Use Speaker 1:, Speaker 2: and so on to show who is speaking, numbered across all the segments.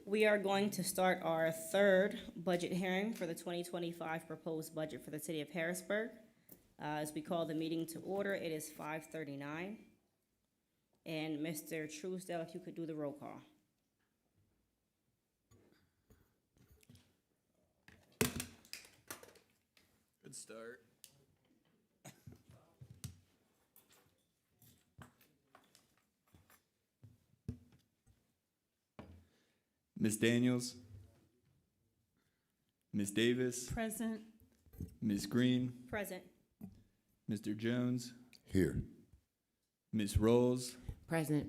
Speaker 1: We are going to start our third budget hearing for the 2025 proposed budget for the city of Harrisburg. As we call the meeting to order, it is 5:39. And Mr. Truesdale, if you could do the roll call.
Speaker 2: Good start. Ms. Daniels, Ms. Davis,
Speaker 3: Present.
Speaker 2: Ms. Green,
Speaker 1: Present.
Speaker 2: Mr. Jones,
Speaker 4: Here.
Speaker 2: Ms. Rolls,
Speaker 3: Present.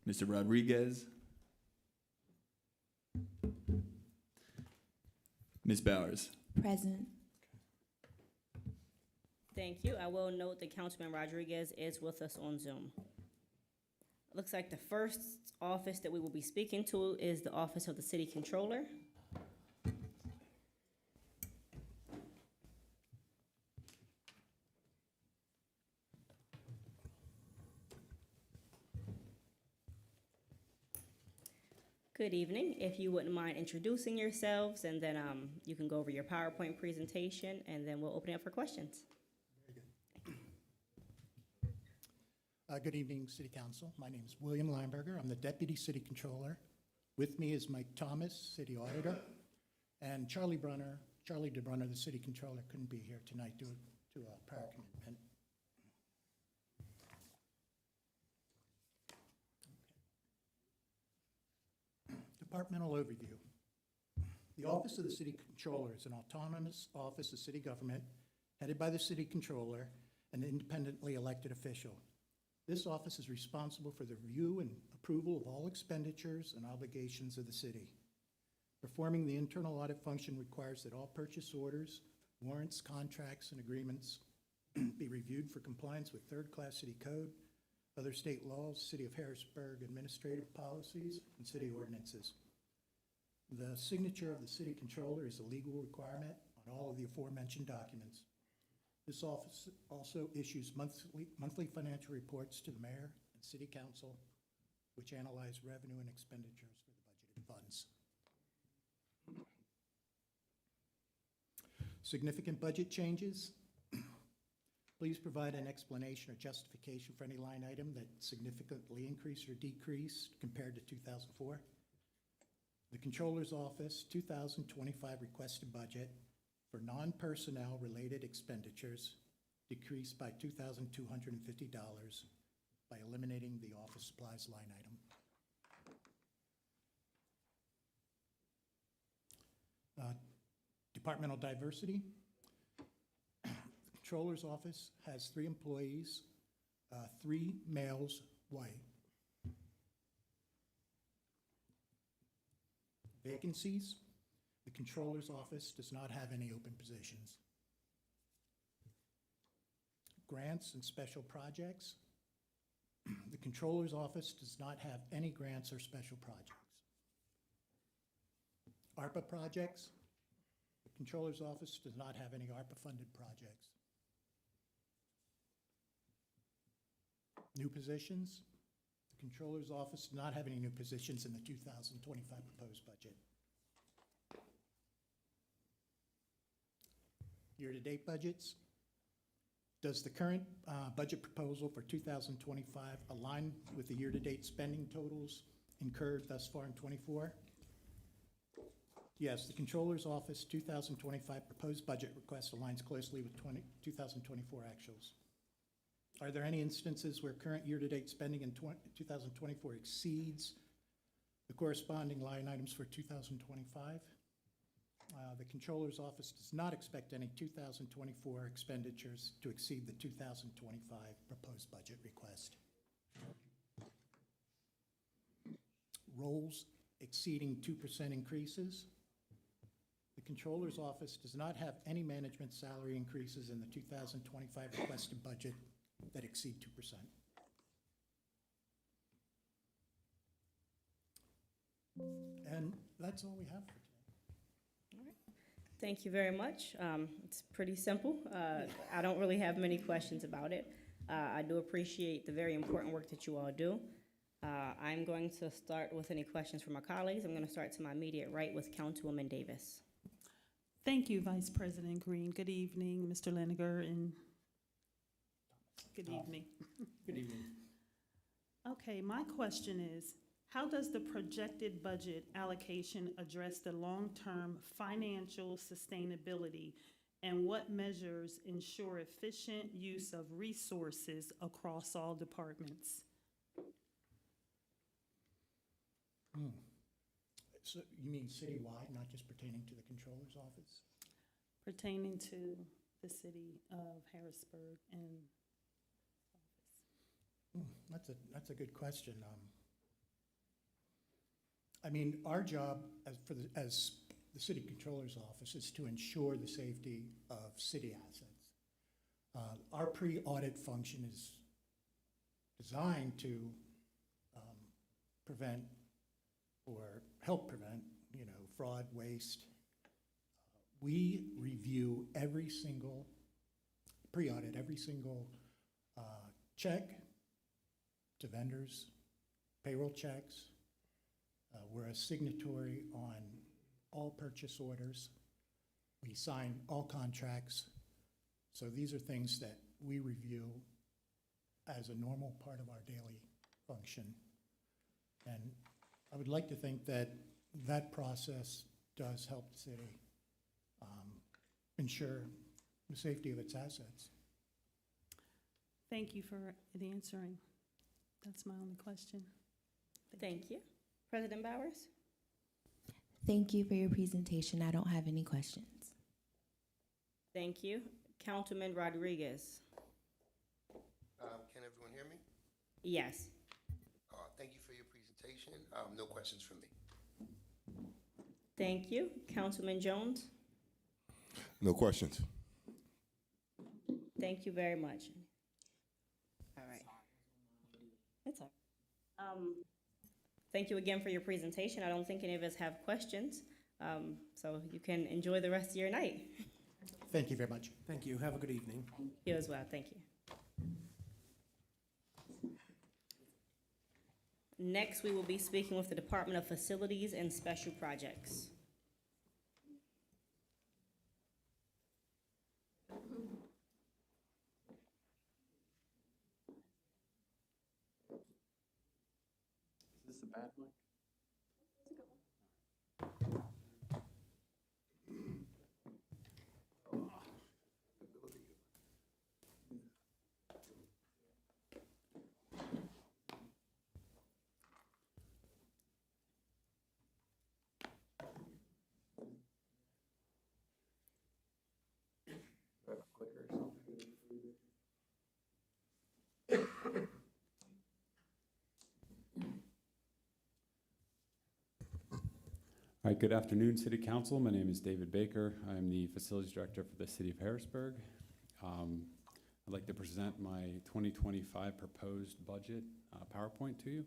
Speaker 2: Mr. Rodriguez, Ms. Bowers.
Speaker 3: Present.
Speaker 1: Thank you. I will note that Councilman Rodriguez is with us on Zoom. Looks like the first office that we will be speaking to is the Office of the City Controller. Good evening. If you wouldn't mind introducing yourselves, and then you can go over your PowerPoint presentation, and then we'll open it up for questions.
Speaker 5: Good evening, City Council. My name is William Limberger. I'm the Deputy City Controller. With me is Mike Thomas, City Auditor, and Charlie DeBrunner, the City Controller, couldn't be here tonight due to a prior commitment. Departmental overview. The Office of the City Controller is an autonomous office of city government headed by the City Controller, an independently elected official. This office is responsible for the review and approval of all expenditures and obligations of the city. Performing the internal audit function requires that all purchase orders, warrants, contracts, and agreements be reviewed for compliance with third-class city code, other state laws, City of Harrisburg administrative policies, and city ordinances. The signature of the city controller is a legal requirement on all of the aforementioned documents. This office also issues monthly financial reports to the mayor and city council, which analyze revenue and expenditures for the budgeted funds. Significant budget changes. Please provide an explanation or justification for any line item that significantly increased or decreased compared to 2004. The Controller's Office 2025 requested budget for non-personnel related expenditures decreased by $2,250 by eliminating the office supplies line item. Departmental diversity. The Controller's Office has 3 employees, 3 males, white. Vacancies. The Controller's Office does not have any open positions. Grants and special projects. The Controller's Office does not have any grants or special projects. ARPA projects. The Controller's Office does not have any ARPA-funded projects. New positions. The Controller's Office does not have any new positions in the 2025 proposed budget. Year-to-date budgets. Does the current budget proposal for 2025 align with the year-to-date spending totals incurred thus far in '24? Yes, the Controller's Office 2025 proposed budget request aligns closely with 2024 actuals. Are there any instances where current year-to-date spending in 2024 exceeds the corresponding line items for 2025? The Controller's Office does not expect any 2024 expenditures to exceed the 2025 proposed budget request. Roles exceeding 2% increases. The Controller's Office does not have any management salary increases in the 2025 requested budget that exceed 2%. And that's all we have for today.
Speaker 1: Thank you very much. It's pretty simple. I don't really have many questions about it. I do appreciate the very important work that you all do. I'm going to start with any questions from my colleagues. I'm going to start to my immediate right with Councilwoman Davis.
Speaker 3: Thank you, Vice President Green. Good evening, Mr. Leniger, and good evening.
Speaker 5: Good evening.
Speaker 3: Okay, my question is, how does the projected budget allocation address the long-term financial sustainability, and what measures ensure efficient use of resources across all departments?
Speaker 5: So you mean citywide, not just pertaining to the controller's office?
Speaker 3: Pertaining to the city of Harrisburg and
Speaker 5: That's a good question. I mean, our job as the city controller's office is to ensure the safety of city assets. Our pre-audit function is designed to prevent or help prevent, fraud, waste. We review every single pre-audit, every single check to vendors, payroll checks. We're a signatory on all purchase orders. We sign all contracts. So these are things that we review as a normal part of our daily function. And I would like to think that that process does help the city ensure the safety of its assets.
Speaker 3: thank you for the answering. That's my only question.
Speaker 1: Thank you. President Bowers?
Speaker 4: Thank you for your presentation. I don't have any questions.
Speaker 1: Thank you. Councilman Rodriguez?
Speaker 6: Can everyone hear me?
Speaker 1: Yes.
Speaker 6: Thank you for your presentation. No questions from me.
Speaker 1: Thank you. Councilman Jones?
Speaker 7: No questions.
Speaker 1: Thank you very much. All right. That's all. Thank you again for your presentation. I don't think any of us have questions, so you can enjoy the rest of your night.
Speaker 5: Thank you very much.
Speaker 8: Thank you. Have a good evening.
Speaker 1: You as well. Thank you. Next, we will be speaking with the Department of Facilities and Special Projects.
Speaker 8: Is this a bad one? Clicker or something.
Speaker 9: All right, good afternoon, City Council. My name is David Baker. I'm the Facilities Director for the City of Harrisburg. I'd like to present my 2025 proposed budget PowerPoint to you.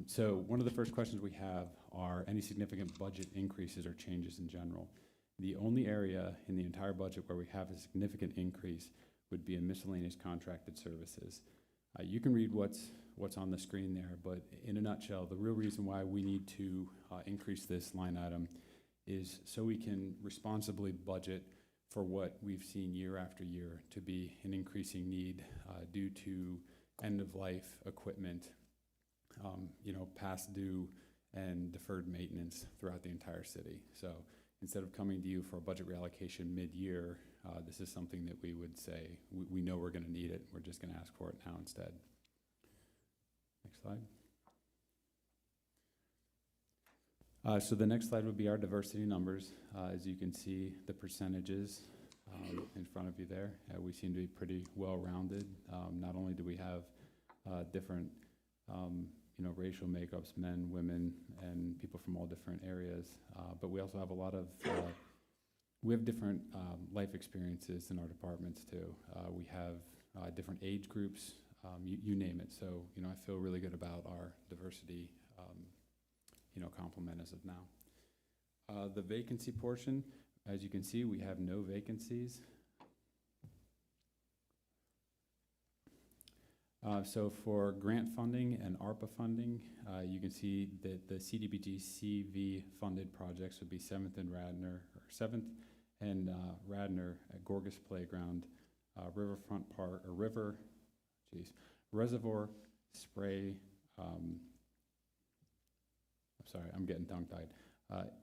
Speaker 9: So one of the first questions we have are any significant budget increases or changes in general. The only area in the entire budget where we have a significant increase would be in miscellaneous contracted services. You can read what's on the screen there, but in a nutshell, the real reason why we need to increase this line item is so we can responsibly budget for what we've seen year after year to be an increasing need due to end-of-life equipment, past due and deferred maintenance throughout the entire city. So instead of coming to you for a budget reallocation mid-year, this is something that we would say, we know we're going to need it. We're just going to ask for it now instead. Next slide. So the next slide would be our diversity numbers. As you can see, the percentages in front of you there, we seem to be pretty well-rounded. Not only do we have different racial makeups, men, women, and people from all different areas, but we also have a lot of we have different life experiences in our departments too. We have different age groups, you name it. So, I feel really good about our diversity, complement as of now. The vacancy portion, as you can see, we have no vacancies. So for grant funding and ARPA funding, you can see that the CDBG CV funded projects would be 7th and Radnor at Gorgas Playground, Riverfront Park, Reservoir Spray, I'm sorry, I'm getting tongue-tied.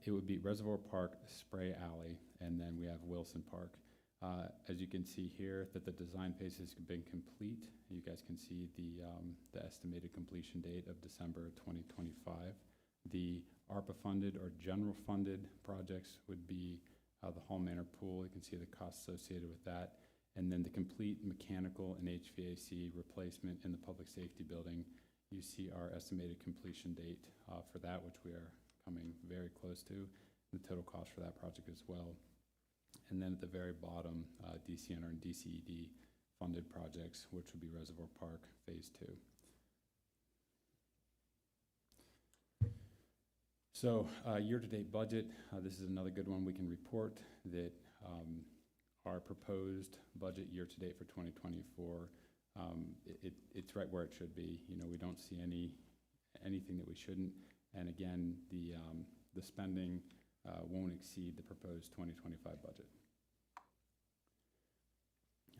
Speaker 9: It would be Reservoir Park, Spray Alley, and then we have Wilson Park. As you can see here, that the design phase has been complete. You guys can see the estimated completion date of December 2025. The ARPA funded or general funded projects would be the Hall Manor Pool. You can see the costs associated with that. And then the complete mechanical and HVAC replacement in the public safety building. You see our estimated completion date for that, which we are coming very close to, the total cost for that project as well. And then at the very bottom, DCNR and DCED funded projects, which would be Reservoir Park Phase 2. So year-to-date budget, this is another good one we can report that our proposed budget year-to-date for 2024, it's right where it should be. You know, we don't see anything that we shouldn't. And again, the spending won't exceed the proposed 2025 budget.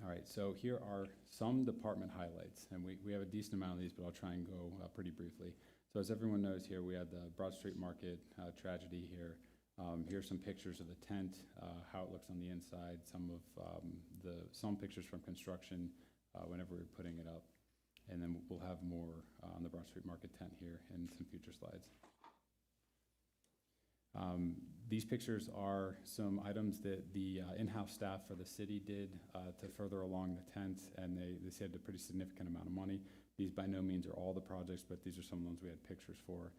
Speaker 9: All right, so here are some department highlights, and we have a decent amount of these, but I'll try and go pretty briefly. So as everyone knows here, we had the Broad Street Market tragedy here. Here's some pictures of the tent, how it looks on the inside, some pictures from construction whenever we're putting it up. And then we'll have more on the Broad Street Market tent here in some future slides. These pictures are some items that the in-house staff for the city did to further along the tent, and they saved a pretty significant amount of money. These by no means are all the projects, but these are some of the ones we had pictures for.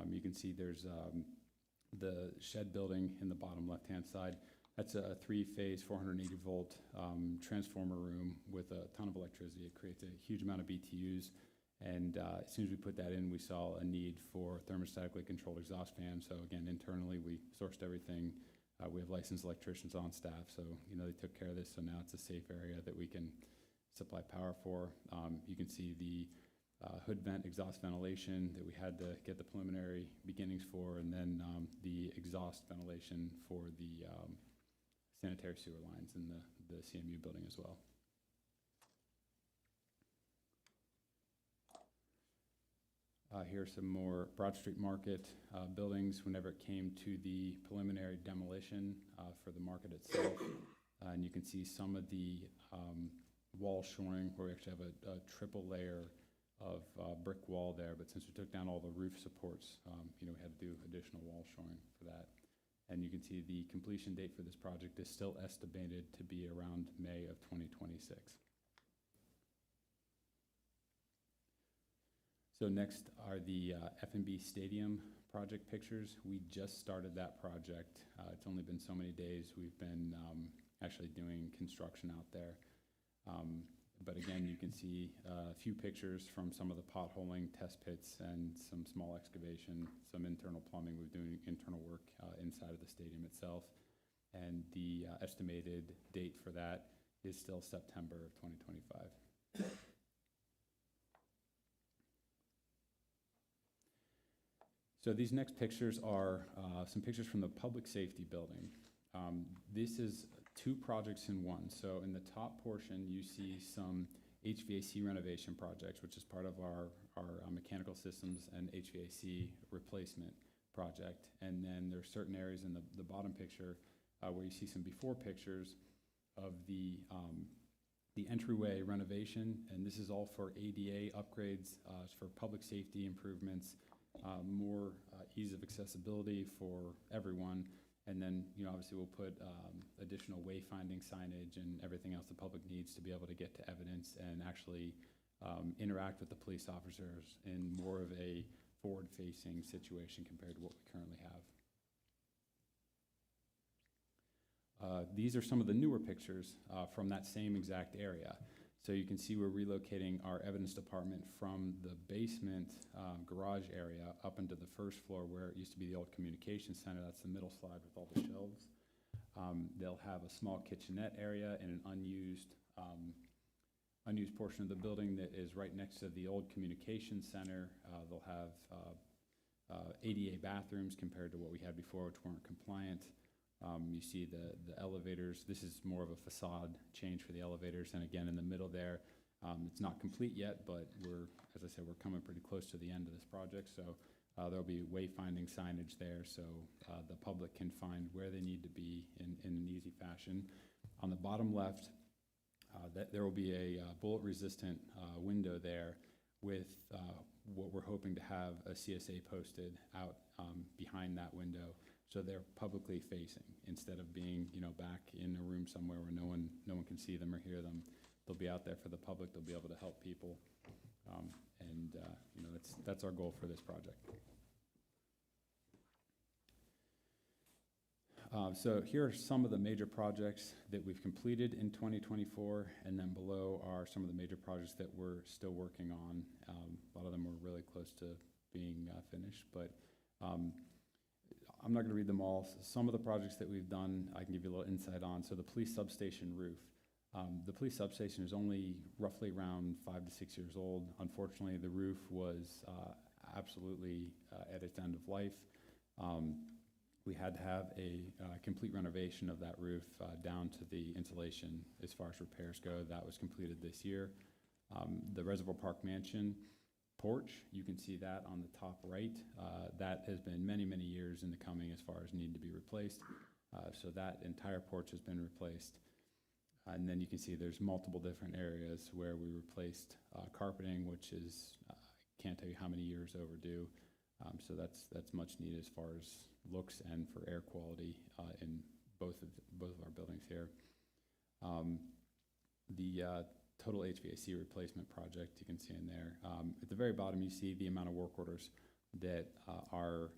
Speaker 9: You can see there's the shed building in the bottom left-hand side. That's a 3-phase, 480-volt transformer room with a ton of electricity. It creates a huge amount of BTUs. And as soon as we put that in, we saw a need for thermostatically controlled exhaust fans. So again, internally, we sourced everything. We have licensed electricians on staff, so you know they took care of this. So now it's a safe area that we can supply power for. You can see the hood vent exhaust ventilation that we had to get the preliminary beginnings for, and then the exhaust ventilation for the sanitary sewer lines in the CMU building as well. Here's some more Broad Street Market buildings whenever it came to the preliminary demolition for the market itself. And you can see some of the wall shoring where we actually have a triple layer of brick wall there. But since we took down all the roof supports, you know, we had to do additional wall shoring for that. And you can see the completion date for this project is still estimated to be around May of 2026. So next are the F&B Stadium project pictures. We just started that project. It's only been so many days. We've been actually doing construction out there. But again, you can see a few pictures from some of the potholing test pits and some small excavation, some internal plumbing. We're doing internal work inside of the stadium itself. And the estimated date for that is still September of 2025. So these next pictures are some pictures from the public safety building. This is 2 projects in one. So in the top portion, you see some HVAC renovation projects, which is part of our mechanical systems and HVAC replacement project. And then there's certain areas in the bottom picture where you see some before pictures of the entryway renovation. And this is all for ADA upgrades, for public safety improvements, more ease of accessibility for everyone. And then, you know, obviously we'll put additional wayfinding signage and everything else the public needs to be able to get to evidence and actually interact with the police officers in more of a forward-facing situation compared to what we currently have. These are some of the newer pictures from that same exact area. So you can see we're relocating our evidence department from the basement garage area up into the first floor where it used to be the old communication center. That's the middle slide with all the shelves. They'll have a small kitchenette area and an unused unused portion of the building that is right next to the old communications center. They'll have ADA bathrooms compared to what we had before, which weren't compliant. You see the elevators. This is more of a facade change for the elevators. And again, in the middle there, it's not complete yet, but as I said, we're coming pretty close to the end of this project. So there'll be wayfinding signage there, so the public can find where they need to be in an easy fashion. On the bottom left, there will be a bullet-resistant window there with what we're hoping to have a CSA posted out behind that window, so they're publicly facing instead of being, back in a room somewhere where no one can see them or hear them. They'll be out there for the public. They'll be able to help people, and that's our goal for this project. So here are some of the major projects that we've completed in 2024, and then below are some of the major projects that we're still working on. A lot of them are really close to being finished, but I'm not going to read them all. Some of the projects that we've done, I can give you a little insight on. So the police substation roof. The police substation is only roughly around 5 to 6 years old. Unfortunately, the roof was absolutely at its end of life. We had to have a complete renovation of that roof down to the insulation as far as repairs go. That was completed this year. The Reservoir Park Mansion porch, you can see that on the top right. That has been many, many years in the coming as far as need to be replaced. So that entire porch has been replaced. And then you can see there's multiple different areas where we replaced carpeting, which is, can't tell you how many years overdue. So that's much needed as far as looks and for air quality in both of our buildings here. The total HVAC replacement project you can see in there. At the very bottom, you see the amount of work orders that our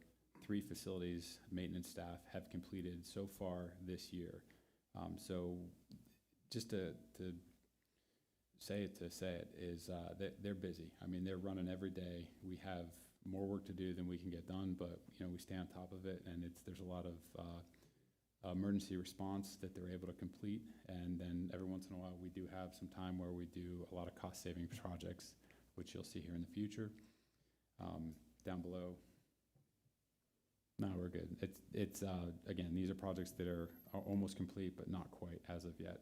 Speaker 9: 3 facilities maintenance staff have completed so far this year. So just to say it is that they're busy. I mean, they're running every day. We have more work to do than we can get done, but we stay on top of it, and there's a lot of emergency response that they're able to complete. And then every once in a while, we do have some time where we do a lot of cost saving projects, which you'll see here in the future. Down below. No, we're good. It's again, these are projects that are almost complete, but not quite as of yet.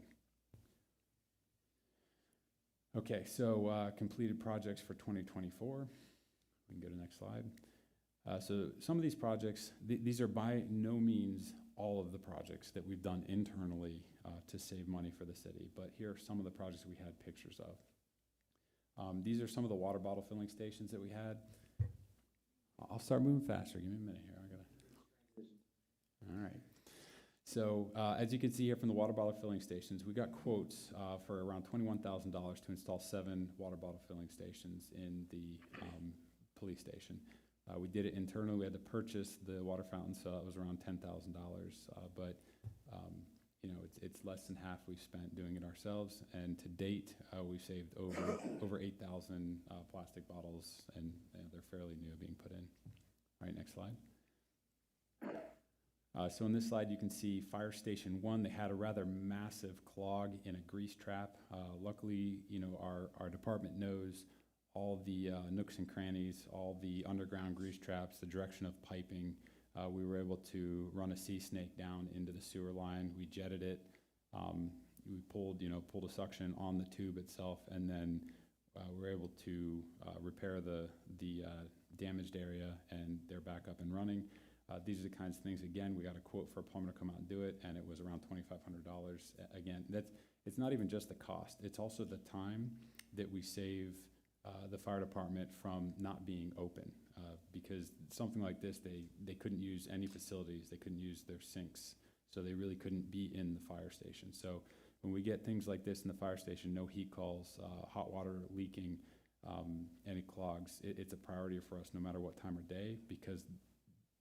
Speaker 9: Okay, so completed projects for 2024. We can go to the next slide. So some of these projects, these are by no means all of the projects that we've done internally to save money for the city, but here are some of the projects we had pictures of. These are some of the water bottle filling stations that we had. I'll start moving faster. Give me a minute here. All right. So as you can see here from the water bottle filling stations, we got quotes for around $21,000 to install 7 water bottle filling stations in the police station. We did it internally. We had to purchase the water fountain, so that was around $10,000. But it's less than half we've spent doing it ourselves. And to date, we've saved over 8,000 plastic bottles, and they're fairly new being put in. All right, next slide. So in this slide, you can see Fire Station 1. They had a rather massive clog in a grease trap. Luckily, our department knows all the nooks and crannies, all the underground grease traps, the direction of piping. We were able to run a sea snake down into the sewer line. We jetted it. We pulled a suction on the tube itself, and then we were able to repair the damaged area, and they're back up and running. These are the kinds of things, again, we got a quote for a plumber to come out and do it, and it was around $2,500. Again, it's not even just the cost, it's also the time that we save the fire department from not being open. Because something like this, they couldn't use any facilities, they couldn't use their sinks, so they really couldn't be in the fire station. So when we get things like this in the fire station, no heat calls, hot water leaking, any clogs, it's a priority for us no matter what time of day, because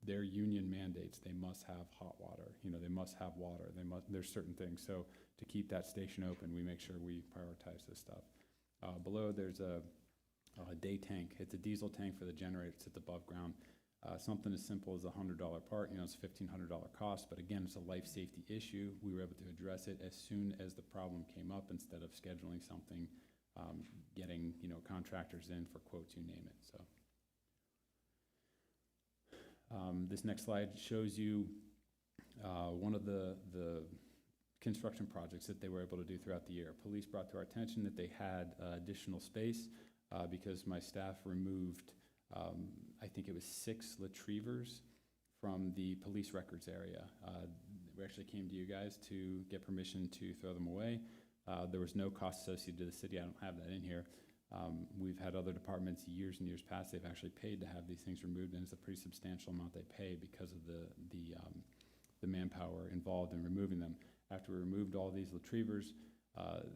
Speaker 9: their union mandates, they must have hot water, they must have water, there's certain things. So to keep that station open, we make sure we prioritize this stuff. Below, there's a day tank. It's a diesel tank for the generator. It sits above ground. Something as simple as a $100 part, it's a $1,500 cost, but again, it's a life safety issue. We were able to address it as soon as the problem came up instead of scheduling something getting, contractors in for quotes, you name it, so. This next slide shows you one of the construction projects that they were able to do throughout the year. Police brought to our attention that they had additional space because my staff removed, I think it was 6 retrievers from the police records area. We actually came to you guys to get permission to throw them away. There was no cost associated to the city. I don't have that in here. We've had other departments years and years past, they've actually paid to have these things removed, and it's a pretty substantial amount they pay because of the manpower involved in removing them. After we removed all these retrievers,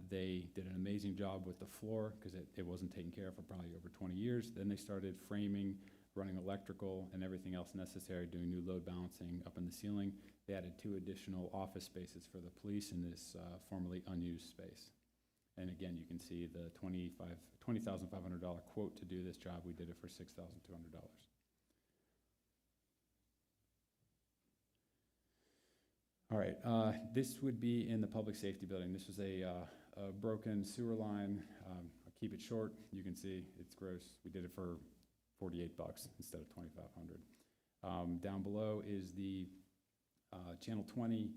Speaker 9: they did an amazing job with the floor because it wasn't taken care of for probably over 20 years. Then they started framing, running electrical and everything else necessary, doing new load balancing up in the ceiling. They added 2 additional office spaces for the police in this formerly unused space. And again, you can see the $20,500 quote to do this job. We did it for $6,200. All right, this would be in the public safety building. This was a broken sewer line. I'll keep it short. You can see it's gross. We did it for $48 instead of $2,500. Down below is the Channel 20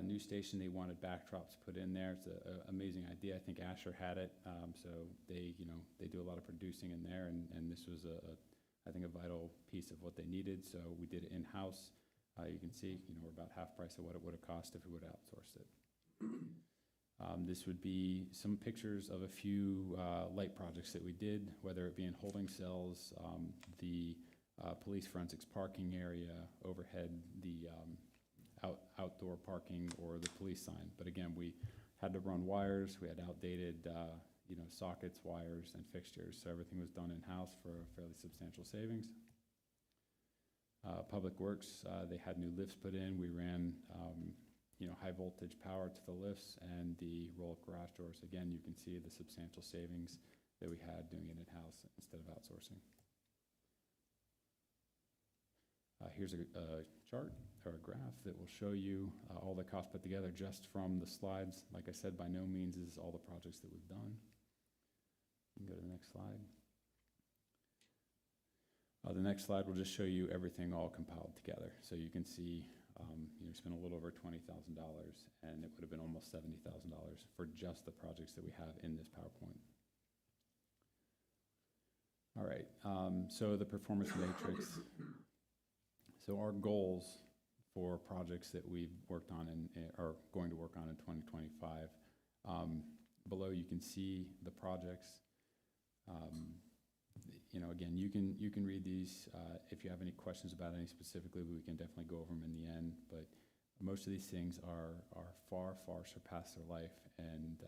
Speaker 9: news station. They wanted backdrops put in there. It's an amazing idea. I think Asher had it, so they do a lot of producing in there, and this was I think a vital piece of what they needed. So we did it in-house. You can see, we're about half price of what it would have cost if we would have outsourced it. This would be some pictures of a few light projects that we did, whether it be in holding cells, the police forensics parking area, overhead, the outdoor parking, or the police sign. But again, we had to run wires. We had outdated, sockets, wires, and fixtures. So everything was done in-house for a fairly substantial savings. Public Works, they had new lifts put in. We ran, high voltage power to the lifts and the roll-up garage doors. Again, you can see the substantial savings that we had doing it in-house instead of outsourcing. Here's a chart or a graph that will show you all the costs put together just from the slides. Like I said, by no means is all the projects that we've done. You can go to the next slide. The next slide will just show you everything all compiled together. So you can see, we spent a little over $20,000, and it would have been almost $70,000 for just the projects that we have in this PowerPoint. All right, so the performance matrix. So our goals for projects that we've worked on and are going to work on in 2025. Below you can see the projects. Again, you can read these. If you have any questions about any specifically, we can definitely go over them in the end. But most of these things are far, far surpass their life, and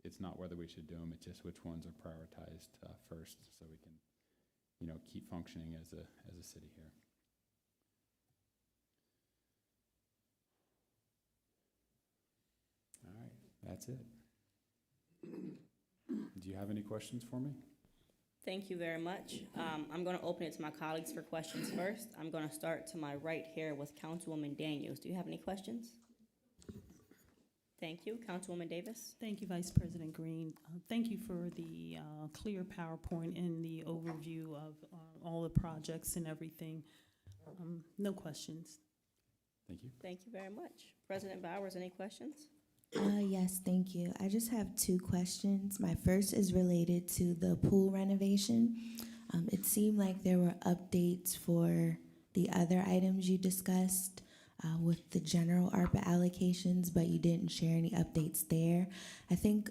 Speaker 9: it's not whether we should do them. It's just which ones are prioritized first, so we can, keep functioning as a city here. All right, that's it. Do you have any questions for me?
Speaker 1: Thank you very much. I'm going to open it to my colleagues for questions first. I'm going to start to my right here with Councilwoman Daniels. Do you have any questions? Thank you. Councilwoman Davis?
Speaker 3: Thank you, Vice President Green. Thank you for the clear PowerPoint and the overview of all the projects and everything. No questions.
Speaker 9: Thank you.
Speaker 1: Thank you very much. President Bowers, any questions?
Speaker 4: Yes, thank you. I just have 2 questions. My first is related to the pool renovation. It seemed like there were updates for the other items you discussed with the general ARPA allocations, but you didn't share any updates there. I think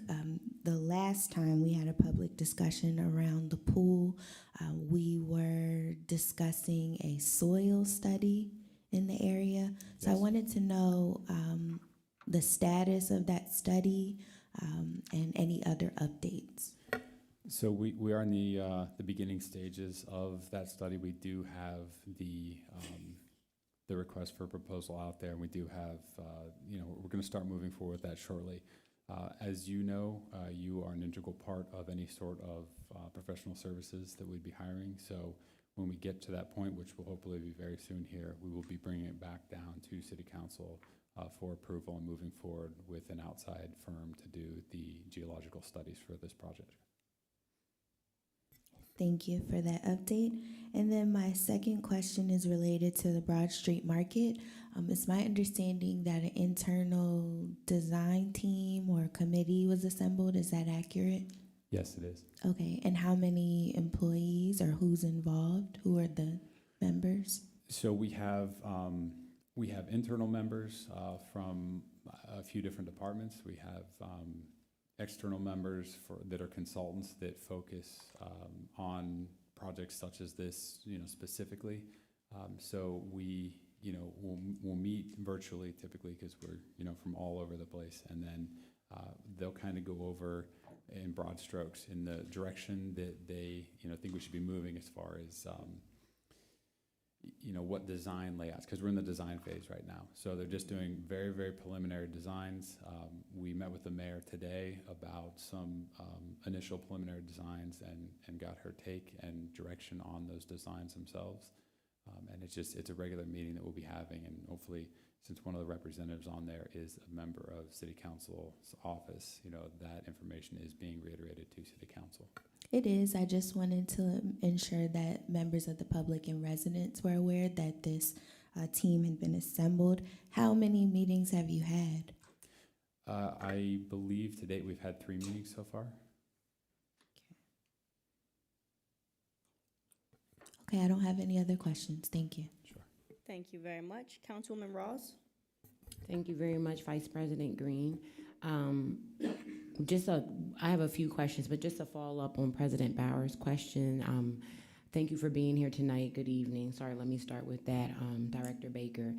Speaker 4: the last time we had a public discussion around the pool, we were discussing a soil study in the area. So
Speaker 9: Yes.
Speaker 4: I wanted to know the status of that study and any other updates.
Speaker 9: So we are in the beginning stages of that study. We do have the request for proposal out there, and we do have, we're going to start moving forward with that shortly. As you know, you are an integral part of any sort of professional services that we'd be hiring. So when we get to that point, which will hopefully be very soon here, we will be bringing it back down to City Council for approval and moving forward with an outside firm to do the geological studies for this project.
Speaker 4: Thank you for that update. And then my second question is related to the Broad Street Market. It's my understanding that an internal design team or committee was assembled. Is that accurate?
Speaker 9: Yes, it is.
Speaker 4: Okay, and how many employees or who's involved? Who are the members?
Speaker 9: So we have internal members from a few different departments. We have external members that are consultants that focus on projects such as this, specifically. So we'll meet virtually typically because we're, from all over the place, and then they'll kind of go over in broad strokes in the direction that they, think we should be moving as far as, what design layouts, because we're in the design phase right now. So they're just doing very, very preliminary designs. We met with the mayor today about some initial preliminary designs and got her take and direction on those designs themselves. And it's a regular meeting that we'll be having, and hopefully, since one of the representatives on there is a member of City Council's office, that information is being reiterated to City Council.
Speaker 4: It is. I just wanted to ensure that members of the public and residents were aware that this team had been assembled. How many meetings have you had?
Speaker 9: I believe to date we've had 3 meetings so far.
Speaker 4: Okay, I don't have any other questions. Thank you.
Speaker 9: Sure.
Speaker 1: Thank you very much. Councilwoman Rawls?
Speaker 10: Thank you very much, Vice President Green. I have a few questions, but just to follow up on President Bowers' question, thank you for being here tonight. Good evening. Sorry, let me start with that, Director Baker.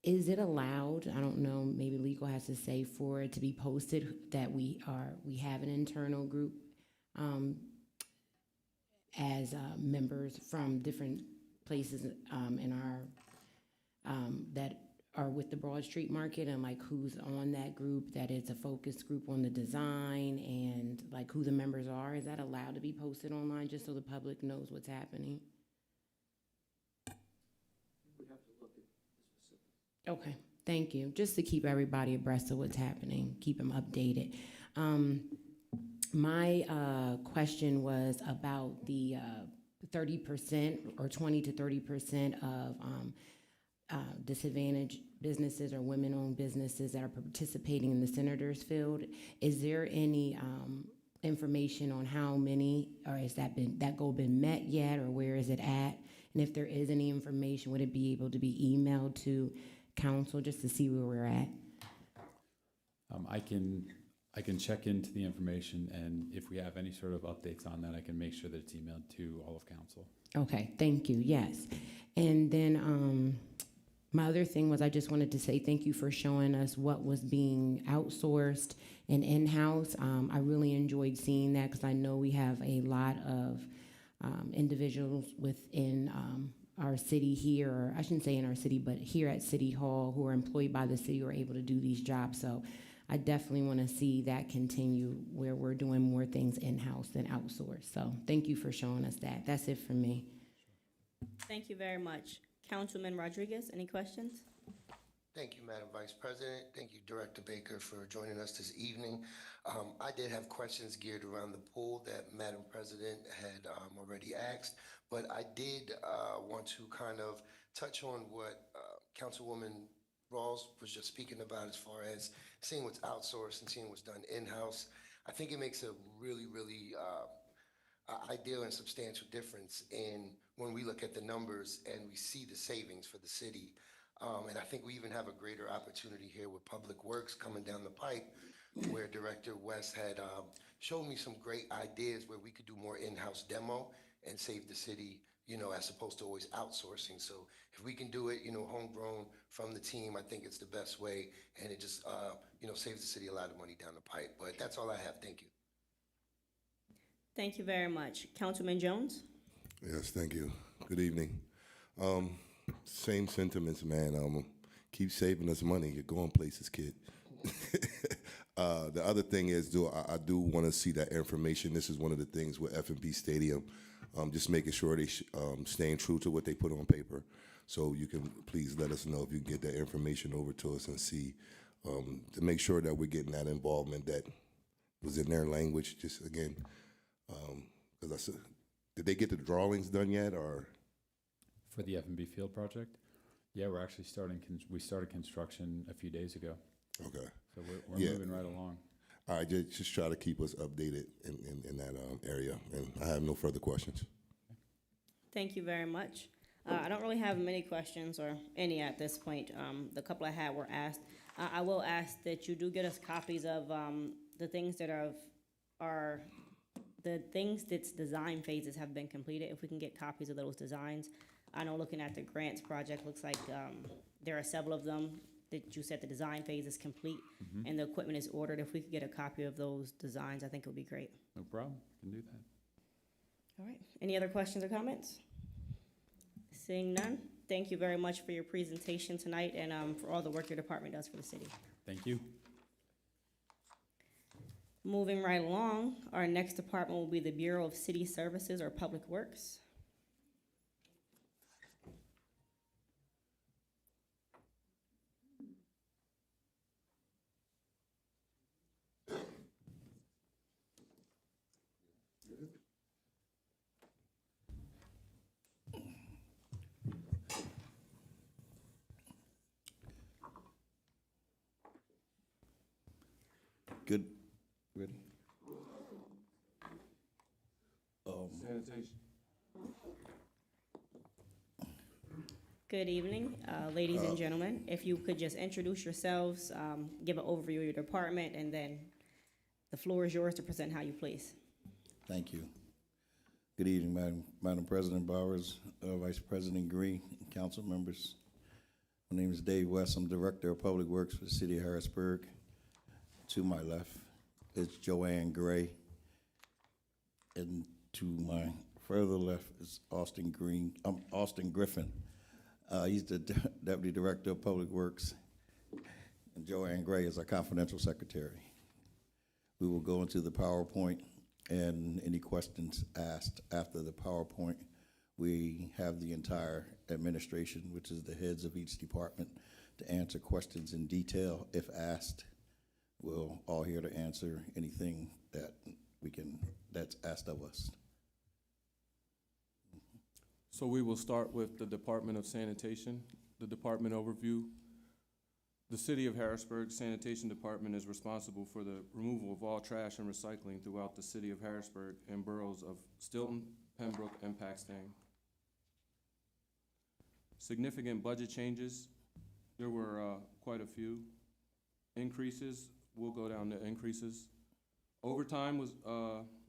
Speaker 10: Is it allowed, I don't know, maybe legal has to say, for it to be posted that we have an internal group as members from different places in our that are with the Broad Street Market, and like who's on that group, that it's a focus group on the design, and like who the members are? Is that allowed to be posted online just so the public knows what's happening?
Speaker 8: We have to look at the specifics.
Speaker 10: Okay, thank you. Just to keep everybody abreast of what's happening, keep them updated. My question was about the 30% or 20 to 30% of disadvantaged businesses or women-owned businesses that are participating in the Senators Field. Is there any information on how many, or has that goal been met yet, or where is it at? And if there is any information, would it be able to be emailed to council just to see where we're at?
Speaker 9: I can check into the information, and if we have any sort of updates on that, I can make sure that it's emailed to all of council.
Speaker 10: Okay, thank you, yes. And then my other thing was I just wanted to say thank you for showing us what was being outsourced and in-house. I really enjoyed seeing that because I know we have a lot of individuals within our city here, or I shouldn't say in our city, but here at City Hall who are employed by the city who are able to do these jobs. So I definitely want to see that continue where we're doing more things in-house than outsourced. So thank you for showing us that. That's it for me.
Speaker 1: Thank you very much. Councilman Rodriguez, any questions?
Speaker 6: Thank you, Madam Vice President. Thank you, Director Baker, for joining us this evening. I did have questions geared around the pool that Madam President had already asked, but I did want to kind of touch on what Councilwoman Rawls was just speaking about as far as seeing what's outsourced and seeing what's done in-house. I think it makes a really, really ideal and substantial difference in when we look at the numbers and we see the savings for the city. And I think we even have a greater opportunity here with Public Works coming down the pipe, where Director West had showed me some great ideas where we could do more in-house demo and save the city, as opposed to always outsourcing. So if we can do it, homegrown from the team, I think it's the best way, and it just, saves the city a lot of money down the pipe. But that's all I have. Thank you.
Speaker 1: Thank you very much. Councilman Jones?
Speaker 7: Yes, thank you. Good evening. Same sentiments, man. Keep saving us money. You're going places, kid. The other thing is, I do want to see that information. This is one of the things with F&B Stadium, just making sure they staying true to what they put on paper. So you can please let us know if you can get that information over to us and see, to make sure that we're getting that involvement that was in their language, just again, because I said, did they get the drawings done yet, or?
Speaker 9: For the F&B Field project? Yeah, we're actually we started construction a few days ago,
Speaker 7: Okay.
Speaker 9: so we're
Speaker 7: Yeah.
Speaker 9: moving right along.
Speaker 7: All right, just try to keep us updated in that area, and I have no further questions.
Speaker 1: Thank you very much. I don't really have many questions or any at this point. The couple I had were asked. I will ask that you do get us copies of the things that are the things that's design phases have been completed. If we can get copies of those designs. I know looking at the grants project, looks like there are several of them that you said the design phase is complete and the equipment is ordered. If we could get a copy of those designs, I think it would be great.
Speaker 9: No problem, can do that.
Speaker 1: All right. Any other questions or comments? Seeing none, thank you very much for your presentation tonight and for all the work your department does for the city.
Speaker 9: Thank you.
Speaker 1: Moving right along, our next department will be the Bureau of City Services or Public Works.
Speaker 11: Good. Ready?
Speaker 8: Sanitation.
Speaker 1: Good evening, ladies and gentlemen. If you could just introduce yourselves, give an overview of your department, and then the floor is yours to present how you please.
Speaker 11: Thank you. Good evening, Madam President Bowers, Vice President Green, and council members. My name is Dave West. I'm Director of Public Works for the City of Harrisburg. To my left is Joanne Gray, and to my further left is Austin Griffin. He's the Deputy Director of Public Works, and Joanne Gray is our confidential secretary. We will go into the PowerPoint, and any questions asked after the PowerPoint, we have the entire administration, which is the heads of each department, to answer questions in detail if asked. We're all here to answer anything that that's asked of us.
Speaker 8: So we will start with the Department of Sanitation, the department overview. The City of Harrisburg Sanitation Department is responsible for the removal of all trash and recycling throughout the City of Harrisburg and boroughs of Stilton, Pembroke, and Paxton. Significant budget changes. There were quite a few. Increases, we'll go down to increases. Overtime was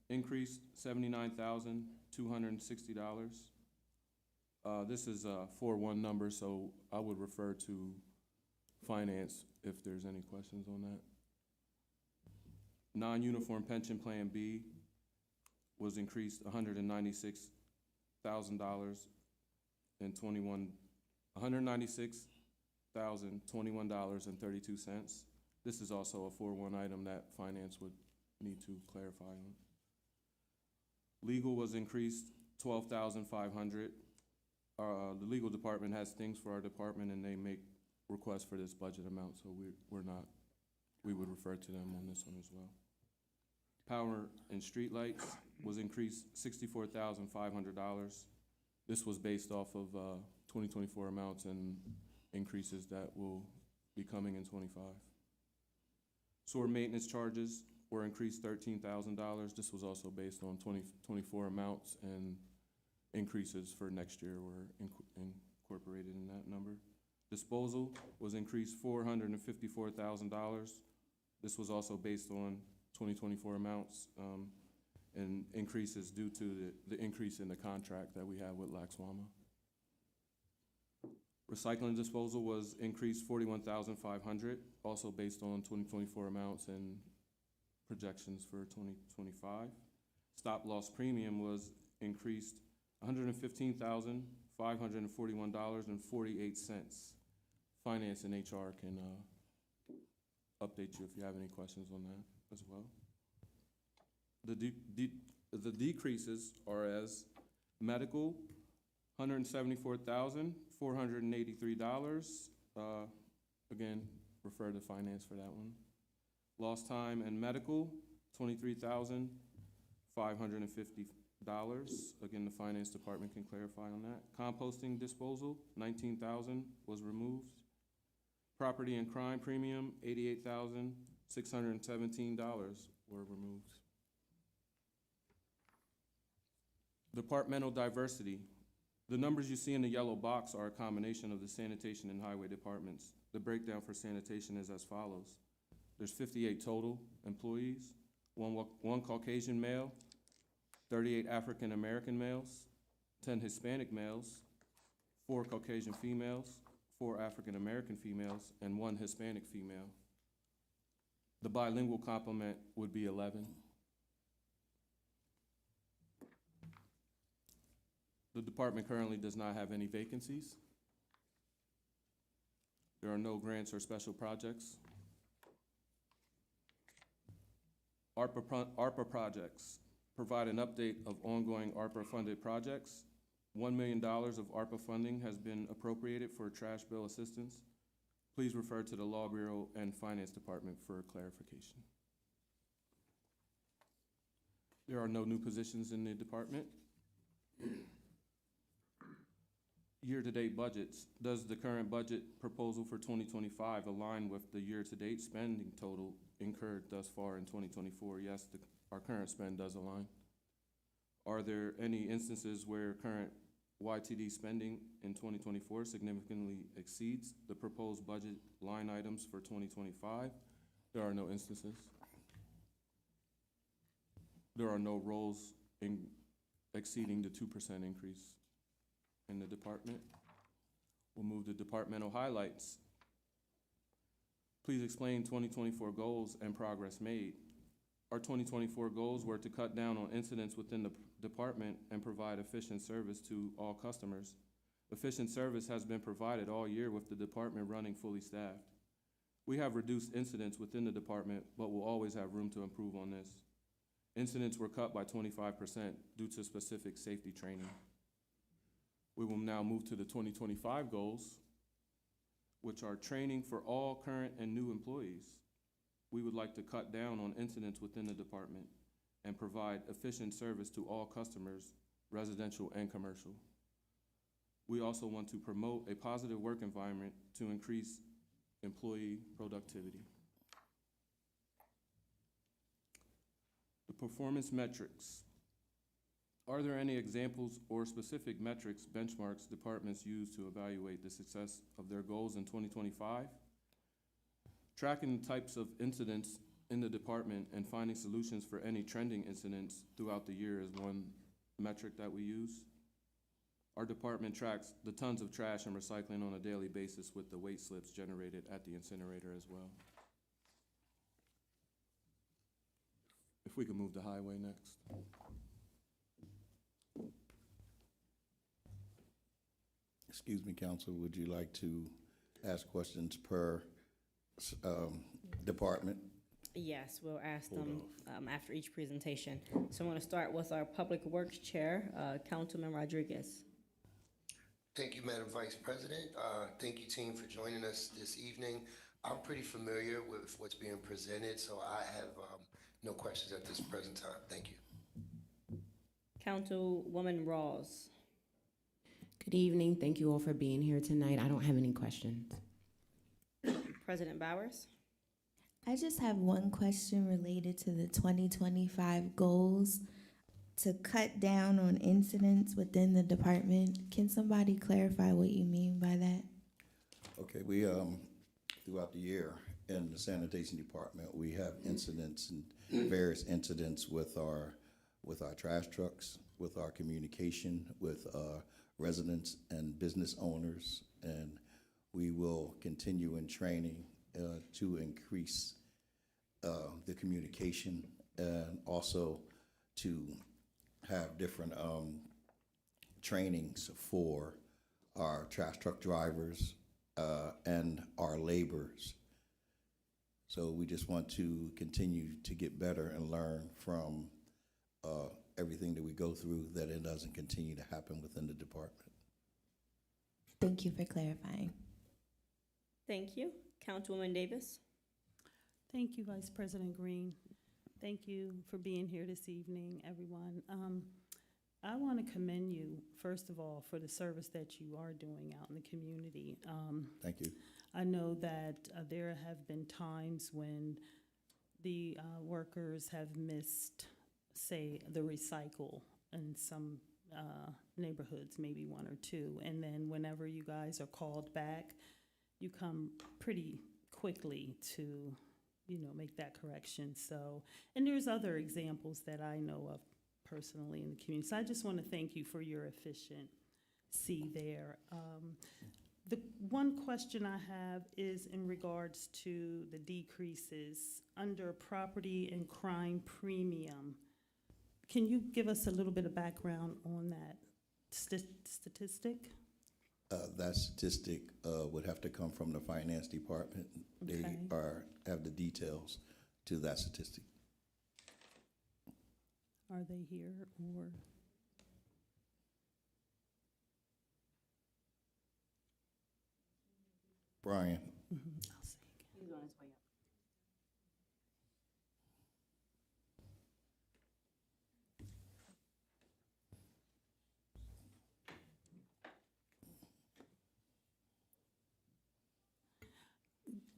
Speaker 8: increased $79,260. This is a 4-1 number, so I would refer to finance if there's any questions on that. Non-uniform pension plan B was increased $196,000 and $196,021.32. This is also a 4-1 item that finance would need to clarify on. Legal was increased $12,500. The legal department has things for our department, and they make requests for this budget amount, so we would refer to them on this one as well. Power and street lights was increased $64,500. This was based off of 2024 amounts and increases that will be coming in 25. Sewer maintenance charges were increased $13,000. This was also based on 2024 amounts, and increases for next year were incorporated in that number. Disposal was increased $454,000. This was also based on 2024 amounts and increases due to the increase in the contract that we have with Laxwama. Recycling disposal was increased $41,500, also based on 2024 amounts and projections for 2025. Stop loss premium was increased $115,541.48. Finance and HR can update you if you have any questions on that as well. The decreases are as medical, $174,000 $483. Again, refer to finance for that one. Lost time and medical, $23,550. Again, the finance department can clarify on that. Composting disposal, $19,000 was removed. Property and crime premium, $88,617 were removed. Departmental diversity. The numbers you see in the yellow box are a combination of the sanitation and highway departments. The breakdown for sanitation is as follows. There's 58 total employees, one Caucasian male, 38 African American males, 10 Hispanic males, 4 Caucasian females, 4 African American females, and 1 Hispanic female. The bilingual complement would be 11. The department currently does not have any vacancies. There are no grants or special projects. ARPA projects. Provide an update of ongoing ARPA-funded projects. $1 million of ARPA funding has been appropriated for trash bill assistance. Please refer to the Law Bureau and Finance Department for clarification. There are no new positions in the department. Year-to-date budgets. Does the current budget proposal for 2025 align with the year-to-date spending total incurred thus far in 2024? Yes, our current spend does align. Are there any instances where current YTD spending in 2024 significantly exceeds the proposed budget line items for 2025? There are no instances. There are no roles exceeding the 2% increase in the department. We'll move to departmental highlights. Please explain 2024 goals and progress made. Our 2024 goals were to cut down on incidents within the department and provide efficient service to all customers. Efficient service has been provided all year with the department running fully staffed. We have reduced incidents within the department, but will always have room to improve on this. Incidents were cut by 25% due to specific safety training. We will now move to the 2025 goals, which are training for all current and new employees. We would like to cut down on incidents within the department and provide efficient service to all customers, residential and commercial. We also want to promote a positive work environment to increase employee productivity. The performance metrics. Are there any examples or specific metrics, benchmarks departments use to evaluate the success of their goals in 2025? Tracking the types of incidents in the department and finding solutions for any trending incidents throughout the year is one metric that we use. Our department tracks the tons of trash and recycling on a daily basis with the weight slips generated at the incinerator as well. If we could move to highway next.
Speaker 11: Excuse me, Council, would you like to ask questions per department?
Speaker 1: Yes, we'll ask
Speaker 11: Hold
Speaker 1: them after each presentation. So I'm going to start with our Public Works Chair, Councilman Rodriguez.
Speaker 6: Thank you, Madam Vice President. Thank you, team, for joining us this evening. I'm pretty familiar with what's being presented, so I have no questions at this present time. Thank you.
Speaker 1: Councilwoman Rawls.
Speaker 10: Good evening. Thank you all for being here tonight. I don't have any questions.
Speaker 1: President Bowers.
Speaker 4: I just have one question related to the 2025 goals to cut down on incidents within the department. Can somebody clarify what you mean by that?
Speaker 11: Okay, we, throughout the year in the sanitation department, we have incidents and various incidents with our trash trucks, with our communication, with residents and business owners, and we will continue in training to increase the communication and also to have different trainings for our trash truck drivers and our laborers. So we just want to continue to get better and learn from everything that we go through, that it doesn't continue to happen within the department.
Speaker 4: Thank you for clarifying.
Speaker 1: Thank you. Councilwoman Davis?
Speaker 3: Thank you, Vice President Green. Thank you for being here this evening, everyone. I want to commend you, first of all, for the service that you are doing out in the community.
Speaker 11: Thank you.
Speaker 3: I know that there have been times when the workers have missed, say, the recycle in some neighborhoods, maybe one or two. And then whenever you guys are called back, you come pretty quickly to, make that correction. So, and there's other examples that I know of personally in the community. So I just want to thank you for your efficiency there. The one question I have is in regards to the decreases under property and crime premium. Can you give us a little bit of background on that statistic?
Speaker 11: That statistic would have to come from the finance department.
Speaker 3: Okay.
Speaker 11: They have the details to that statistic.
Speaker 3: Are they here or?
Speaker 11: Brian,
Speaker 3: I'll say again.
Speaker 1: He's on his way up.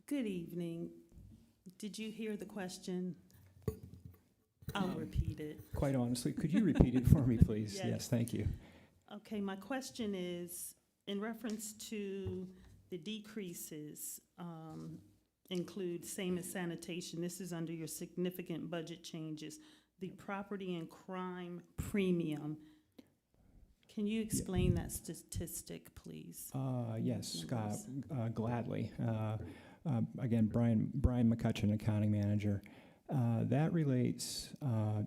Speaker 3: Good evening. Did you hear the question? I'll repeat it.
Speaker 12: Quite honestly, could you repeat it for me, please?
Speaker 3: Yes.
Speaker 12: Yes, thank you.
Speaker 3: Okay, my question is, in reference to the decreases, include same as sanitation, this is under your significant budget changes, the property and crime premium. Can you explain that statistic, please?
Speaker 12: Yes,
Speaker 3: Numbers.
Speaker 12: gladly. Again, Brian McCutcheon, accounting manager. That relates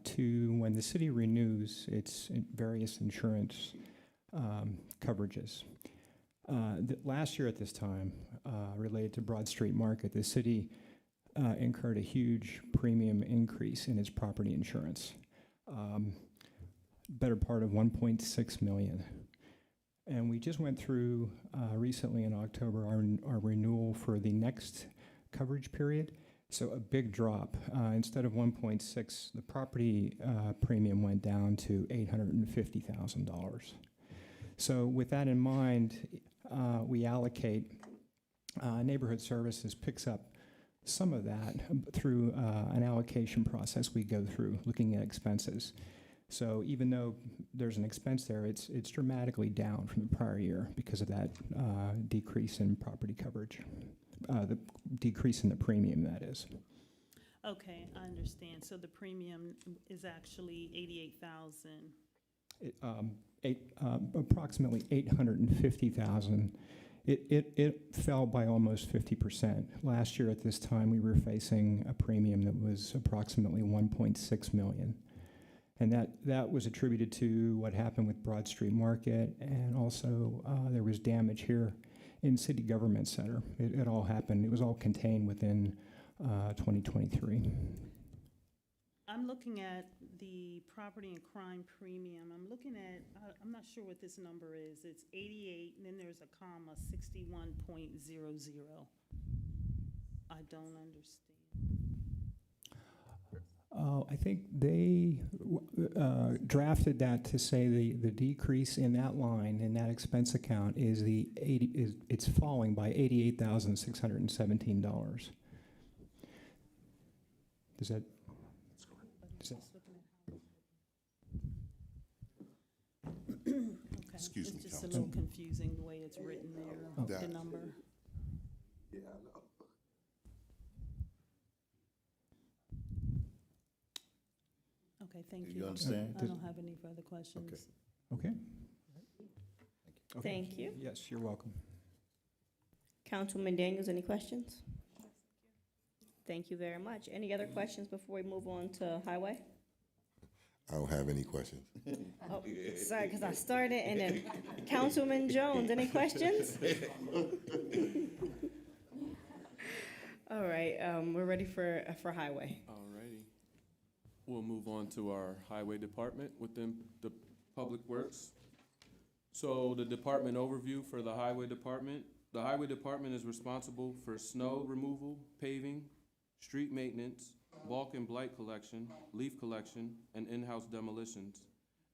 Speaker 12: to when the city renews its various insurance coverages. Last year at this time, related to Broad Street Market, the city incurred a huge premium increase in its property insurance, better part of $1.6 million. And we just went through recently in October our renewal for the next coverage period. So a big drop. Instead of 1.6, the property premium went down to $850,000. So with that in mind, we allocate, neighborhood services picks up some of that through an allocation process we go through looking at expenses. So even though there's an expense there, it's dramatically down from the prior year because of that decrease in property coverage, the decrease in the premium, that is.
Speaker 3: Okay, I understand. So the premium is actually 88,000.
Speaker 12: Approximately 850,000. It fell by almost 50%. Last year at this time, we were facing a premium that was approximately 1.6 million. And that was attributed to what happened with Broad Street Market, and also there was damage here in City Government Center. It all happened, it was all contained within 2023.
Speaker 3: I'm looking at the property and crime premium. I'm looking at, I'm not sure what this number is. It's 88, and then there's a comma, 61.00. I don't understand.
Speaker 12: I think they drafted that to say the decrease in that line, in that expense account, is it's falling by $88,617. Does that?
Speaker 3: Okay.
Speaker 7: Excuse me,
Speaker 3: It's just a
Speaker 7: Council.
Speaker 3: little confusing the way it's written there, the
Speaker 7: That-
Speaker 3: number.
Speaker 7: Yeah, I know.
Speaker 3: Okay, thank
Speaker 11: Do
Speaker 3: you.
Speaker 11: you understand?
Speaker 3: I don't have any further questions.
Speaker 12: Okay. Okay.
Speaker 1: Thank you.
Speaker 12: Yes, you're welcome.
Speaker 1: Councilwoman Daniels, any questions? Thank you very much. Any other questions before we move on to highway?
Speaker 7: I don't have any questions.
Speaker 1: Oh, sorry, because I started, and then Councilman Jones, any questions? All right, we're ready for highway.
Speaker 8: Alrighty. We'll move on to our highway department within the Public Works. So the department overview for the highway department. The highway department is responsible for snow removal, paving, street maintenance, bulk and blight collection, leaf collection, and in-house demolitions,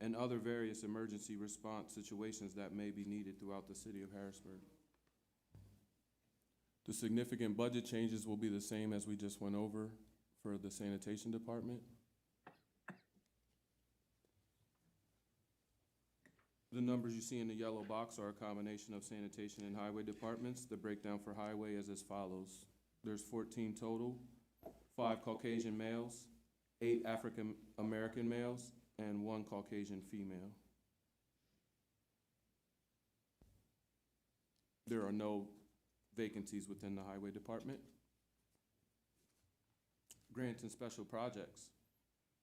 Speaker 8: and other various emergency response situations that may be needed throughout the city of Harrisburg. The significant budget changes will be the same as we just went over for the sanitation department. The numbers you see in the yellow box are a combination of sanitation and highway departments. The breakdown for highway is as follows. There's 14 total, 5 Caucasian males, 8 African American males, and 1 Caucasian female. There are no vacancies within the highway department. Grants and special projects.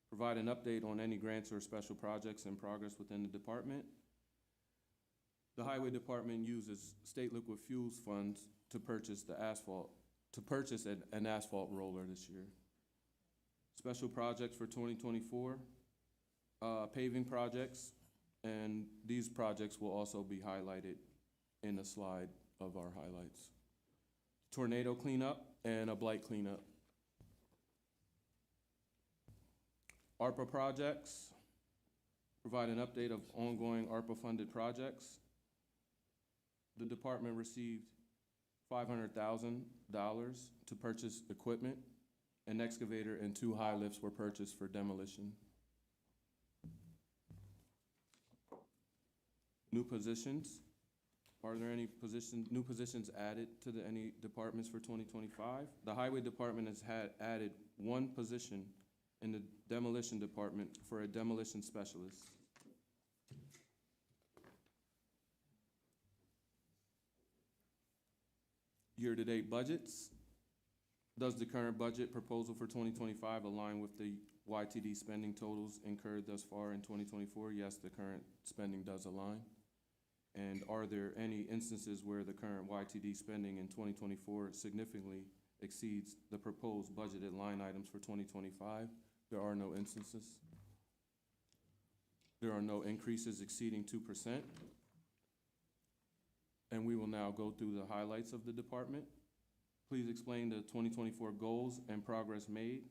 Speaker 8: Provide an update on any grants or special projects in progress within the department. The highway department uses state liquid fuels funds to purchase an asphalt roller this year. Special projects for 2024, paving projects, and these projects will also be highlighted in the slide of our highlights. Tornado cleanup and a blight cleanup. ARPA projects, provide an update of ongoing ARPA-funded projects. The department received $500,000 to purchase equipment. An excavator and 2 high lifts were purchased for demolition. New positions. Are there any new positions added to any departments for 2025? The highway department has added 1 position in the demolition department for a demolition specialist. Year-to-date budgets. Does the current budget proposal for 2025 align with the YTD spending totals incurred thus far in 2024? Yes, the current spending does align. And are there any instances where the current YTD spending in 2024 significantly exceeds the proposed budgeted line items for 2025? There are no instances. There are no increases exceeding 2%. And we will now go through the highlights of the department. Please explain the 2024 goals and progress made.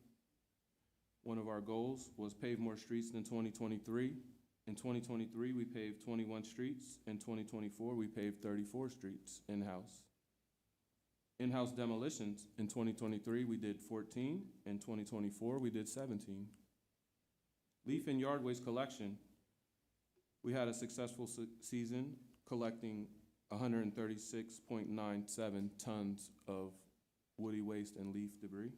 Speaker 8: One of our goals was pave more streets than 2023. In 2023, we paved 21 streets. In 2024, we paved 34 streets in-house. In-house demolitions, in 2023, we did 14. In 2024, we did 17. Leaf and yard waste collection, we had a successful season collecting 136.97 tons of woody waste and leaf debris.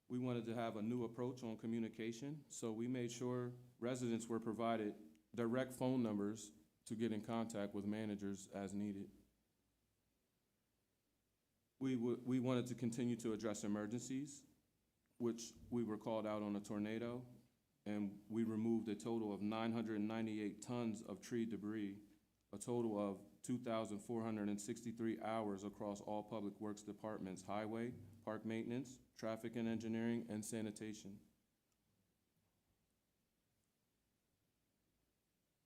Speaker 8: We wanted to have a new approach on communication, so we made sure residents were provided direct phone numbers to get in contact with managers as needed. We wanted to continue to address emergencies, which we were called out on a tornado, and we removed a total of 998 tons of tree debris, a total of 2,463 hours across all public works departments, highway, park maintenance, traffic and engineering, and sanitation.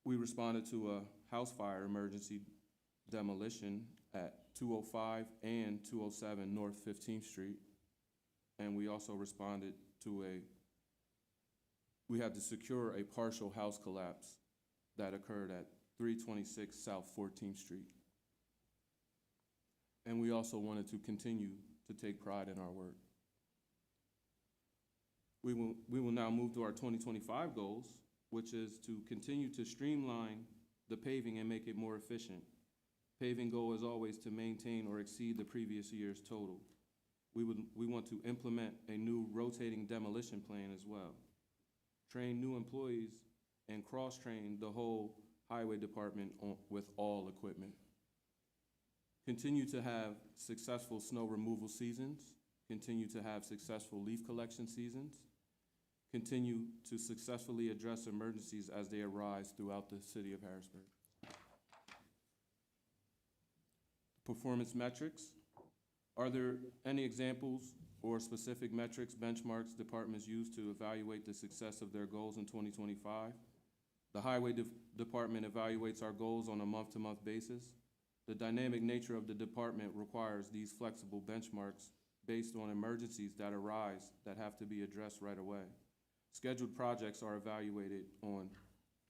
Speaker 8: We responded to a house fire emergency demolition at 205 and 207 North 15th Street. And we also responded to we had to secure a partial house collapse that occurred at 326 South 14th Street. And we also wanted to continue to take pride in our work. We will now move to our 2025 goals, which is to continue to streamline the paving and make it more efficient. Paving goal is always to maintain or exceed the previous year's total. We want to implement a new rotating demolition plan as well. Train new employees and cross-train the whole highway department with all equipment. Continue to have successful snow removal seasons. Continue to have successful leaf collection seasons. Continue to successfully address emergencies as they arise throughout the city of Harrisburg. Performance metrics. Are there any examples or specific metrics, benchmarks departments use to evaluate the success of their goals in 2025? The Highway Department evaluates our goals on a month-to-month basis. The dynamic nature of the department requires these flexible benchmarks based on emergencies that arise that have to be addressed right away. Scheduled projects are evaluated on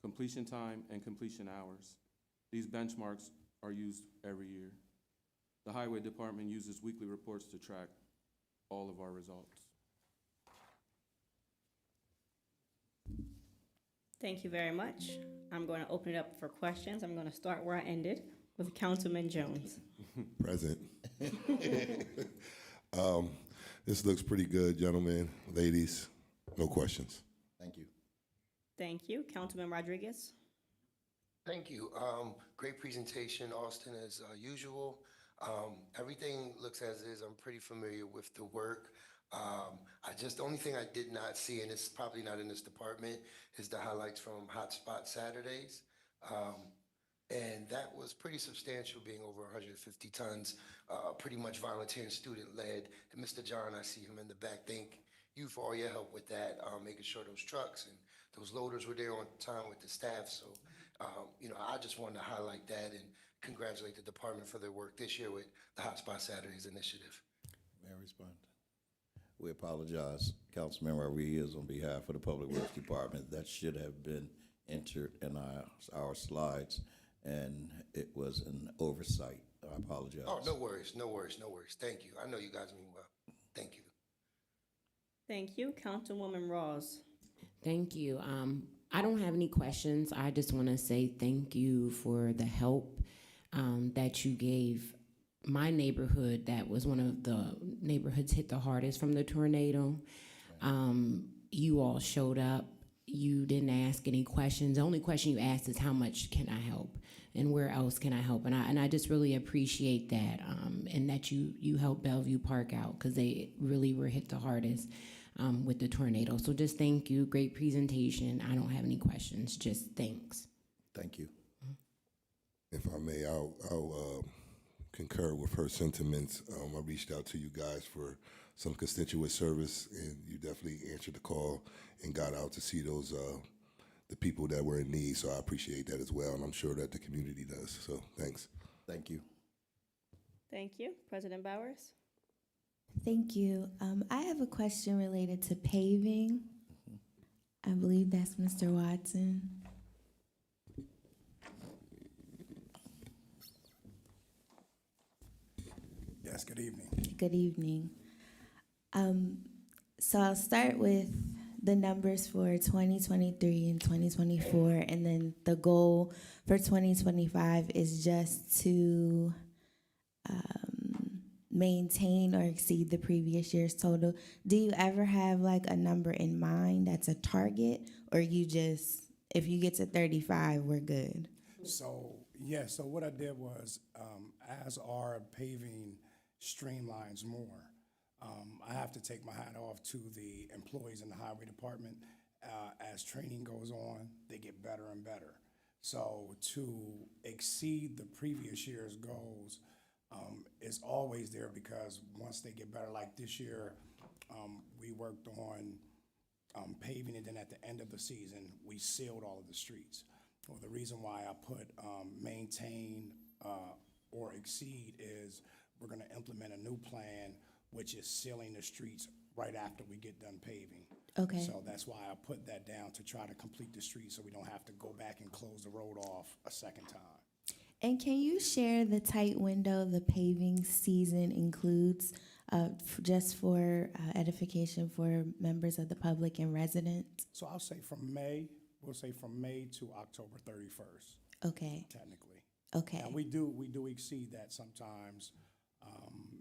Speaker 8: completion time and completion hours. These benchmarks are used every year. The Highway Department uses weekly reports to track all of our results.
Speaker 1: Thank you very much. I'm going to open it up for questions. I'm going to start where I ended with Councilman Jones.
Speaker 7: Present. This looks pretty good, gentlemen, ladies. No questions.
Speaker 11: Thank you.
Speaker 1: Thank you. Councilman Rodriguez.
Speaker 6: Thank you. Great presentation, Austin, as usual. Everything looks as is. I'm pretty familiar with the work. The only thing I did not see, and it's probably not in this department, is the highlights from Hotspot Saturdays. And that was pretty substantial, being over 150 tons, pretty much volunteer and student-led. And Mr. John, I see him in the back. Thank you for all your help with that, making sure those trucks and those loaders were there on time with the staff. So, I just wanted to highlight that and congratulate the department for their work this year with the Hotspot Saturdays initiative.
Speaker 11: May I respond? We apologize, Councilmember Rodriguez, on behalf of the Public Works Department. That should have been entered in our slides, and it was an oversight. I apologize.
Speaker 6: Oh, no worries, no worries, no worries. Thank you. I know you guys mean well. Thank you.
Speaker 1: Thank you. Councilwoman Rawls.
Speaker 10: Thank you. I don't have any questions. I just want to say thank you for the help that you gave my neighborhood. That was one of the neighborhoods hit the hardest from the tornado. You all showed up. You didn't ask any questions. The only question you asked is how much can I help and where else can I help? And I just really appreciate that, and that you helped Bellevue Park out, because they really were hit the hardest with the tornado. So just thank you. Great presentation. I don't have any questions. Just thanks.
Speaker 11: Thank you.
Speaker 7: If I may, I'll concur with her sentiments. I reached out to you guys for some constituent service, and you definitely answered the call and got out to see those the people that were in need. So I appreciate that as well, and I'm sure that the community does. So thanks.
Speaker 11: Thank you.
Speaker 1: Thank you. President Bowers.
Speaker 4: Thank you. I have a question related to paving. I believe that's Mr. Watson.
Speaker 13: Yes, good evening.
Speaker 4: Good evening. So I'll start with the numbers for 2023 and 2024, and then the goal for 2025 is just to maintain or exceed the previous year's total. Do you ever have like a number in mind that's a target, or you just, if you get to 35, we're good?
Speaker 13: So what I did was, as our paving streamlines more, I have to take my hat off to the employees in the highway department. As training goes on, they get better and better. So to exceed the previous year's goals is always there, because once they get better, like this year, we worked on paving, and then at the end of the season, we sealed all of the streets. Well, the reason why I put maintain or exceed is we're gonna implement a new plan, which is sealing the streets right after we get done paving.
Speaker 4: Okay.
Speaker 13: So that's why I put that down, to try to complete the street so we don't have to go back and close the road off a second time.
Speaker 4: And can you share the tight window the paving season includes, just for edification for members of the public and residents?
Speaker 13: So we'll say from May to October 31st,
Speaker 4: Okay,
Speaker 13: technically.
Speaker 4: okay,
Speaker 13: And we do exceed that sometimes,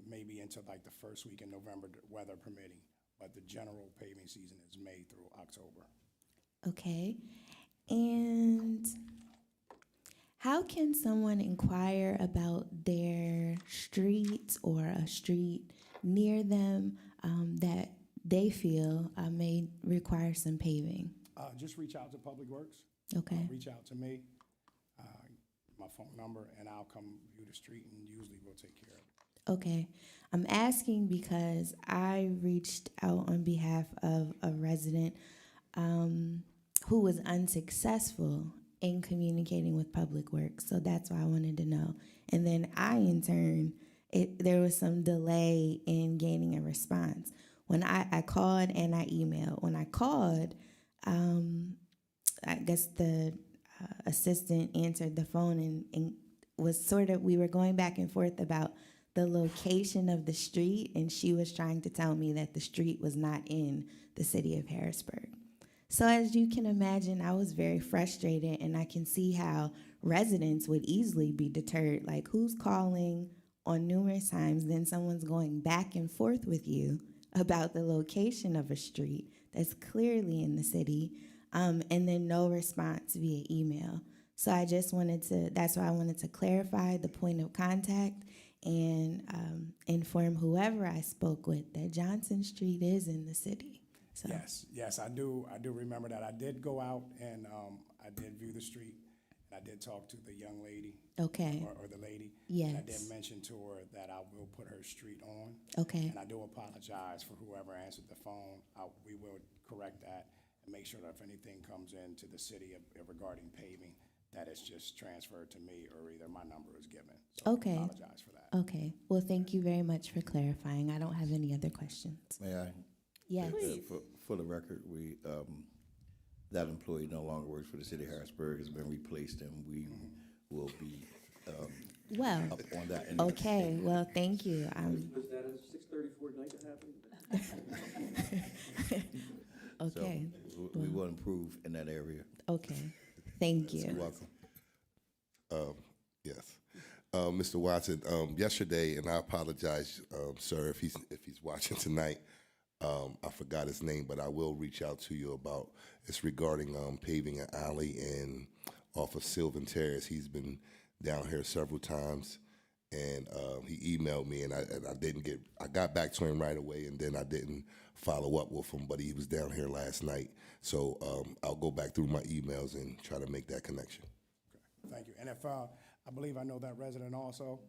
Speaker 13: maybe into like the first week in November, weather permitting. But the general paving season is May through October.
Speaker 4: okay. And how can someone inquire about their street or a street near them that they feel may require some paving?
Speaker 13: Just reach out to Public Works.
Speaker 4: Okay.
Speaker 13: Reach out to me, my phone number, and I'll come view the street, and usually we'll take care of it.
Speaker 4: Okay. I'm asking because I reached out on behalf of a resident who was unsuccessful in communicating with Public Works. So that's why I wanted to know. And then in turn, there was some delay in gaining a response. When I called and I emailed. When I called, I guess the assistant answered the phone and was we were going back and forth about the location of the street, and she was trying to tell me that the street was not in the city of Harrisburg. So as you can imagine, I was very frustrated, and I can see how residents would easily be deterred, like who's calling on numerous times, then someone's going back and forth with you about the location of a street that's clearly in the city, and then no response via email. So that's why I wanted to clarify the point of contact and inform whoever I spoke with that Johnson Street is in the city. So.
Speaker 13: Yes, I do remember that. I did go out and I did view the street, and I did talk to the young lady.
Speaker 4: Okay.
Speaker 13: Or the lady.
Speaker 4: Yes.
Speaker 13: And I did mention to her that I will put her street on.
Speaker 4: Okay.
Speaker 13: And I do apologize for whoever answered the phone. We will correct that and make sure that if anything comes into the city regarding paving, that it's just transferred to me or either my number is given. So
Speaker 4: Okay.
Speaker 13: I apologize for that.
Speaker 4: Okay. Well, thank you very much for clarifying. I don't have any other questions.
Speaker 11: May I?
Speaker 4: Yes.
Speaker 11: For the record, that employee no longer works for the city of Harrisburg, has been replaced, and we will be
Speaker 4: Well,
Speaker 11: up on that.
Speaker 4: okay. Well, thank you.
Speaker 14: Was that a 6:34 night that happened?
Speaker 4: Okay.
Speaker 11: So we will improve in that area.
Speaker 4: Okay. Thank you.
Speaker 7: You're welcome. Yes. Mr. Watson, yesterday, and I apologize, sir, if he's watching tonight, I forgot his name, but I will reach out to you about, it's regarding paving an alley off of Sylvan Terrace. He's been down here several times, and he emailed me, and I got back to him right away, and then I didn't follow up with him, but he was down here last night. So I'll go back through my emails and try to make that connection.
Speaker 13: Okay. Thank you. And if I believe I know that resident also,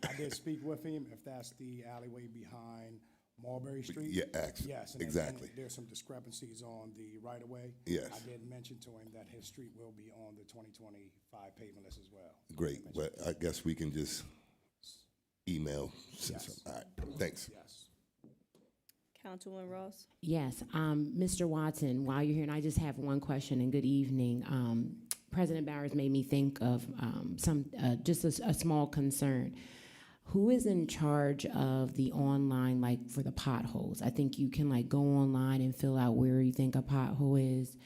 Speaker 13: I did speak with him. If that's the alleyway behind Mulberry Street.
Speaker 7: Yeah,
Speaker 13: yes, and
Speaker 7: exactly.
Speaker 13: And there's some discrepancies on the right of way.
Speaker 7: Yes.
Speaker 13: I did mention to him that his street will be on the 2025 paving list as well.
Speaker 7: Great, but I guess we can just email.
Speaker 13: Yes.
Speaker 7: All right, thanks.
Speaker 13: Yes.
Speaker 1: Councilwoman Ross?
Speaker 10: Yes, Mr. Watson, while you're here, and I just have one question, and good evening. President Bowers made me think of just a small concern. Who is in charge of the online, like for the potholes? I think you can like go online and fill out where you think a pothole is.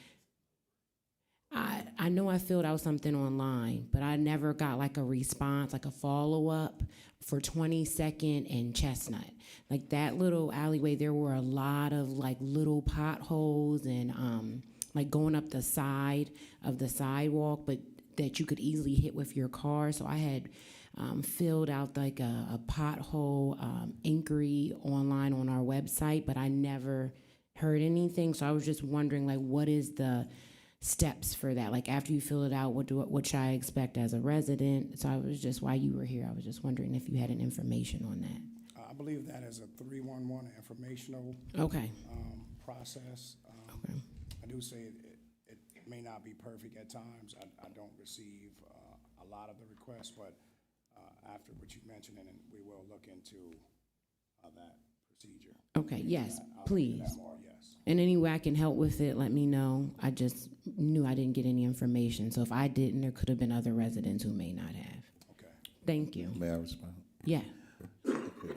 Speaker 10: I know I filled out something online, but I never got like a response, like a follow-up for 22nd and Chestnut. Like that little alleyway, there were a lot of like little potholes and like going up the side of the sidewalk, but that you could easily hit with your car. So I had filled out like a pothole inquiry online on our website, but I never heard anything. So I was just wondering, like, what is the steps for that? Like after you fill it out, what should I expect as a resident? So I was just, while you were here, I was just wondering if you had an information on that.
Speaker 13: I believe that is a 311 informational
Speaker 10: Okay.
Speaker 13: Process.
Speaker 10: Okay.
Speaker 13: I do say it may not be perfect at times. I don't receive a lot of the requests, but after what you mentioned, and we will look into that procedure.
Speaker 10: Okay, yes,
Speaker 13: I'll
Speaker 10: please.
Speaker 13: do that more, yes.
Speaker 10: And any way I can help with it, let me know. I just knew I didn't get any information. So if I didn't, there could have been other residents who may not have.
Speaker 13: Okay.
Speaker 10: Thank you.
Speaker 11: May I respond?
Speaker 10: Yeah.
Speaker 11: Okay.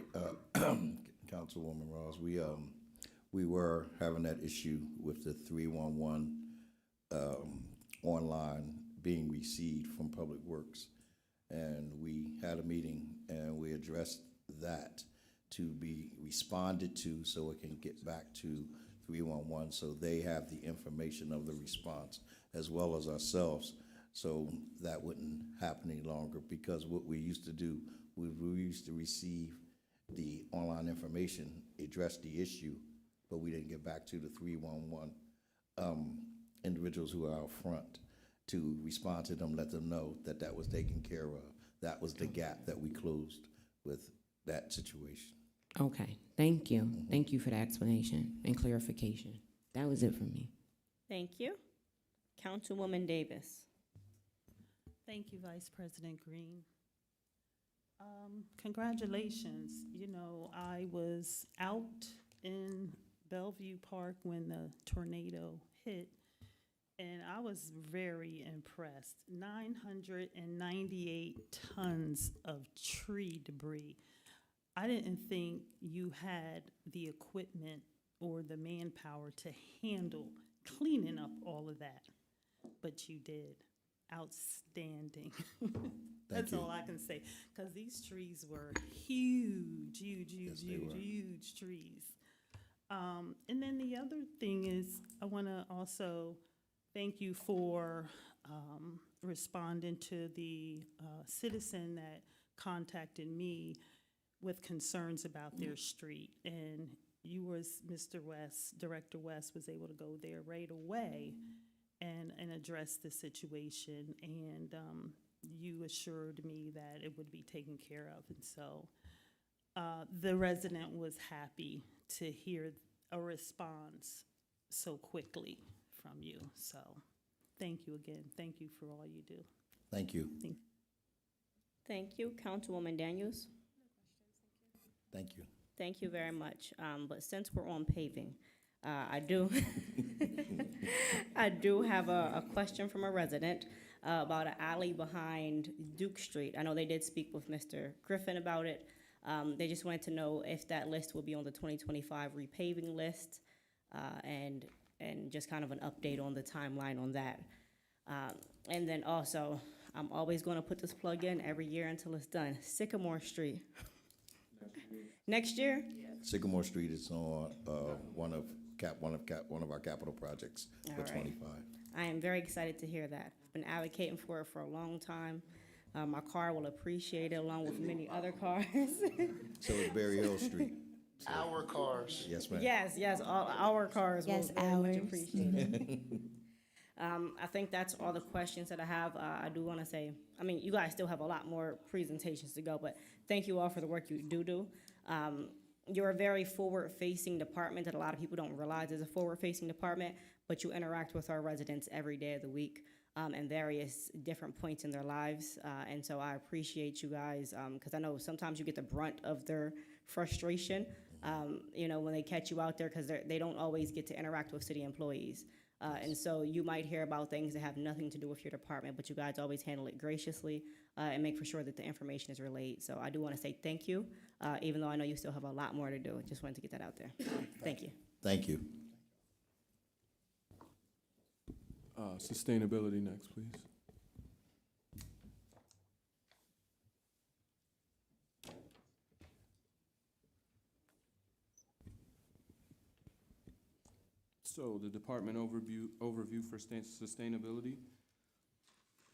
Speaker 11: Councilwoman Ross, we were having that issue with the 311 online being received from Public Works. And we had a meeting and we addressed that to be responded to so it can get back to 311 so they have the information of the response as well as ourselves, so that wouldn't happen any longer. Because what we used to do, we used to receive the online information, address the issue, but we didn't get back to the 311 individuals who are out front to respond to them, let them know that that was taken care of. That was the gap that we closed with that situation.
Speaker 10: Okay, thank you. Thank you for the explanation and clarification. That was it for me.
Speaker 1: Thank you. Councilwoman Davis.
Speaker 3: Thank you, Vice President Green. Congratulations. You know, I was out in Bellevue Park when the tornado hit, and I was very impressed. 998 tons of tree debris. I didn't think you had the equipment or the manpower to handle cleaning up all of that, but you did. Outstanding. That's all I can say, because these trees were huge, huge, huge,
Speaker 11: Yes, they
Speaker 3: huge,
Speaker 11: were.
Speaker 3: huge trees. And then the other thing is, I want to also thank you for responding to the citizen that contacted me with concerns about their street. And you was, Mr. West, Director West was able to go there right away and address the situation. And you assured me that it would be taken care of. And so the resident was happy to hear a response so quickly from you. So thank you again. Thank you for all you do.
Speaker 11: Thank you.
Speaker 1: Thank you. Councilwoman Daniels.
Speaker 11: Thank you.
Speaker 1: Thank you very much. But since we're on paving, I do, I do have a question from a resident about an alley behind Duke Street. I know they did speak with Mr. Griffin about it. They just wanted to know if that list will be on the 2025 repaving list, and just kind of an update on the timeline on that. And then also, I'm always going to put this plug in every year until it's done. Sycamore Street. Next year?
Speaker 11: Sycamore Street is on one of our capital projects for
Speaker 1: All right.
Speaker 11: 25.
Speaker 1: I am very excited to hear that. I've been advocating for it for a long time. My car will appreciate it along with many other cars.
Speaker 11: So is Berry Hill Street.
Speaker 6: Our cars.
Speaker 11: Yes, ma'am.
Speaker 1: Yes, all our cars will
Speaker 4: Yes,
Speaker 1: very much
Speaker 4: ours.
Speaker 1: appreciate it. I think that's all the questions that I have. I do want to say, I mean, you guys still have a lot more presentations to go, but thank you all for the work you do. You're a very forward-facing department that a lot of people don't realize is a forward-facing department, but you interact with our residents every day of the week and various different points in their lives. And so I appreciate you guys, because I know sometimes you get the brunt of their frustration, you know, when they catch you out there, because they don't always get to interact with city employees. And so you might hear about things that have nothing to do with your department, but you guys always handle it graciously and make for sure that the information is relayed. So I do want to say thank you, even though I know you still have a lot more to do. Just wanted to get that out there. Thank you.
Speaker 11: Thank you.
Speaker 8: Sustainability next, please. So the department overview for sustainability.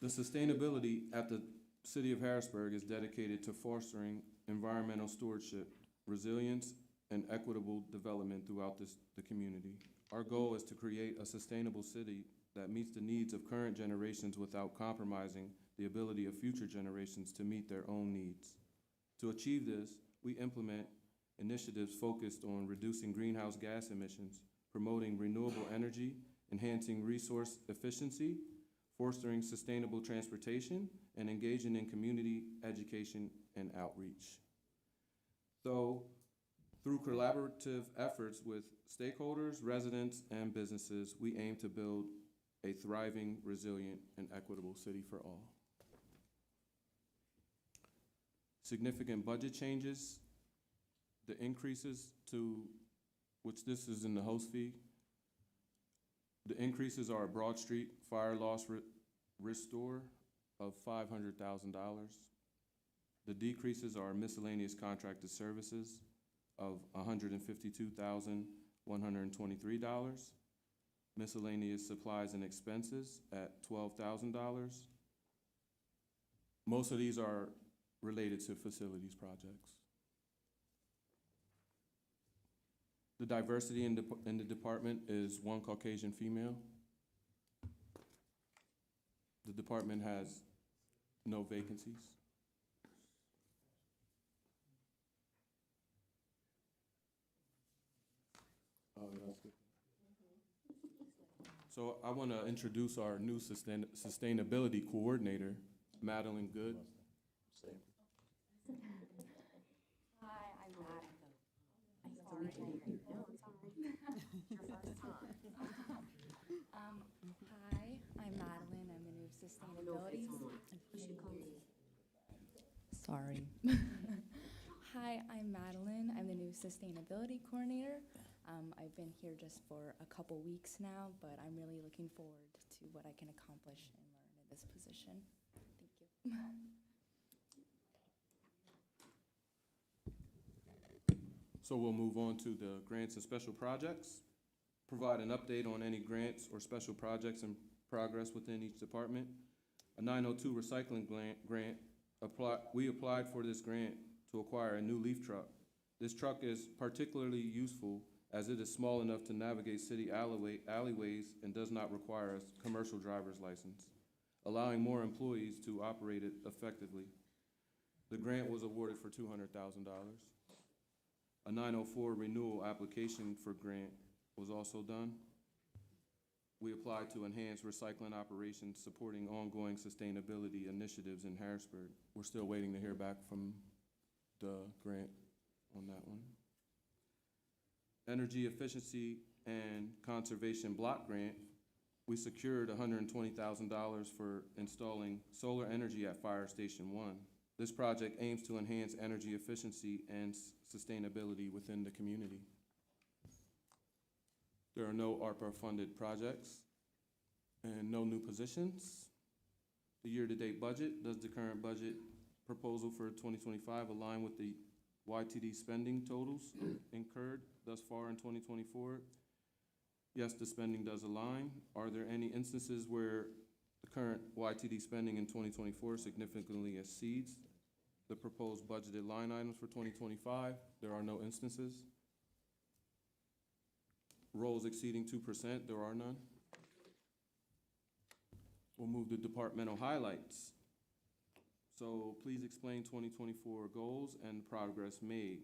Speaker 8: The sustainability at the City of Harrisburg is dedicated to fostering environmental stewardship, resilience, and equitable development throughout the community. Our goal is to create a sustainable city that meets the needs of current generations without compromising the ability of future generations to meet their own needs. To achieve this, we implement initiatives focused on reducing greenhouse gas emissions, promoting renewable energy, enhancing resource efficiency, fostering sustainable transportation, and engaging in community education and outreach. So, through collaborative efforts with stakeholders, residents, and businesses, we aim to build a thriving, resilient, and equitable city for all. Significant budget changes, the increases to, which this is in the host fee. The increases are a Broad Street fire loss restore of $500,000. The decreases are miscellaneous contracted services of $152,123. Miscellaneous supplies and expenses at $12,000. Most of these are related to facilities projects. The diversity in the department is 1 Caucasian female. The department has no vacancies. Oh, that's good. So I want to introduce our new sustainability coordinator, Madeline Good.
Speaker 15: Hi, I'm Madeline. Sorry. No, it's all right. It's your first time. Hi, I'm Madeline. I'm the new sustainability. Sorry. Hi, I'm Madeline. I'm the new sustainability coordinator. I've been here just for a couple weeks now, but I'm really looking forward to what I can accomplish and learn in this position. Thank you.
Speaker 8: So we'll move on to the grants and special projects. Provide an update on any grants or special projects in progress within each department. A 902 recycling grant, we applied for this grant to acquire a new leaf truck. This truck is particularly useful as it is small enough to navigate city alleyways and does not require a commercial driver's license, allowing more employees to operate it effectively. The grant was awarded for $200,000. A 904 renewal application for grant was also done. We applied to enhance recycling operations supporting ongoing sustainability initiatives in Harrisburg. We're still waiting to hear back from the grant on that one. Energy efficiency and conservation block grant, we secured $120,000 for installing solar energy at Fire Station 1. This project aims to enhance energy efficiency and sustainability within the community. There are no ARPA-funded projects and no new positions. The year-to-date budget, does the current budget proposal for 2025 align with the YTD spending totals incurred thus far in 2024? Yes, the spending does align. Are there any instances where the current YTD spending in 2024 significantly exceeds the proposed budgeted line items for 2025? There are no instances. Roles exceeding 2%, there are none. We'll move to departmental highlights. So please explain 2024 goals and progress made.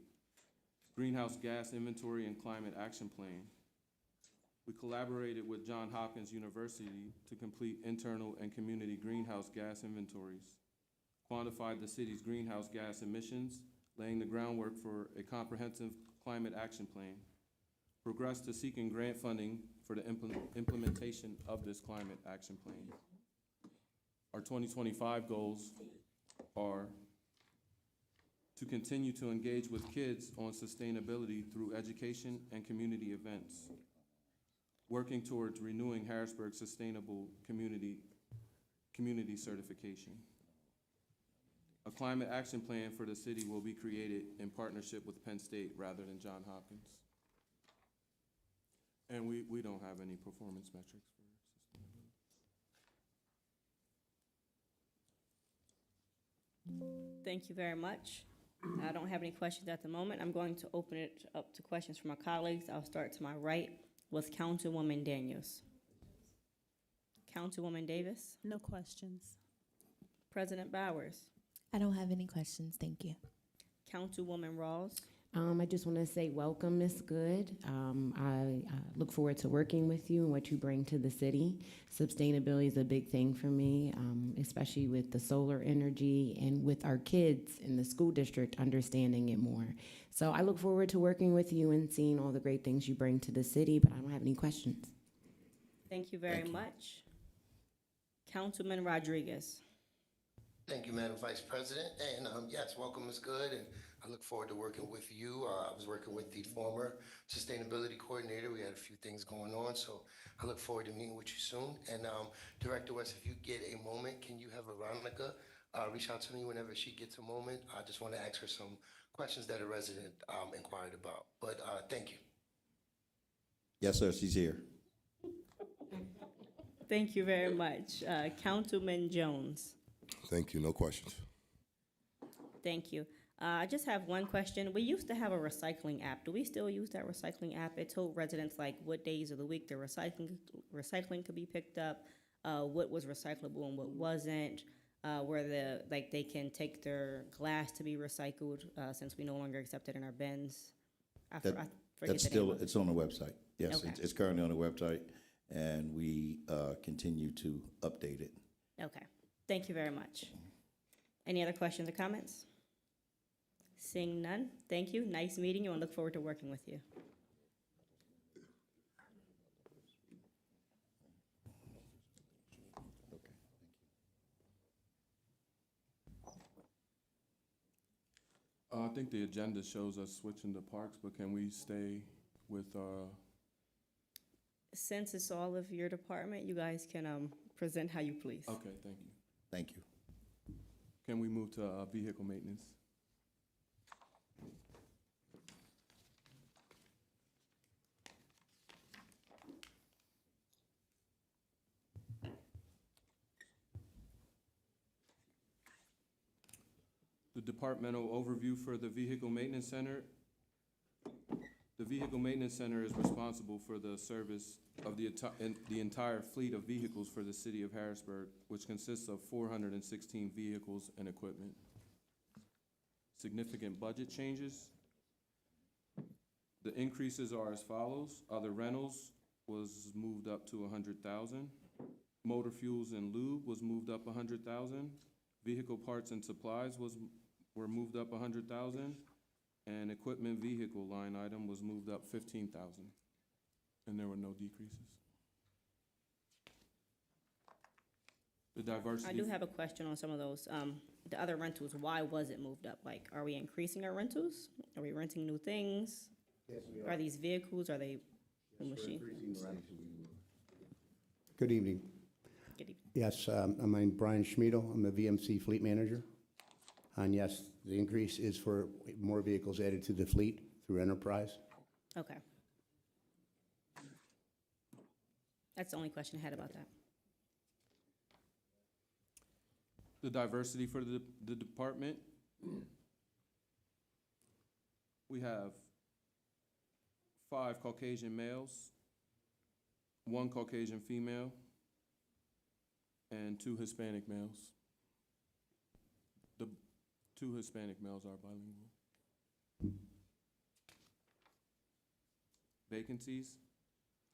Speaker 8: Greenhouse gas inventory and climate action plan. We collaborated with Johns Hopkins University to complete internal and community greenhouse gas inventories. Quantified the city's greenhouse gas emissions, laying the groundwork for a comprehensive climate action plan. Progressed to seeking grant funding for the implementation of this climate action plan. Our 2025 goals are to continue to engage with kids on sustainability through education and community events, working towards renewing Harrisburg's sustainable community certification. A climate action plan for the city will be created in partnership with Penn State rather than Johns Hopkins. And we don't have any performance metrics for sustainability.
Speaker 1: Thank you very much. I don't have any questions at the moment. I'm going to open it up to questions from my colleagues. I'll start to my right with Councilwoman Daniels. Councilwoman Davis.
Speaker 3: No questions.
Speaker 1: President Bowers.
Speaker 4: I don't have any questions, thank you.
Speaker 1: Councilwoman Rawls.
Speaker 10: I just want to say welcome, Ms. Good. I look forward to working with you and what you bring to the city. Sustainability is a big thing for me, especially with the solar energy and with our kids in the school district understanding it more. So I look forward to working with you and seeing all the great things you bring to the city, but I don't have any questions.
Speaker 1: Thank you very much. Councilman Rodriguez.
Speaker 6: Thank you, Madam Vice President. And yes, welcome is good, and I look forward to working with you. I was working with the former sustainability coordinator. We had a few things going on, so I look forward to meeting with you soon. And Director West, if you get a moment, can you have Veronica reach out to me whenever she gets a moment? I just want to ask her some questions that a resident inquired about. But thank you.
Speaker 11: Yes, sir, she's here.
Speaker 1: Thank you very much. Councilman Jones.
Speaker 7: Thank you. No questions.
Speaker 1: Thank you. I just have one question. We used to have a recycling app. Do we still use that recycling app? It told residents like what days of the week the recycling could be picked up, what was recyclable and what wasn't, where they can take their glass to be recycled since we no longer accept it in our bins. I forget
Speaker 11: That's
Speaker 1: the
Speaker 11: still,
Speaker 1: name of it.
Speaker 11: it's on the website. Yes,
Speaker 1: Okay.
Speaker 11: it's currently on the website. and we continue to update it.
Speaker 1: Okay, thank you very much. Any other questions or comments? Seeing none, thank you. Nice meeting you and look forward to working with you.
Speaker 8: I think the agenda shows us switching to parks, but can we stay with,
Speaker 1: Since it's all of your department, you guys can present how you please.
Speaker 8: okay, thank you.
Speaker 11: Thank you.
Speaker 8: Can we move to vehicle maintenance? The departmental overview for the Vehicle Maintenance Center. The Vehicle Maintenance Center is responsible for the service of the entire fleet of vehicles for the city of Harrisburg, which consists of 416 vehicles and equipment. Significant budget changes. The increases are as follows. Other rentals was moved up to 100,000. Motor fuels and lube was moved up 100,000. Vehicle parts and supplies were moved up 100,000. And equipment vehicle line item was moved up 15,000. And there were no decreases. The diversity.
Speaker 1: I do have a question on some of those. The other rentals, why was it moved up? Like, are we increasing our rentals? Are we renting new things?
Speaker 16: Yes, we
Speaker 1: Are these vehicles, are they the machine?
Speaker 16: Good evening.
Speaker 1: Good evening.
Speaker 16: Yes, I'm Brian Schmiedel. I'm a VMC fleet manager. And yes, the increase is for more vehicles added to the fleet through enterprise.
Speaker 1: Okay. That's the only question I had about that.
Speaker 8: The diversity for the department. We have 5 Caucasian males, 1 Caucasian female, and 2 Hispanic males. The 2 Hispanic males are bilingual. Vacancies.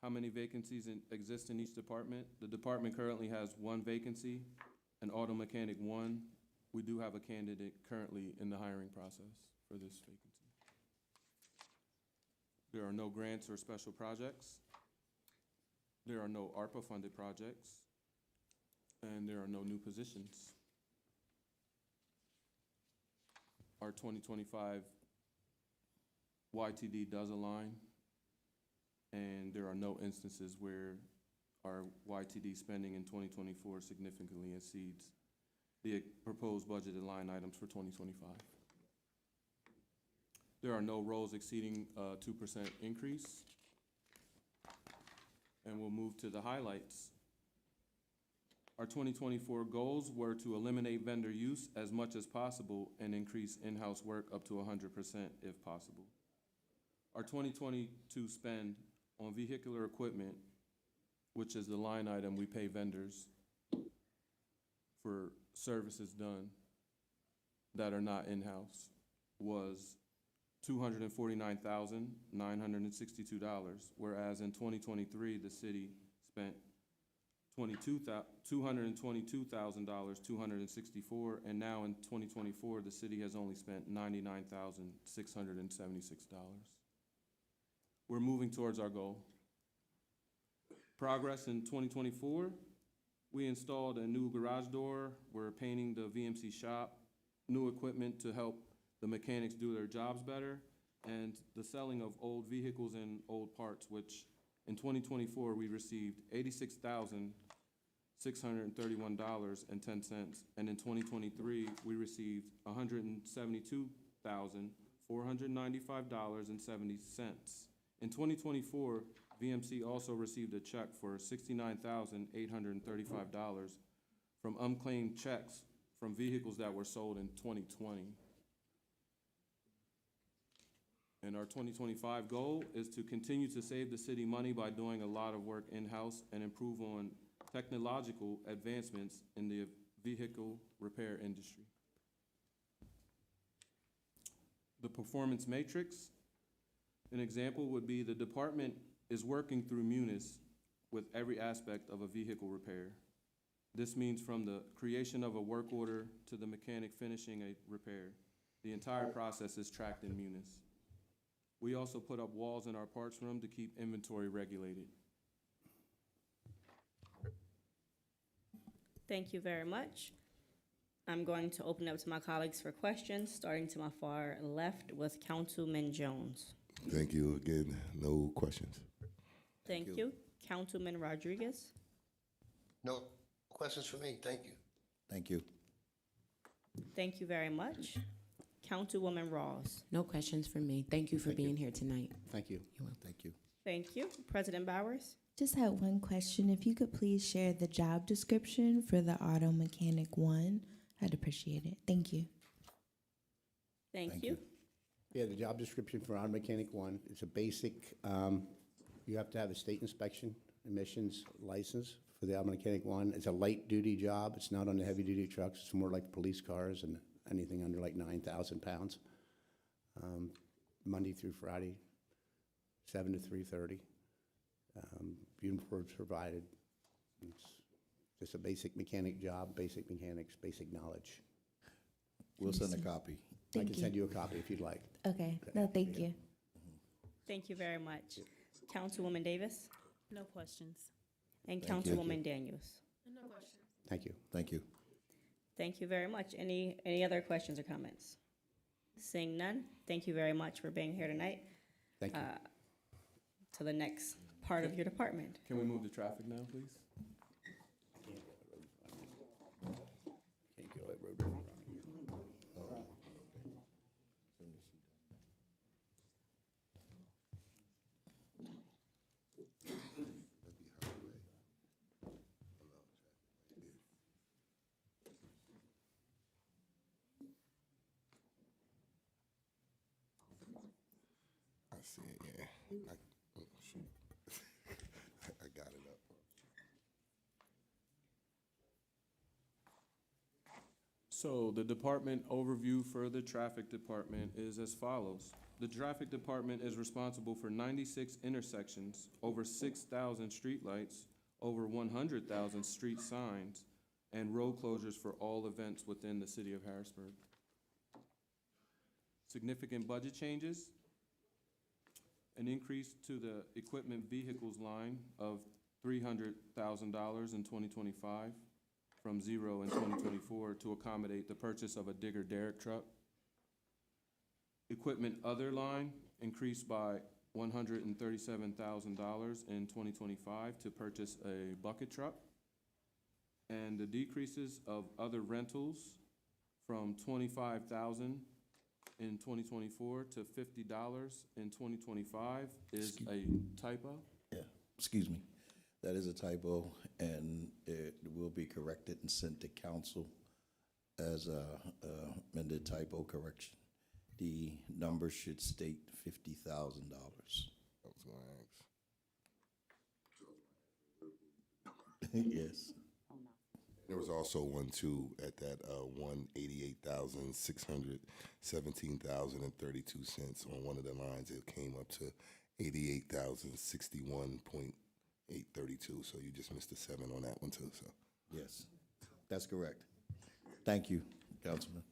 Speaker 8: How many vacancies exist in each department? The department currently has 1 vacancy, an auto mechanic 1. We do have a candidate currently in the hiring process for this vacancy. There are no grants or special projects. There are no ARPA-funded projects. And there are no new positions. Our 2025 YTD does align, and there are no instances where our YTD spending in 2024 significantly exceeds the proposed budgeted line items for 2025. There are no roles exceeding 2% increase. And we'll move to the highlights. Our 2024 goals were to eliminate vendor use as much as possible and increase in-house work up to 100% if possible. Our 2022 spend on vehicular equipment, which is the line item we pay vendors for services done that are not in-house, was $249,962, whereas in 2023, the city spent $222,264, and now in 2024, the city has only spent $99,676. We're moving towards our goal. Progress in 2024, we installed a new garage door. We're painting the VMC shop, new equipment to help the mechanics do their jobs better, and the selling of old vehicles and old parts, which in 2024, we received $86,631.10, and in 2023, we received $172,495.70. In 2024, VMC also received a check for $69,835 from unclaimed checks from vehicles that were sold in 2020. And our 2025 goal is to continue to save the city money by doing a lot of work in-house and improve on technological advancements in the vehicle repair industry. The performance matrix, an example would be the department is working through Munis with every aspect of a vehicle repair. This means from the creation of a work order to the mechanic finishing a repair. The entire process is tracked in Munis. We also put up walls in our parts room to keep inventory regulated.
Speaker 1: Thank you very much. I'm going to open up to my colleagues for questions, starting to my far left with Councilman Jones.
Speaker 7: Thank you again. No questions.
Speaker 1: Thank you. Councilman Rodriguez.
Speaker 6: No questions for me. Thank you.
Speaker 11: Thank you.
Speaker 1: Thank you very much. Councilwoman Rawls.
Speaker 10: No questions from me. Thank you for being here tonight.
Speaker 16: Thank you.
Speaker 11: Thank you.
Speaker 1: Thank you. President Bowers.
Speaker 4: Just had one question. If you could please share the job description for the auto mechanic one, I'd appreciate it. Thank you.
Speaker 1: Thank you.
Speaker 16: Yeah, the job description for Auto Mechanic 1, it's a basic, you have to have a state inspection emissions license for the Auto Mechanic 1. It's a light-duty job. It's not on the heavy-duty trucks. It's more like police cars and anything under like 9,000 pounds. Monday through Friday, 7 to 3:30. Uniforms provided. It's just a basic mechanic job, basic mechanics, basic knowledge.
Speaker 11: We'll send a copy.
Speaker 16: I can send you a copy if you'd like.
Speaker 4: Okay. No, thank you.
Speaker 1: Thank you very much. Councilwoman Davis
Speaker 3: No questions.
Speaker 1: and
Speaker 11: Thank you.
Speaker 1: Councilwoman Daniels.
Speaker 11: Thank you. Thank you.
Speaker 1: Thank you very much. Any other questions or comments? Seeing none, thank you very much for being here tonight.
Speaker 11: Thank you.
Speaker 1: To the next part of your department.
Speaker 8: Can we move to traffic now, please?
Speaker 11: Can't get that road running.
Speaker 7: I see it, yeah. Shoot. I got it up.
Speaker 8: So the department overview for the traffic department is as follows. The traffic department is responsible for 96 intersections, over 6,000 streetlights, over 100,000 street signs, and road closures for all events within the city of Harrisburg. Significant budget changes. An increase to the equipment vehicles line of $300,000 in 2025 from zero in 2024 to accommodate the purchase of a digger derrick truck. Equipment other line increased by $137,000 in 2025 to purchase a bucket truck. And the decreases of other rentals from $25,000 in 2024 to $50 in 2025 is a typo.
Speaker 11: Yeah, excuse me. That is a typo, and it will be corrected and sent to council as a amended typo correction. The number should state $50,000.
Speaker 7: I was gonna ask.
Speaker 11: Yes.
Speaker 7: There was also one too at that 188,617,032 on one of the lines. It came up to 88,061.832. So you just missed a 7 on that one too. So
Speaker 11: Yes, that's correct. Thank you, Councilman.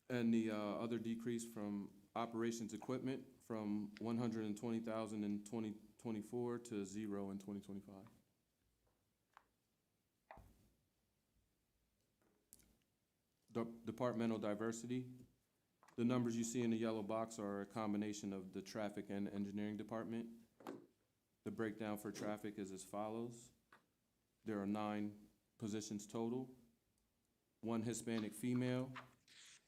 Speaker 8: And the other decrease from operations equipment from $120,000 in 2024 to zero in 2025. Departmental diversity. The numbers you see in the yellow box are a combination of the traffic and engineering department. The breakdown for traffic is as follows. There are 9 positions total, 1 Hispanic female,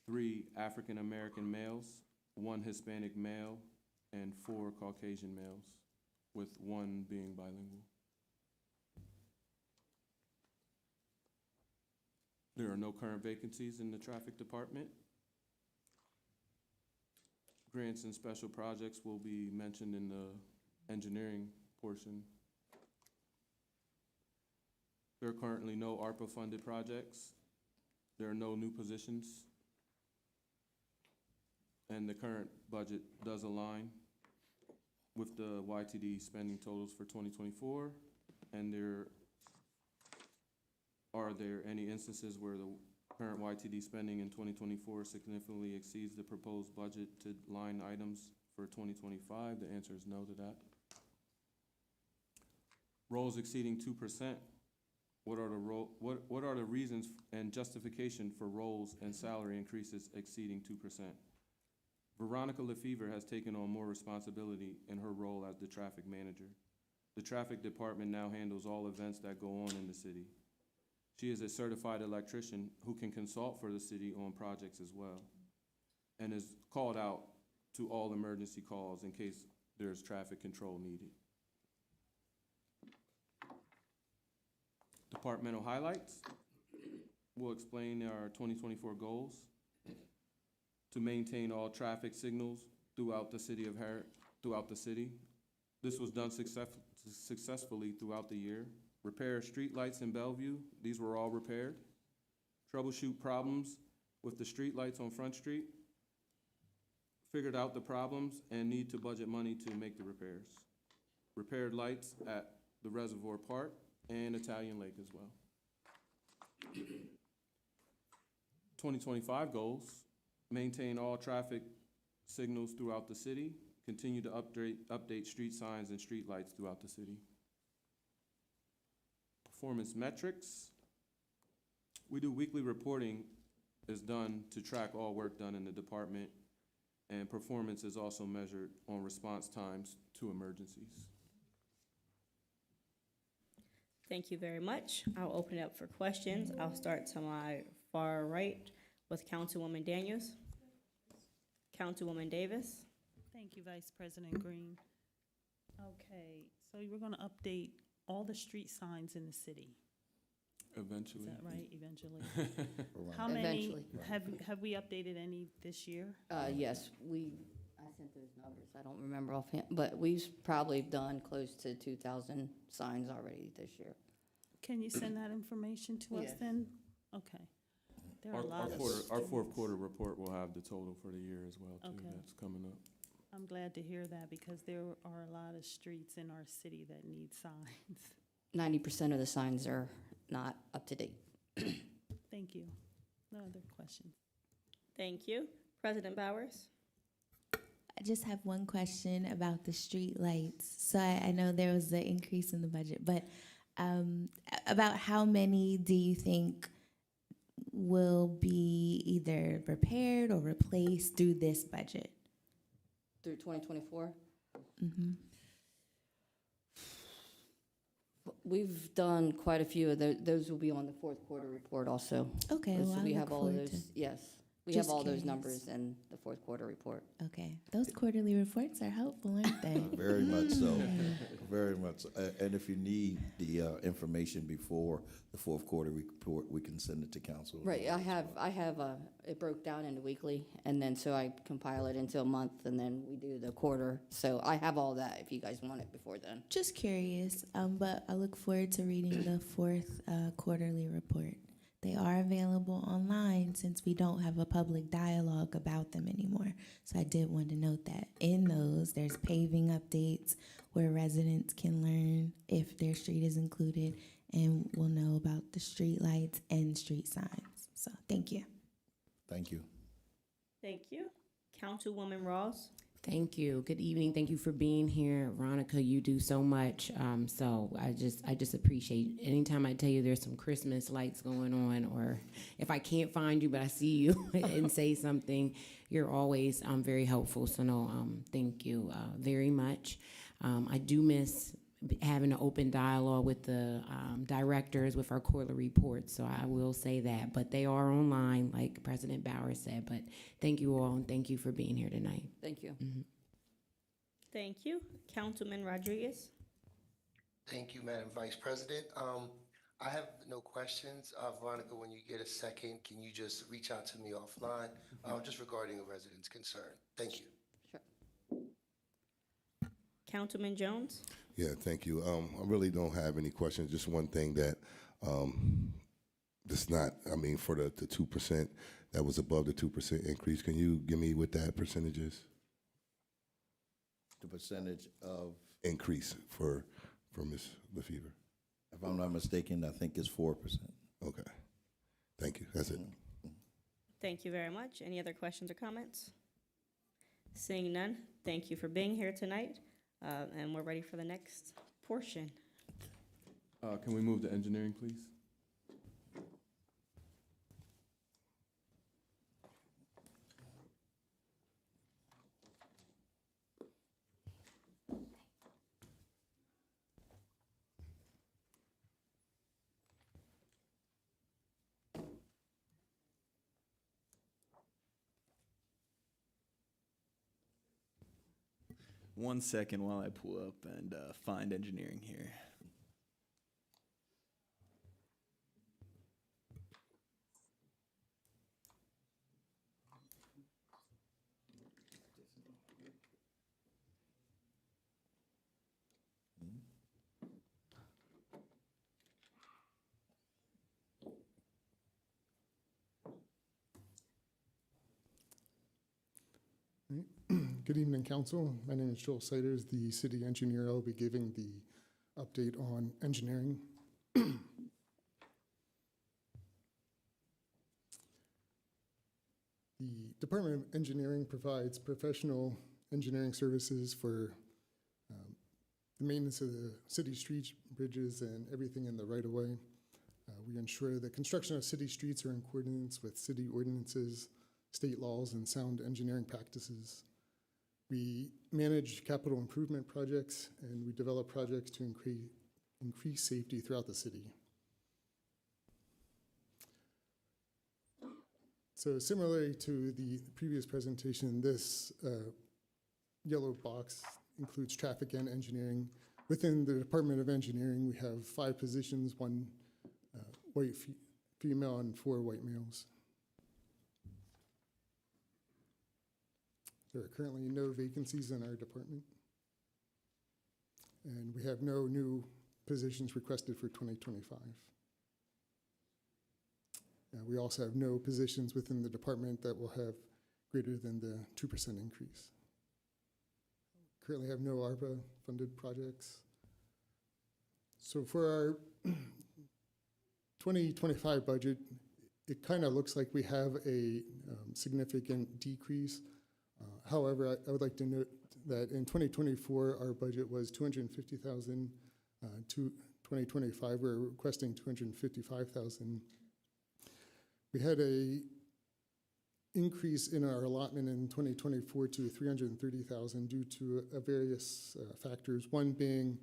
Speaker 8: 3 African American males, 1 Hispanic male, and 4 Caucasian males, with 1 being bilingual. There are no current vacancies in the traffic department. Grants and special projects will be mentioned in the engineering portion. There are currently no ARPA-funded projects. There are no new positions. And the current budget does align with the YTD spending totals for 2024? And are there any instances where the current YTD spending in 2024 significantly exceeds the proposed budget to line items for 2025? The answer is no to that. Roles exceeding 2%. What are the reasons and justification for roles and salary increases exceeding 2%? Veronica Lefevre has taken on more responsibility in her role as the traffic manager. The traffic department now handles all events that go on in the city. She is a certified electrician who can consult for the city on projects as well, and is called out to all emergency calls in case there's traffic control needed. Departmental highlights. We'll explain our 2024 goals. To maintain all traffic signals throughout the city. This was done successfully throughout the year. Repair street lights in Bellevue. These were all repaired. Troubleshoot problems with the street lights on Front Street. Figured out the problems and need to budget money to make the repairs. Repaired lights at the Reservoir Park and Italian Lake as well. 2025 goals. Maintain all traffic signals throughout the city. Continue to update street signs and street lights throughout the city. Performance metrics. We do weekly reporting is done to track all work done in the department, and performance is also measured on response times to emergencies.
Speaker 1: Thank you very much. I'll open it up for questions. I'll start to my far right with Councilwoman Daniels. Councilwoman Davis.
Speaker 3: Thank you, Vice President Green. Okay, so you're gonna update all the street signs in the city.
Speaker 8: Eventually.
Speaker 3: Is that right? Eventually. How many, have we updated any this year?
Speaker 17: Yes, I sent those numbers, I don't remember offhand, but we've probably done close to 2,000 signs already this year.
Speaker 3: Can you send that information to us
Speaker 17: Yes.
Speaker 3: then? Okay. There are a lot of
Speaker 8: Our fourth
Speaker 3: streets.
Speaker 8: quarter report will have the total for the year as well, too.
Speaker 3: Okay.
Speaker 8: That's coming up.
Speaker 3: I'm glad to hear that because there are a lot of streets in our city that need signs.
Speaker 17: 90% of the signs are not up to date.
Speaker 3: Thank you. No other questions.
Speaker 1: Thank you. President Bowers.
Speaker 4: I just have one question about the street lights. So I know there was the increase in the budget, but about how many do you think will be either repaired or replaced through this budget?
Speaker 17: Through 2024?
Speaker 4: Mm-hmm.
Speaker 17: We've done quite a few of those. Those will be on the fourth quarter report also.
Speaker 4: Okay,
Speaker 17: So
Speaker 4: well, I
Speaker 17: we
Speaker 4: look
Speaker 17: have all
Speaker 4: forward
Speaker 17: those.
Speaker 4: to.
Speaker 17: Yes, we have
Speaker 4: Just
Speaker 17: all those
Speaker 4: curious.
Speaker 17: numbers in the fourth quarter report.
Speaker 4: Okay, those quarterly reports are helpful, aren't they?
Speaker 11: Very much so, very much. And if you need the information before the fourth quarter report, we can send it to council.
Speaker 17: Right, I have it broke down into weekly, and then so I compile it into a month, and then we do the quarter. So I have all that if you guys want it before then.
Speaker 4: Just curious, but I look forward to reading the fourth quarterly report. They are available online since we don't have a public dialogue about them anymore. So I did want to note that in those, there's paving updates where residents can learn if their street is included and will know about the street lights and street signs. So thank you.
Speaker 11: Thank you.
Speaker 1: Thank you. Councilwoman Ross.
Speaker 10: Thank you. Good evening. Thank you for being here. Veronica, you do so much. So I just appreciate anytime I tell you there's some Christmas lights going on, or if I can't find you, but I see you and say something, you're always very helpful. So no, thank you very much. I do miss having an open dialogue with the directors with our quarterly reports, so I will say that. But they are online, like President Bowers said. But thank you all, and thank you for being here tonight.
Speaker 17: Thank you.
Speaker 10: Mm-hmm.
Speaker 1: Thank you. Councilman Rodriguez.
Speaker 6: Thank you, Madam Vice President. I have no questions. Veronica, when you get a second, can you just reach out to me offline, just regarding a resident's concern? Thank you.
Speaker 1: Councilman Jones.
Speaker 7: Yeah, thank you. I really don't have any questions. Just one thing that that's not, I mean, for the 2% that was above the 2% increase, can you give me what that percentage is?
Speaker 11: the percentage of,
Speaker 7: increase for Ms. LaFever?
Speaker 11: if I'm not mistaken, I think it's 4%.
Speaker 7: Okay. Thank you. That's it.
Speaker 1: Thank you very much. Any other questions or comments? Seeing none, thank you for being here tonight, and we're ready for the next portion.
Speaker 8: Can we move to engineering, please?
Speaker 2: One second while I pull up and find engineering here.
Speaker 18: Good evening, Council. My name is Joel Siders, the city engineer. I'll be giving the update on engineering. The Department of Engineering provides professional engineering services for the maintenance of the city streets, bridges, and everything in the right-of-way. We ensure the construction of city streets are in accordance with city ordinances, state laws, and sound engineering practices. We manage capital improvement projects, and we develop projects to increase safety throughout the city. So similarly to the previous presentation, this yellow box includes traffic and engineering. Within the Department of Engineering, we have 5 positions, 1 white female and 4 white males. There are currently no vacancies in our department, and we have no new positions requested for 2025. We also have no positions within the department that will have greater than the 2% increase. Currently have no ARPA-funded projects. So for our 2025 budget, it kind of looks like we have a significant decrease. However, I would like to note that in 2024, our budget was $250,000. To 2025, we're requesting $255,000. We had a increase in our allotment in 2024 to $330,000 due to various factors. One being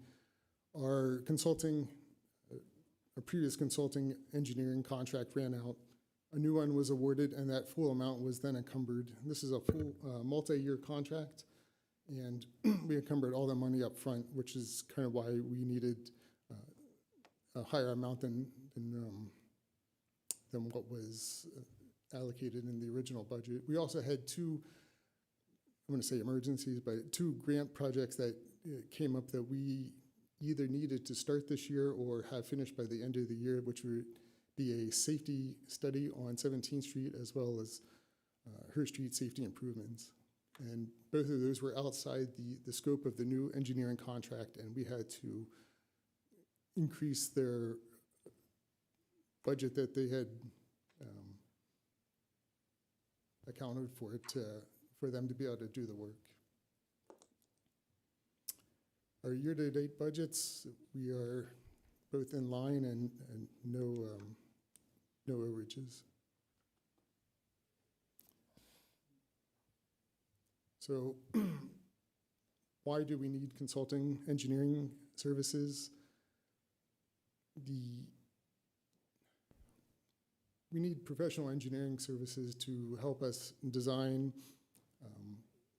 Speaker 18: our consulting, a previous consulting engineering contract ran out. A new one was awarded, and that full amount was then encumbered. This is a full multi-year contract, and we encumbered all the money up front, which is kind of why we needed a higher amount than what was allocated in the original budget. We also had 2, I'm going to say emergencies, but 2 grant projects that came up that we either needed to start this year or have finished by the end of the year, which would be a safety study on 17th Street as well as her street safety improvements. And both of those were outside the scope of the new engineering contract, and we had to increase their budget that they had accounted for for them to be able to do the work. Our year-to-date budgets, we are both in line and no overages. So why do we need consulting engineering services? We need professional engineering services to help us design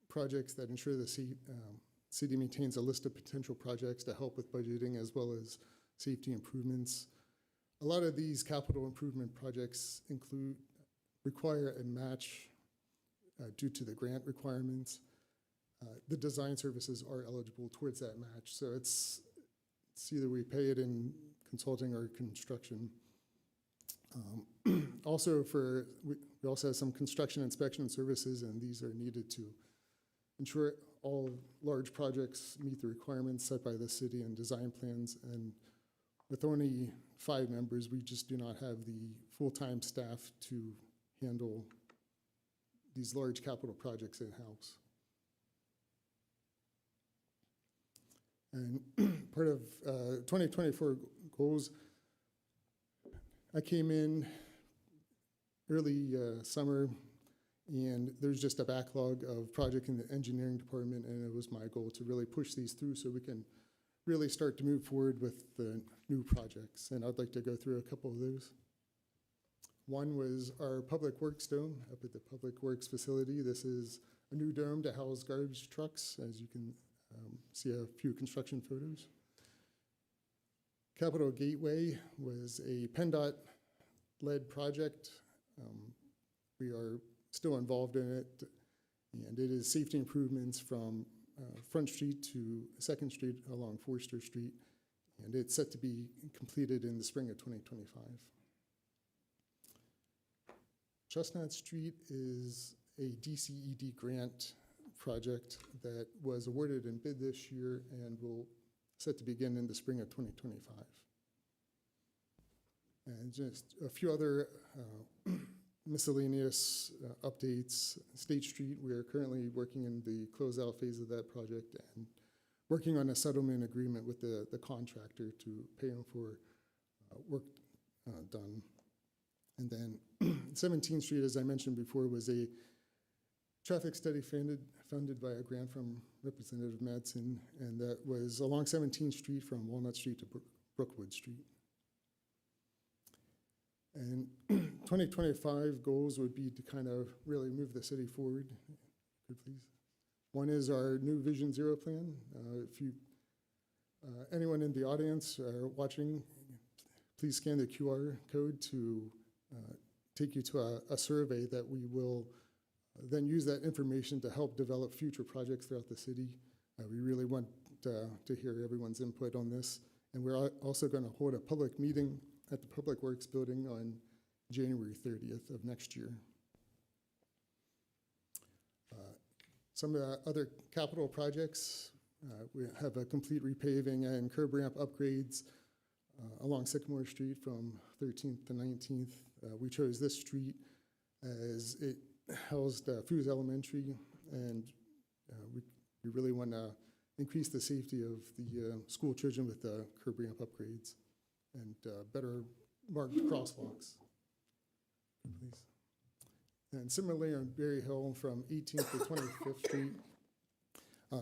Speaker 18: projects that ensure the city maintains a list of potential projects to help with budgeting as well as safety improvements. A lot of these capital improvement projects require a match due to the grant requirements. The design services are eligible towards that match, so it's either we pay it in consulting or construction. Also, we also have some construction inspection services, and these are needed to ensure all large projects meet the requirements set by the city and design plans. And with only 5 members, we just do not have the full-time staff to handle these large capital projects in-house. And part of 2024 goals, I came in early summer, and there's just a backlog of project in the engineering department, and it was my goal to really push these through so we can really start to move forward with the new projects. And I'd like to go through a couple of those. One was our Public Works Dome up at the Public Works facility. This is a new dome to house garbage trucks, as you can see a few construction photos. Capitol Gateway was a PennDOT-led project. We are still involved in it, and it is safety improvements from Front Street to 2nd Street along Forster Street, and it's set to be completed in the spring of 2025. Chestnut Street is a DCED grant project that was awarded and bid this year and will set to begin in the spring of 2025. And just a few other miscellaneous updates. State Street, we are currently working in the closeout phase of that project and working on a settlement agreement with the contractor to pay him for work done. And then 17th Street, as I mentioned before, was a traffic study funded by a grant from Representative Madsen, and that was along 17th Street from Walnut Street to Brookwood Street. And 2025 goals would be to kind of really move the city forward. Could please. One is our new Vision Zero plan. If you, anyone in the audience watching, please scan the QR code to take you to a survey that we will then use that information to help develop future projects throughout the city. We really want to hear everyone's input on this. And we're also going to hold a public meeting at the Public Works Building on January 30th of next year. Some of the other capital projects, we have a complete repaving and curb ramp upgrades along Sycamore Street from 13th to 19th. We chose this street as it housed Fuse Elementary, and we really want to increase the safety of the school children with the curb ramp upgrades and better marked crosswalks. Please. And similarly on Berry Hill from 18th to 25th Street,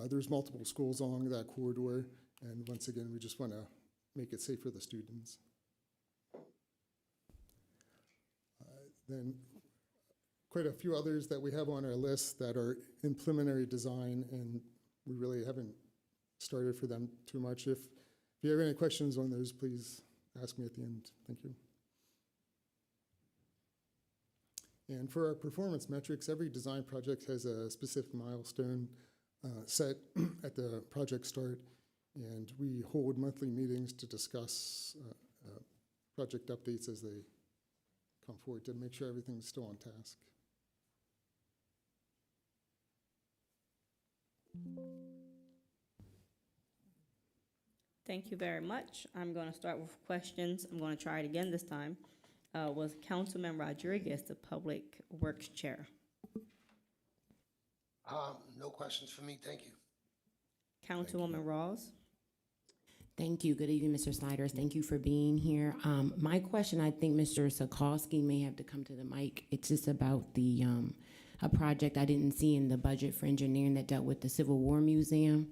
Speaker 18: there's multiple schools along that corridor, and once again, we just want to make it safe for the students. Then quite a few others that we have on our list that are in preliminary design, and we really haven't started for them too much. If you have any questions on those, please ask me at the end. Thank you. And for our performance metrics, every design project has a specific milestone set at the project start, and we hold monthly meetings to discuss project updates as they come forward to make sure everything's still on task.
Speaker 1: Thank you very much. I'm going to start with questions. I'm going to try it again this time. Was Councilman Rodriguez the Public Works Chair?
Speaker 6: No questions for me, thank you.
Speaker 1: Councilwoman Rawls?
Speaker 10: Thank you. Good evening, Mr. Sliders. Thank you for being here. My question, I think Mr. Sokolsky may have to come to the mic. It's just about the a project I didn't see in the budget for engineering that dealt with the Civil War Museum.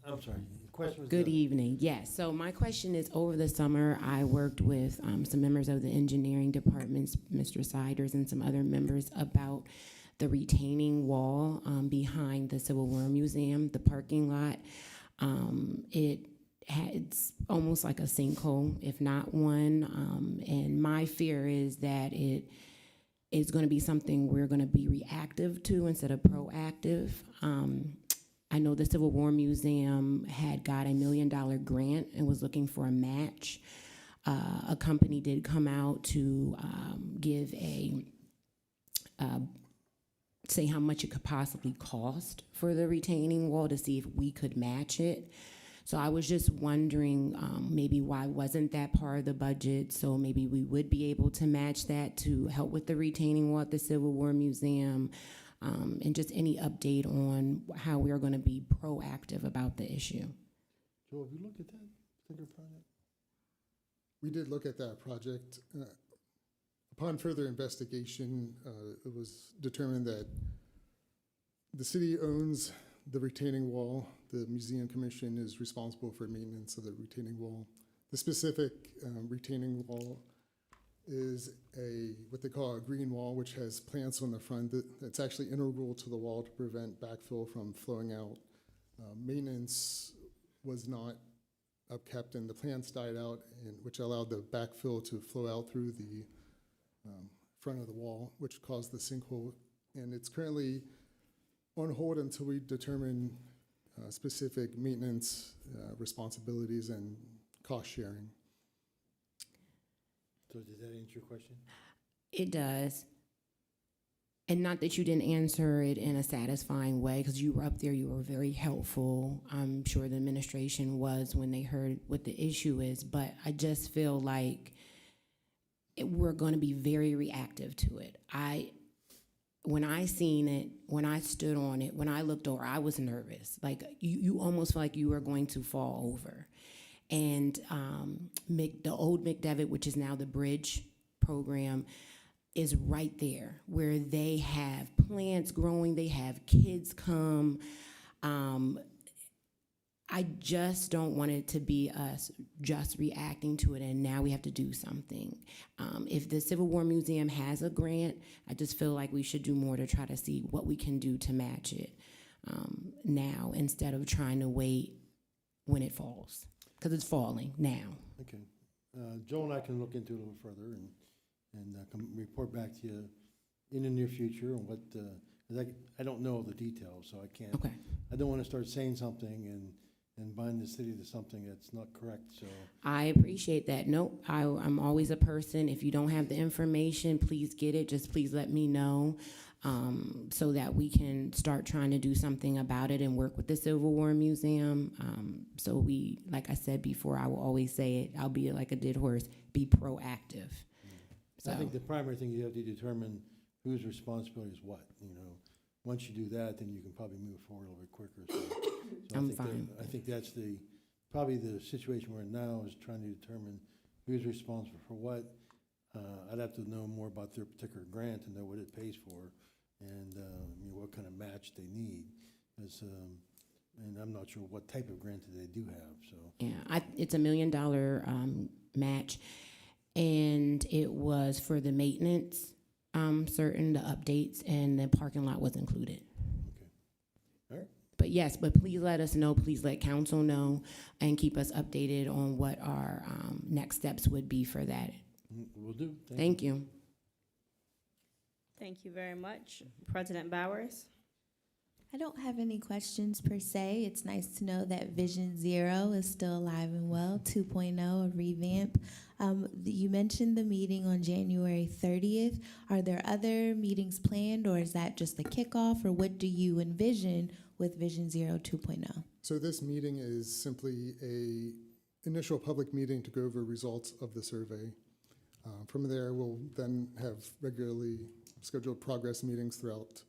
Speaker 14: I'm sorry, the question was.
Speaker 10: Good evening. Yes. So my question is, over the summer, I worked with some members of the engineering departments, Mr. Siders, and some other members about the retaining wall behind the Civil War Museum, the parking lot. It's almost like a sinkhole, if not one. And my fear is that it is going to be something we're going to be reactive to instead of proactive. I know the Civil War Museum had got $1 million grant and was looking for a match. A company did come out to give say how much it could possibly cost for the retaining wall to see if we could match it. So I was just wondering maybe why wasn't that part of the budget? So maybe we would be able to match that to help with the retaining wall at the Civil War Museum, and just any update on how we are going to be proactive about the issue.
Speaker 18: Joel, have you looked at that particular project? We did look at that project. Upon further investigation, it was determined that the city owns the retaining wall. The Museum Commission is responsible for maintenance of the retaining wall. The specific retaining wall is what they call a green wall, which has plants on the front that's actually integral to the wall to prevent backfill from flowing out. Maintenance was not upkept and the plants died out, which allowed the backfill to flow out through the front of the wall, which caused the sinkhole. And it's currently on hold until we determine specific maintenance responsibilities and cost sharing.
Speaker 14: So does that answer your question?
Speaker 10: It does. And not that you didn't answer it in a satisfying way, because you were up there, you were very helpful. I'm sure the administration was when they heard what the issue is, but I just feel like we're going to be very reactive to it. When I seen it, when I stood on it, when I looked over, I was nervous. Like you almost feel like you were going to fall over. And the old McDevitt, which is now the Bridge program, is right there where they have plants growing, they have kids come. I just don't want it to be us just reacting to it and now we have to do something. If the Civil War Museum has a grant, I just feel like we should do more to try to see what we can do to match it now instead of trying to wait when it falls, because it's falling now.
Speaker 14: Okay. Joe and I can look into it a little further and report back to you in the near future on what, I don't know the details, so I can't.
Speaker 10: Okay.
Speaker 14: I don't want to start saying something and bind the city to something that's not correct, so.
Speaker 10: I appreciate that. Nope, I'm always a person. If you don't have the information, please get it. Just please let me know so that we can start trying to do something about it and work with the Civil War Museum. So we, like I said before, I will always say it, I'll be like a dead horse, be proactive. So.
Speaker 14: I think the primary thing you have to determine whose responsibility is what, you know. Once you do that, then you can probably move forward a little bit quicker. So
Speaker 10: I'm fine.
Speaker 14: I think that's probably the situation we're in now is trying to determine who's responsible for what. I'd have to know more about their particular grant and know what it pays for and what kind of match they need. And I'm not sure what type of grant that they do have, so.
Speaker 10: Yeah, it's $1 million match, and it was for the maintenance, the updates, and the parking lot was included.
Speaker 14: Okay. All right.
Speaker 10: But yes, but please let us know, please let council know, and keep us updated on what our next steps would be for that.
Speaker 14: Will do.
Speaker 10: Thank you.
Speaker 1: Thank you very much. President Bowers?
Speaker 4: I don't have any questions per se. It's nice to know that Vision Zero is still alive and well, 2.0, a revamp. You mentioned the meeting on January 30th. Are there other meetings planned, or is that just the kickoff, or what do you envision with Vision Zero 2.0?
Speaker 18: So this meeting is simply a initial public meeting to go over results of the survey. From there, we'll then have regularly scheduled progress meetings throughout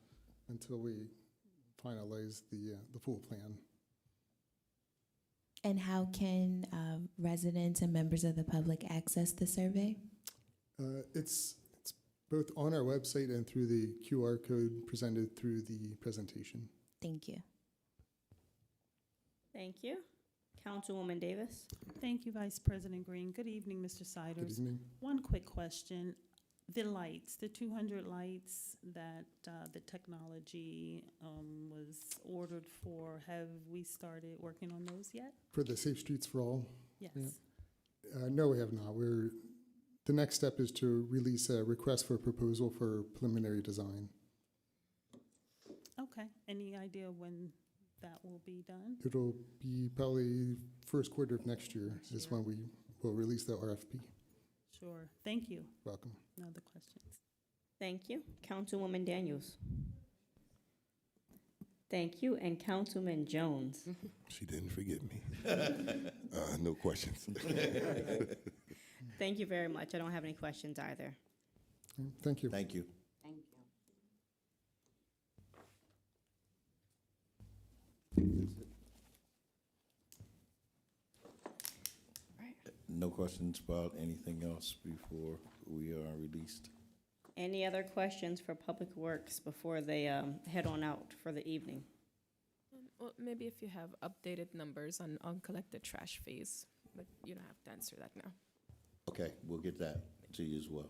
Speaker 18: until we finalize the full plan.
Speaker 4: And how can residents and members of the public access the survey?
Speaker 18: It's both on our website and through the QR code presented through the presentation.
Speaker 4: Thank you.
Speaker 1: Thank you. Councilwoman Davis?
Speaker 3: Thank you, Vice President Green. Good evening, Mr. Siders.
Speaker 18: Good evening.
Speaker 3: One quick question. The lights, the 200 lights that the technology was ordered for, have we started working on those yet?
Speaker 18: For the Safe Streets for All?
Speaker 3: Yes.
Speaker 18: Yeah. No, we have not. The next step is to release a request for proposal for preliminary design.
Speaker 3: Okay. Any idea when that will be done?
Speaker 18: It'll be probably first quarter of next year is when we will release the RFP.
Speaker 3: Sure, thank you.
Speaker 18: Welcome.
Speaker 3: No other questions.
Speaker 1: Thank you. Councilwoman Daniels. Thank you. And Councilman Jones.
Speaker 7: She didn't forget me. No questions.
Speaker 1: Thank you very much. I don't have any questions either.
Speaker 18: Thank you.
Speaker 11: Thank you.
Speaker 17: Thank you.
Speaker 11: No questions about anything else before we are released?
Speaker 1: Any other questions for Public Works before they head on out for the evening?
Speaker 19: Well, maybe if you have updated numbers on uncollected trash fees, but you don't have to answer that now.
Speaker 11: Okay, we'll get that to you as well.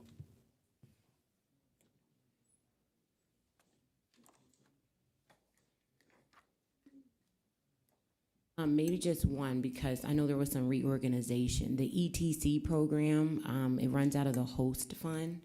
Speaker 10: Maybe just one, because I know there was some reorganization. The ETC program, it runs out of the host fund.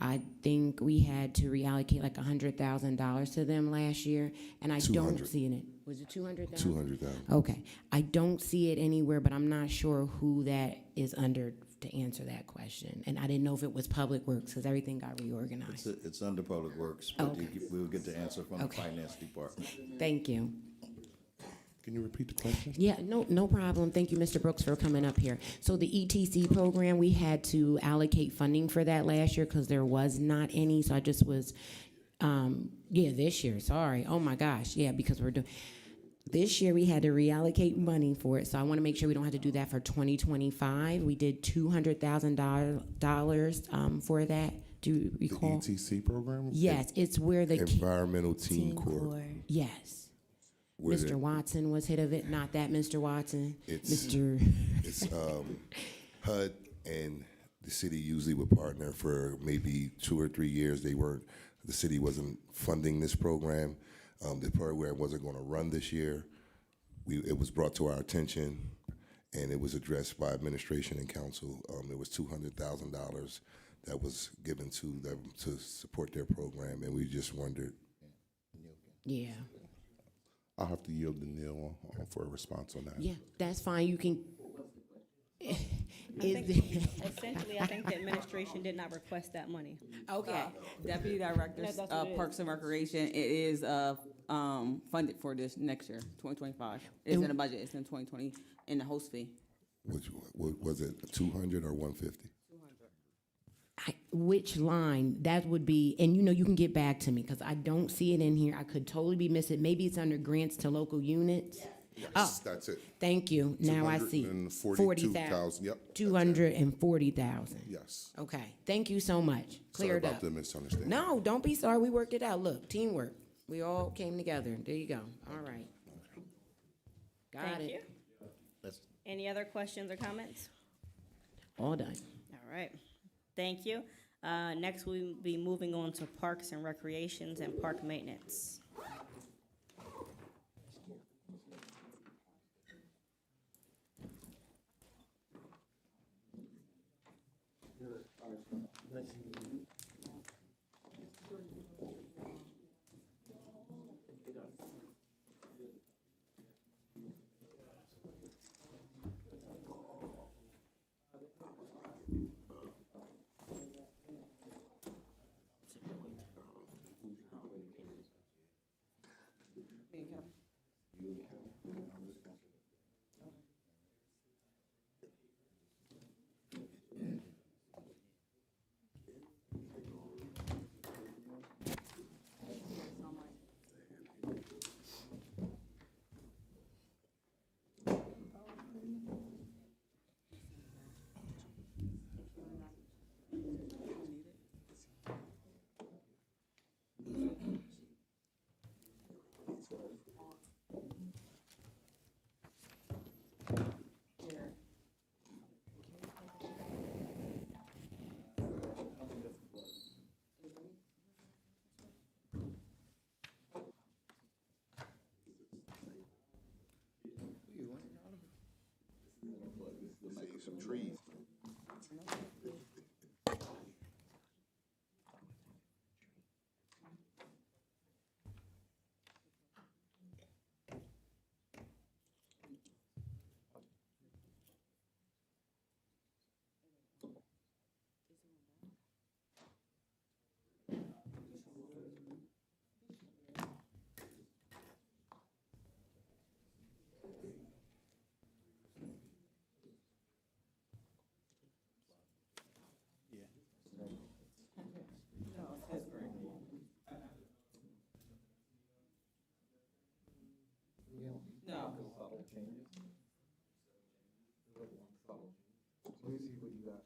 Speaker 10: I think we had to reallocate like $100,000 to them last year, and I don't
Speaker 7: 200.
Speaker 10: see it. Was it 200,000?
Speaker 7: 200,000.
Speaker 10: Okay. I don't see it anywhere, but I'm not sure who that is under to answer that question. And I didn't know if it was Public Works, because everything got reorganized.
Speaker 11: It's under Public Works, but
Speaker 10: Okay.
Speaker 11: we'll get the answer from the
Speaker 10: Okay.
Speaker 11: Finance Department.
Speaker 10: Thank you.
Speaker 7: Can you repeat the question?
Speaker 10: Yeah, no problem. Thank you, Mr. Brooks, for coming up here. So the ETC program, we had to allocate funding for that last year because there was not any. So I just was, this year, sorry. Oh my gosh, yeah, because we're doing, this year we had to reallocate money for it. So I want to make sure we don't have to do that for 2025. We did $200,000 for that. Do you recall?
Speaker 7: The ETC program?
Speaker 10: Yes, it's where the
Speaker 7: Environmental Team Corps.
Speaker 10: Yes.
Speaker 7: Where
Speaker 10: Mr.
Speaker 7: the-
Speaker 10: Watson was hit of it, not that Mr. Watson.
Speaker 7: It's
Speaker 10: Mr.
Speaker 7: HUD and the city usually would partner for maybe 2 or 3 years. The city wasn't funding this program. The program wasn't going to run this year. It was brought to our attention, and it was addressed by administration and council. There was $200,000 that was given to them to support their program, and we just wondered.
Speaker 10: Yeah.
Speaker 7: I'll have to yield to Neil for a response on that.
Speaker 10: Yeah, that's fine. You can.
Speaker 1: Essentially, I think the administration did not request that money.
Speaker 20: Okay, Deputy Director,
Speaker 1: That's what it is.
Speaker 20: Parks and Recreation, it is, funded for this next year, 2025. It's in the budget, it's in 2020, in the host fee.
Speaker 7: Which was it 200 or 150?
Speaker 10: Which line that would be, and you can get back to me because I don't see it in here. I could totally be missing. Maybe it's under grants to local units.
Speaker 7: Yes, that's it.
Speaker 10: Thank you. Now I see.
Speaker 7: 242,000. Yep.
Speaker 10: 240,000.
Speaker 7: Yes.
Speaker 10: Okay. Thank you so much. Cleared
Speaker 7: Sorry
Speaker 10: up.
Speaker 7: about the misunderstanding.
Speaker 10: No, don't be sorry. We worked it out. Look, teamwork. We all came together. There you go. All right. Got
Speaker 1: Thank
Speaker 10: it.
Speaker 1: you. Any other questions or comments?
Speaker 10: All done.
Speaker 1: All right. Thank you. Next, we'll be moving on to Parks and Recreations and Park Maintenance.
Speaker 7: Some trees.
Speaker 8: changes. Let me see what you got.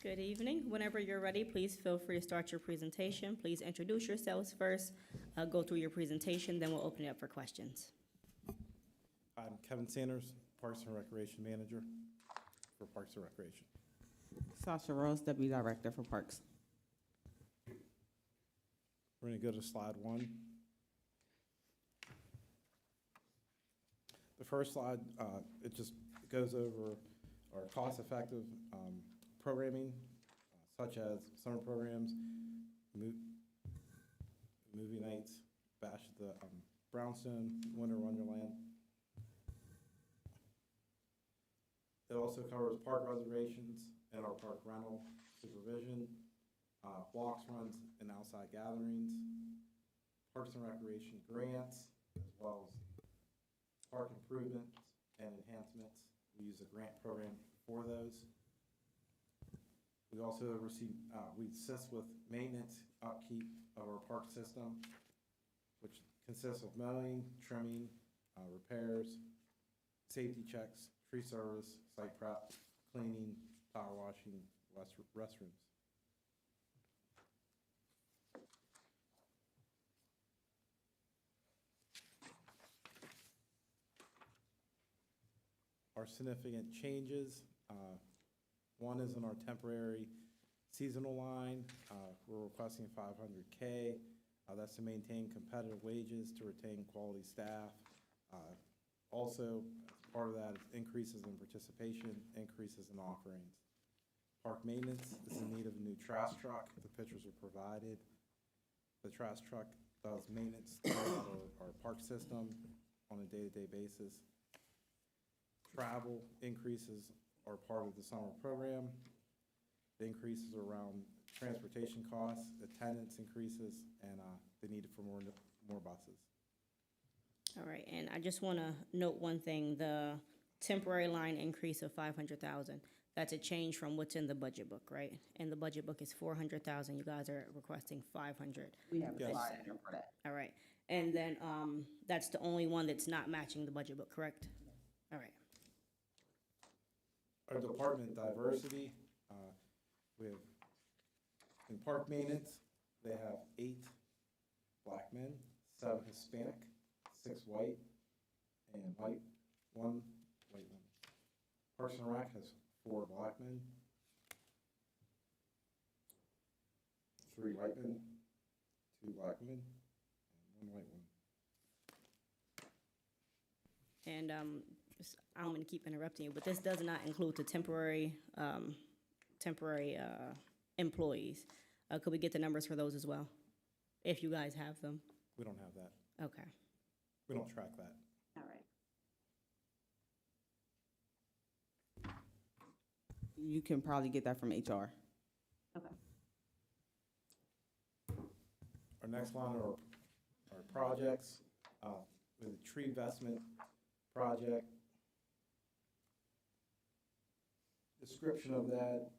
Speaker 1: Good evening. Whenever you're ready, please feel free to start your presentation. Please introduce yourselves first, go through your presentation, then we'll open it up for questions.
Speaker 21: I'm Kevin Sanders, Parks and Recreation Manager for Parks and Recreation.
Speaker 20: Sasha Rose, Deputy Director for Parks.
Speaker 21: We're going to go to slide 1. The first slide, it just goes over our cost-effective programming, such as summer programs, movie nights, Bash at the Brownstone, Winter Wonderland. It also covers park reservations and our park rental supervision, walks, runs, and outside gatherings, Parks and Recreation grants, as well as park improvements and enhancements. We use a grant program for those. We also receive, we assist with maintenance, upkeep of our park system, which consists of mowing, trimming, repairs, safety checks, tree service, site prep, cleaning, power washing, restrooms. Our significant changes, one is in our temporary seasonal line. We're requesting $500K. That's to maintain competitive wages, to retain quality staff. Also, part of that is increases in participation, increases in offerings. Park maintenance is in need of a new trash truck. The pictures are provided. The trash truck does maintenance throughout our park system on a day-to-day basis. Travel increases are part of the summer program. The increases are around transportation costs, attendance increases, and the need for more buses.
Speaker 1: All right, and I just want to note one thing, the temporary line increase of 500,000, that's a change from what's in the budget book, right? And the budget book is 400,000, you guys are requesting 500.
Speaker 20: We have a
Speaker 21: Yes.
Speaker 20: slide in there for that.
Speaker 1: All right, and then that's the only one that's not matching the budget book, correct? All right.
Speaker 21: Our department diversity, we have, in park maintenance, they have 8 black men, 7 Hispanic, 6 white, and 1 white woman. Parks and Rec has 4 black men, 3 white men, 2 black men, and 1 white woman.
Speaker 1: And I'm going to keep interrupting you, but this does not include the temporary employees. Could we get the numbers for those as well, if you guys have them?
Speaker 21: We don't have that.
Speaker 1: Okay.
Speaker 21: We don't track that.
Speaker 1: All right.
Speaker 20: You can probably get that from HR.
Speaker 1: Okay.
Speaker 21: Our next line are our projects, with a tree investment project. Description of that,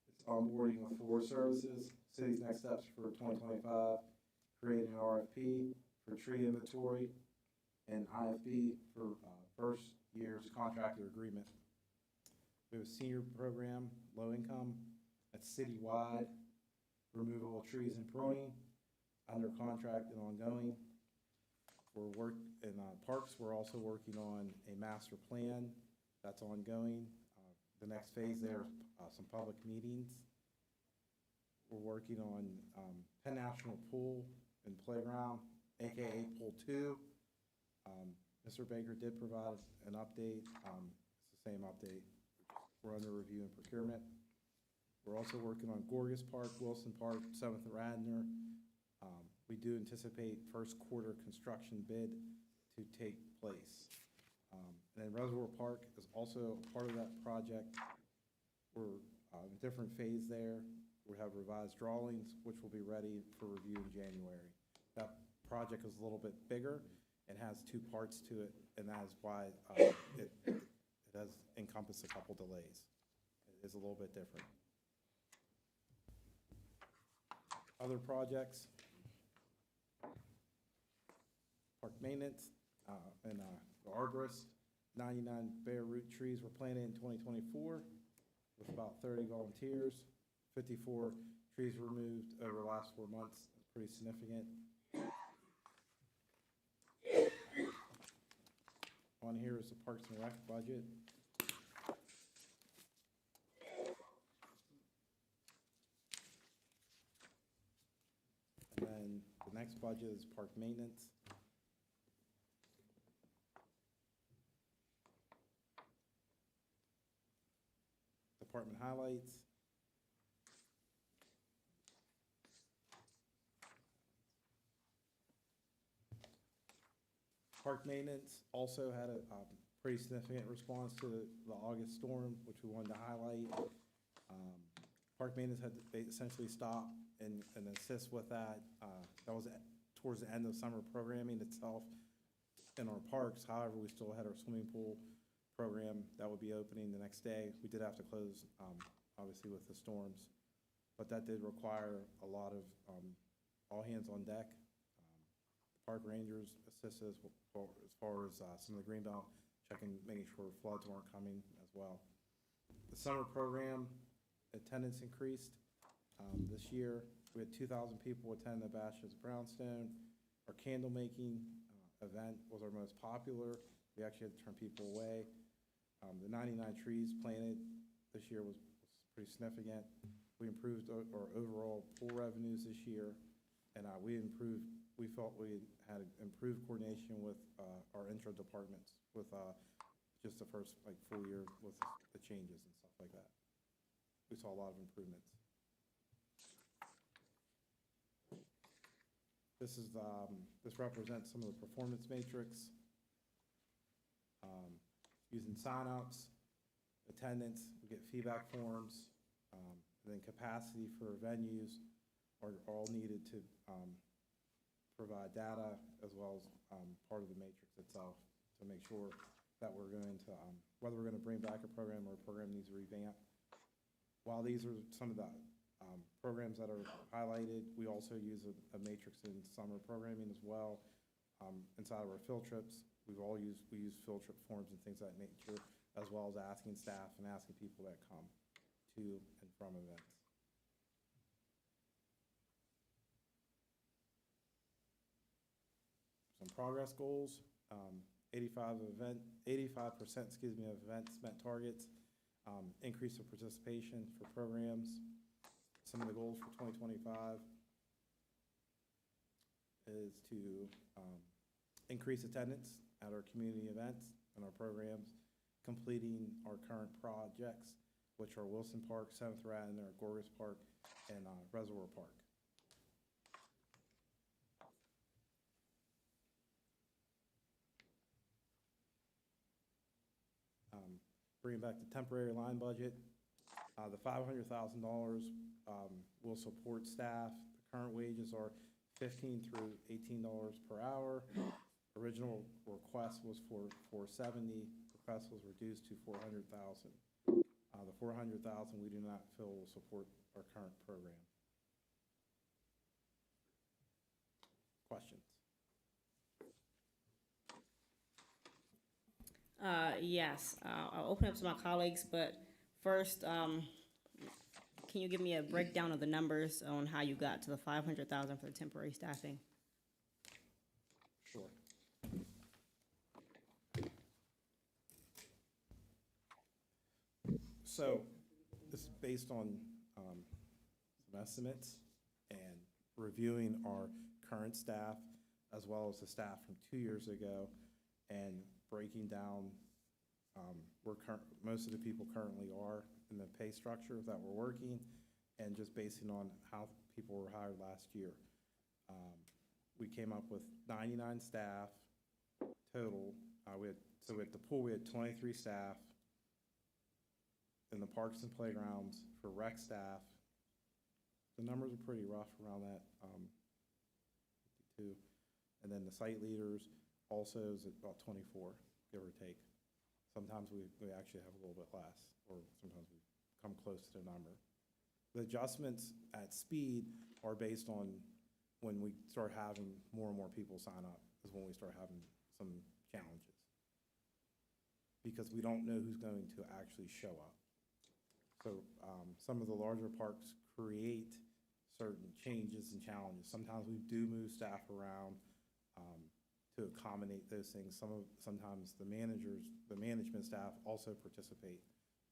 Speaker 21: it's onboarding of 4 services, city's next steps for 2025, creating an RFP for tree inventory, and IFB for first year's contractor agreement. We have a senior program, low income, that's citywide, removal of trees and pruning, under contract and ongoing. In parks, we're also working on a master plan that's ongoing. The next phase there, some public meetings. We're working on Penn National Pool and Playground, AKA Pool 2. Mr. Baker did provide an update. It's the same update. We're under review and procurement. We're also working on Gorgas Park, Wilson Park, 7th and Radnor. We do anticipate first quarter construction bid to take place. And then Reservoir Park is also part of that project. We're different phase there. We have revised drawings, which will be ready for review in January. That project is a little bit bigger and has two parts to it, and that is why it has encompassed a couple delays. It is a little bit different. Other projects, park maintenance, and the arborist, 99 bare root trees were planted in 2024 with about 30 volunteers, 54 trees removed over the last 4 months. That's pretty significant. On here is the Parks and Rec budget. And then the next budget is park maintenance. Department highlights. Park maintenance also had a pretty significant response to the August storm, which we wanted to highlight. Park maintenance had to essentially stop and assist with that. That was towards the end of summer programming itself in our parks. However, we still had our swimming pool program that would be opening the next day. We did have to close, obviously, with the storms, but that did require a lot of all hands on deck. Park rangers assisted us as far as some of the greenbelt checking, making sure floods weren't coming as well. The summer program attendance increased. This year, we had 2,000 people attend the Bashes of Brownstone. Our candle making event was our most popular. We actually had to turn people away. The 99 trees planted this year was pretty significant. We improved our overall pool revenues this year, and we felt we had improved coordination with our intro departments with just the first full year with the changes and stuff like that. We saw a lot of improvements. This represents some of the performance matrix. Using sign-ups, attendance, we get feedback forms, and then capacity for venues are all needed to provide data as well as part of the matrix itself to make sure that we're going to, whether we're going to bring back a program or a program needs a revamp. While these are some of the programs that are highlighted, we also use a matrix in summer programming as well. Inside of our field trips, we use field trip forms and things of that nature, as well as asking staff and asking people that come to and from events. Some progress goals, 85% of events met targets, increase of participation for programs. Some of the goals for 2025 is to increase attendance at our community events and our programs, completing our current projects, which are Wilson Park, 7th Radnor, Gorgas Park, and Reservoir Park. Bringing back the temporary line budget, the $500,000 will support staff. The current wages are $15 through $18 per hour. Original request was for $470. Request was reduced to $400,000. The $400,000 we do not feel will support our current program. Questions?
Speaker 1: Yes, I'll open up to my colleagues, but first, can you give me a breakdown of the numbers on how you got to the $500,000 for the temporary staffing?
Speaker 21: Sure. So this is based on some estimates and reviewing our current staff as well as the staff from 2 years ago and breaking down where most of the people currently are in the pay structure that we're working and just basing on how people were hired last year. We came up with 99 staff total. At the pool, we had 23 staff. in the parks and playgrounds for rec staff, the numbers are pretty rough around that, 52. And then the site leaders also is at about 24, give or take. Sometimes we actually have a little bit less, or sometimes we come close to the number. The adjustments at speed are based on when we start having more and more people sign up, is when we start having some challenges. Because we don't know who's going to actually show up. So some of the larger parks create certain changes and challenges. Sometimes we do move staff around to accommodate those things. Sometimes the management staff also participate.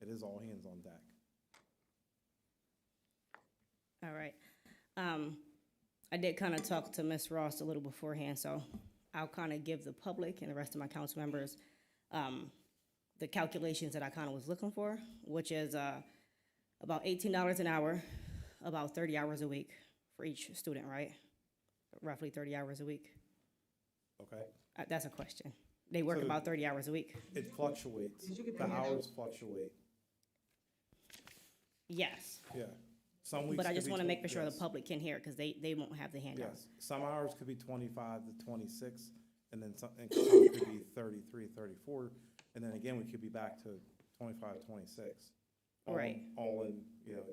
Speaker 21: It is all hands on deck.
Speaker 1: All right. I did kind of talk to Ms. Ross a little beforehand, so I'll kind of give the public and the rest of my council members the calculations that I kind of was looking for, which is about $18 an hour, about 30 hours a week for each student, right? Roughly 30 hours a week.
Speaker 21: Okay.
Speaker 1: That's a question. They work
Speaker 21: So
Speaker 1: about 30 hours a week?
Speaker 21: It fluctuates. The hours fluctuate.
Speaker 1: Yes.
Speaker 21: Yeah. Some weeks
Speaker 1: But I
Speaker 21: could
Speaker 1: just
Speaker 21: be
Speaker 1: want to make sure the
Speaker 21: yes.
Speaker 1: public can hear, because they won't have the handout.
Speaker 21: Yes, some hours could be 25 to 26, and then some could be 33, 34, and then again, we could be back to 25, 26.
Speaker 1: Right.
Speaker 21: All in,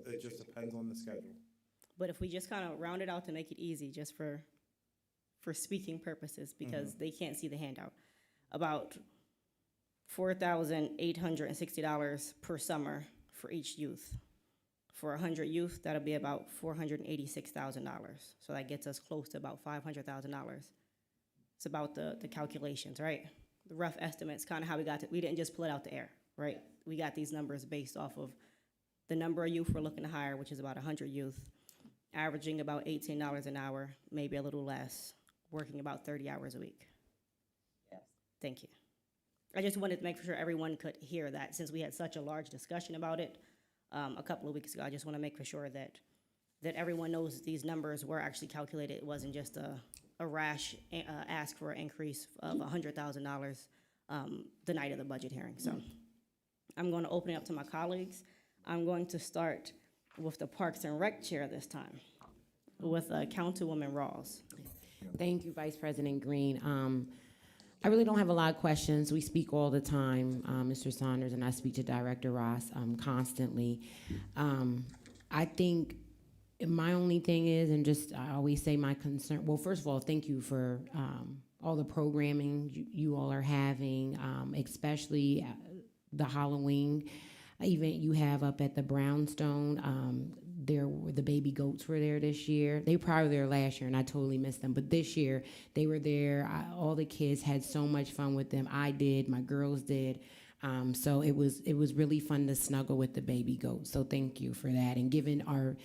Speaker 21: it just depends on the schedule.
Speaker 1: But if we just kind of round it out to make it easy, just for speaking purposes, because they can't see the handout, about $4,860 per summer for each youth. For 100 youth, that'll be about $486,000. So that gets us close to about $500,000. It's about the calculations, right? The rough estimates, kind of how we got to, we didn't just pull it out the air, right? We got these numbers based off of the number of youth we're looking to hire, which is about 100 youth, averaging about $18 an hour, maybe a little less, working about 30 hours a week. Yes. Thank you. I just wanted to make sure everyone could hear that, since we had such a large discussion about it a couple of weeks ago. I just want to make for sure that everyone knows these numbers were actually calculated. It wasn't just a rash ask for an increase of $100,000 the night of the budget hearing. So I'm going to open it up to my colleagues. I'm going to start with the Parks and Rec chair this time, with Councilwoman Rawls.
Speaker 10: Thank you, Vice President Green. I really don't have a lot of questions. We speak all the time, Mr. Saunders, and I speak to Director Ross constantly. I think my only thing is, and just I always say my concern, well, first of all, thank you for all the programming you all are having, especially the Halloween event you have up at the Brownstone. The baby goats were there this year. They probably were there last year, and I totally missed them. But this year, they were there. All the kids had so much fun with them. I did. My girls did. So it was really fun to snuggle with the baby goats. So thank you for that, and giving our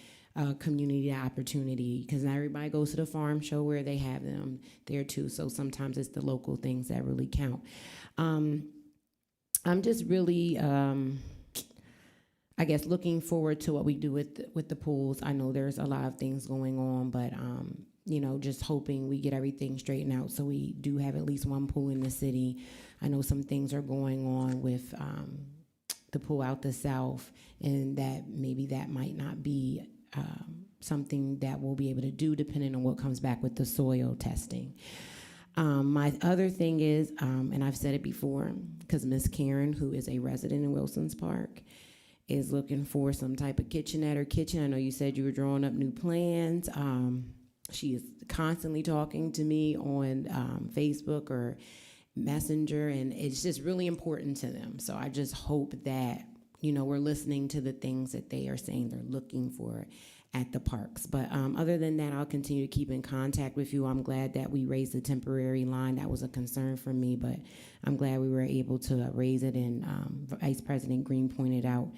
Speaker 10: community the opportunity, because not everybody goes to the farm show where they have them there too. So sometimes it's the local things that really count. I'm just really, I guess, looking forward to what we do with the pools. I know there's a lot of things going on, but just hoping we get everything straightened out so we do have at least one pool in the city. I know some things are going on with the pool out the south, and that maybe that might not be something that we'll be able to do depending on what comes back with the soil testing. My other thing is, and I've said it before, because Miss Karen, who is a resident in Wilson's Park, is looking for some type of kitchenette or kitchen. I know you said you were drawing up new plans. She is constantly talking to me on Facebook or Messenger, and it's just really important to them. So I just hope that, we're listening to the things that they are saying they're looking for at the parks. But other than that, I'll continue to keep in contact with you. I'm glad that we raised the temporary line. That was a concern for me, but I'm glad we were able to raise it, and Vice President Green pointed out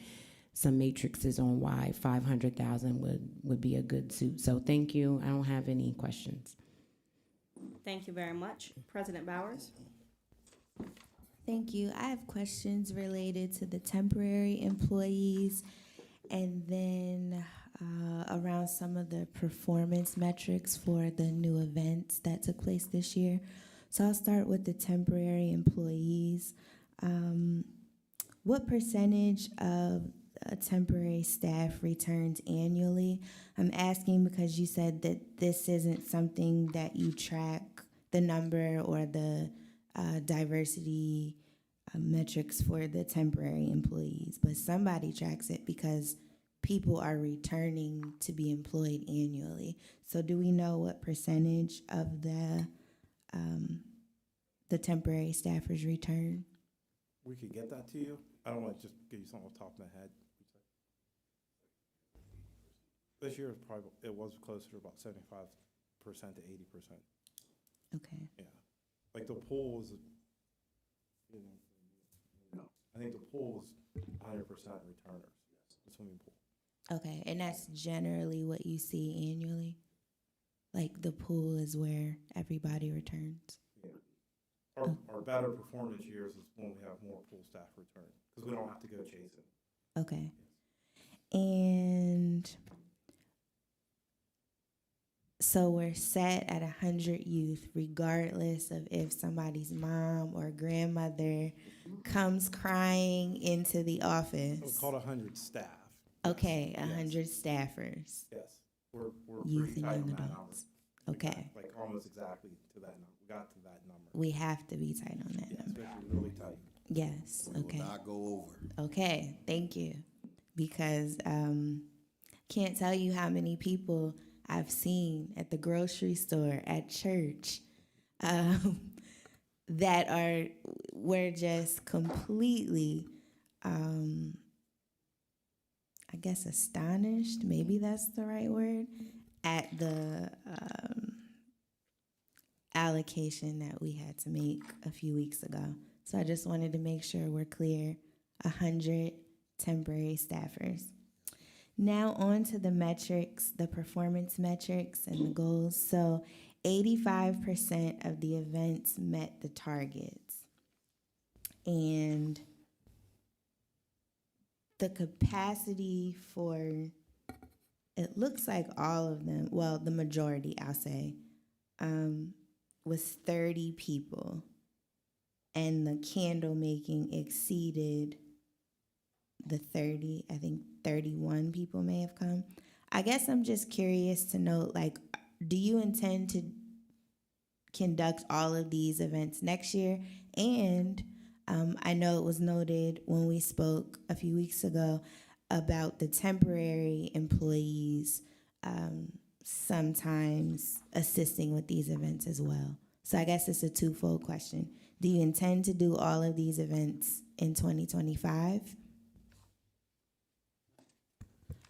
Speaker 10: some matrices on why 500,000 would be a good suit. So thank you. I don't have any questions.
Speaker 1: Thank you very much. President Bowers?
Speaker 4: Thank you. I have questions related to the temporary employees, and then around some of the performance metrics for the new events that took place this year. So I'll start with the temporary employees. What percentage of temporary staff returns annually. I'm asking because you said that this isn't something that you track the number or the diversity metrics for the temporary employees, but somebody tracks it because people are returning to be employed annually. So do we know what percentage of the temporary staffers return?
Speaker 21: We could get that to you. I don't want to just give you something off the top of my head. This year, it was closer to about 75% to 80%.
Speaker 4: Okay.
Speaker 21: Yeah. Like the pool was, I think the pool was 100% returners, the swimming pool.
Speaker 4: Okay, and that's generally what you see annually? Like the pool is where everybody returns?
Speaker 21: Yeah. Our better performance years is when we have more pool staff return, because we don't have to go chasing.
Speaker 4: Okay. And so we're set at 100 youth, regardless of if somebody's mom or grandmother comes crying into the office.
Speaker 21: It's called 100 staff.
Speaker 4: Okay, 100 staffers.
Speaker 21: Yes. We're
Speaker 4: Youth
Speaker 21: pretty
Speaker 4: and
Speaker 21: tight
Speaker 4: young
Speaker 21: on that number.
Speaker 4: adults. Okay.
Speaker 21: Like almost exactly to that number. We got to that number.
Speaker 4: We have to be tight on that
Speaker 21: Yes,
Speaker 4: number.
Speaker 21: we have to be really tight.
Speaker 4: Yes, okay.
Speaker 11: Will not go over.
Speaker 4: Okay, thank you. Because can't tell you how many people I've seen at the grocery store, at church, that were just completely, I guess, astonished, maybe that's the right word, at the allocation that we had to make a few weeks ago. So I just wanted to make sure we're clear, 100 temporary staffers. Now on to the metrics, the performance metrics and the goals. So 85% of the events met the targets. And the capacity for, it looks like all of them, well, the majority, I'll say, was 30 people. And the candle making exceeded the 30, I think 31 people may have come. I guess I'm just curious to know, like, do you intend to conduct all of these events next year? And I know it was noted when we spoke a few weeks ago about the temporary employees sometimes assisting with these events as well. So I guess it's a twofold question. Do you intend to do all of these events in 2025?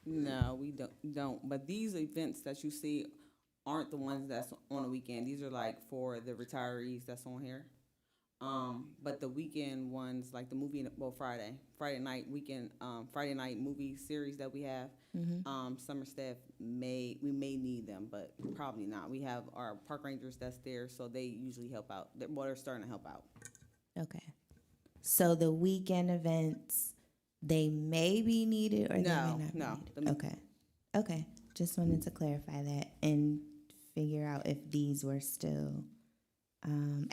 Speaker 20: No, we don't. But these events that you see aren't the ones that's on the weekend. These are like for the retirees that's on here. But the weekend ones, like the movie, Friday night weekend, Friday night movie series that we have, summer staff we may need them, but probably not. We have our park rangers that's there, so they usually help out. They're starting to help out.
Speaker 4: Okay. So the weekend events, they may be needed or they may not be needed? Okay. Okay. Just wanted to clarify that and figure out if these were still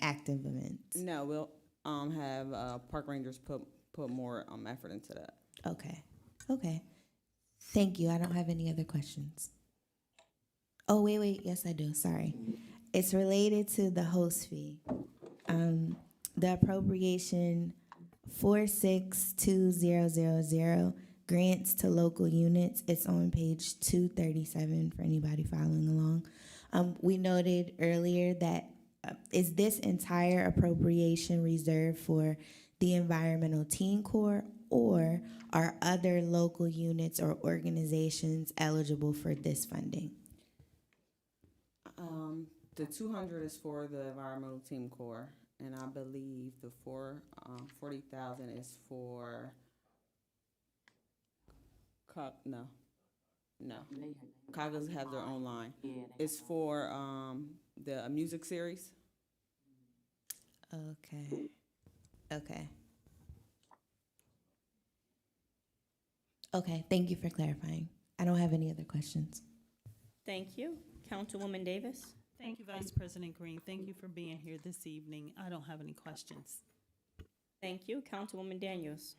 Speaker 4: active events.
Speaker 20: No, we'll have park rangers put more effort into that.
Speaker 4: Okay. Okay. Thank you. I don't have any other questions. Oh, wait. Yes, I do. Sorry. It's related to the host fee. The appropriation 462000 grants to local units. It's on page 237 for anybody following along. We noted earlier that is this entire appropriation reserved for the Environmental Teen Corps, or are other local units or organizations eligible for this funding?
Speaker 20: The 200 is for the Environmental Team Corps, and I believe the 40,000 is for no. Caucus have their own line. It's for the music series.
Speaker 4: Okay. Okay, thank you for clarifying. I don't have any other questions.
Speaker 1: Thank you. Councilwoman Davis?
Speaker 3: Thank you, Vice President Green. Thank you for being here this evening. I don't have any questions.
Speaker 1: Thank you. Councilwoman Daniels?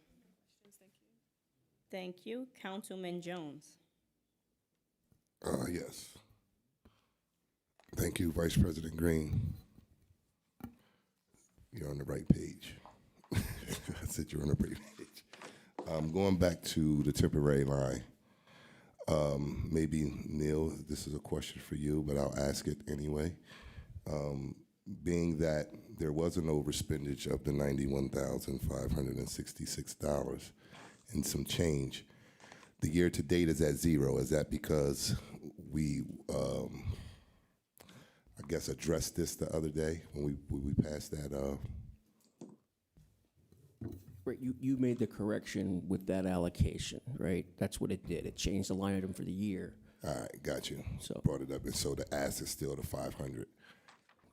Speaker 1: Thank you. Councilman Jones.
Speaker 7: Yes. Thank you, Vice President Green. You're on the right page. I said you're on the right page. Going back to the temporary line, maybe Neil, this is a question for you, but I'll ask it anyway. Being that there was an overspendage of the $91,566 and some change, the year to date is at zero. Is that because we, I guess, addressed this the other day when we passed that?
Speaker 5: Right, you made the correction with that allocation, right? That's what it did. It changed the line item for the year.
Speaker 7: All right, got you.
Speaker 5: So
Speaker 7: Brought it up, and so the ask is still the 500,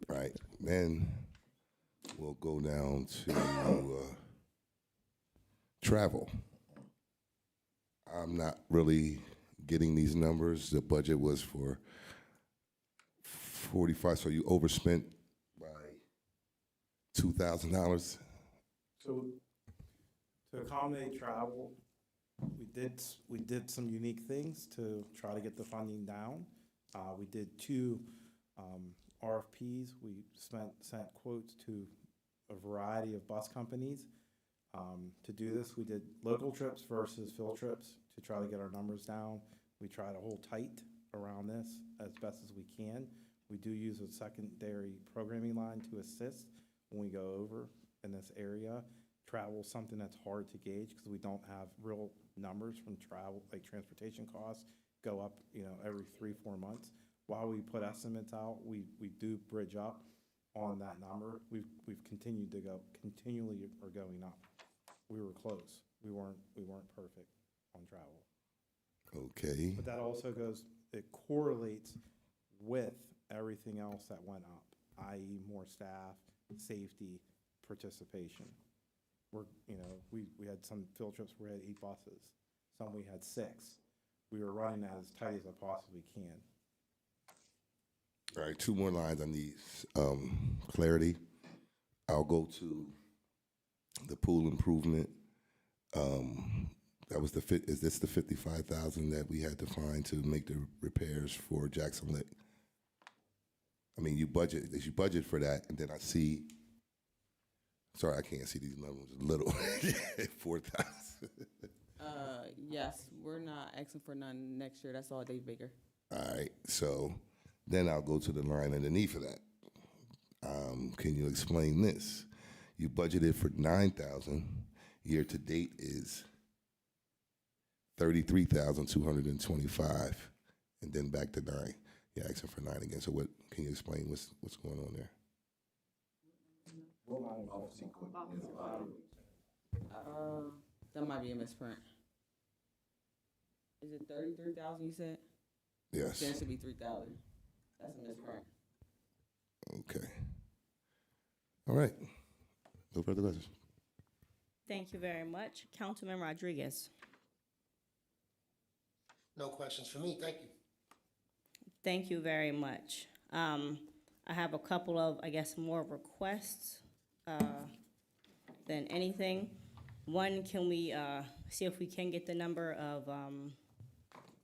Speaker 7: right? Then we'll go down to travel. I'm not really getting these numbers. The budget was for 45, so you overspent by $2,000.
Speaker 21: So to accommodate travel, we did some unique things to try to get the funding down. We did 2 RFPs. We sent quotes to a variety of bus companies. To do this, we did local trips versus field trips to try to get our numbers down. We try to hold tight around this as best as we can. We do use a secondary programming line to assist when we go over in this area. Travel is something that's hard to gauge because we don't have real numbers from travel, like transportation costs go up, every 3-4 months. While we put estimates out, we do bridge up on that number. We've continued to continually are going up. We were close. We weren't perfect on travel.
Speaker 7: Okay.
Speaker 21: But that also it correlates with everything else that went up, i.e. more staff, safety, participation. We had some field trips where we had 8 buses. Some we had 6. We were running that as tight as I possibly can.
Speaker 7: All right, 2 more lines I need clarity. I'll go to the pool improvement. That was is this the $55,000 that we had to find to make the repairs for Jackson Lick? I mean, you budget for that, and then I see. Sorry, I can't see these numbers. Little 4,000.
Speaker 20: Yes, we're not asking for none next year. That's all Dave Baker.
Speaker 7: All right, so then I'll go to the line underneath of that. Can you explain this? You budgeted for 9,000. Year to date is 33,225, and then back to 9. You're asking for 9 again. So what? Can you explain what's going on there?
Speaker 20: That might be a misprint. Is it 33,000 you said?
Speaker 7: Yes.
Speaker 20: Then it should be 3,000. That's a misprint.
Speaker 7: Okay. All right. No further questions.
Speaker 1: Thank you very much. Councilman Rodriguez.
Speaker 6: No questions for me, thank you.
Speaker 1: Thank you very much. I have a couple of, more requests than anything. One, can we see if we can get the number of,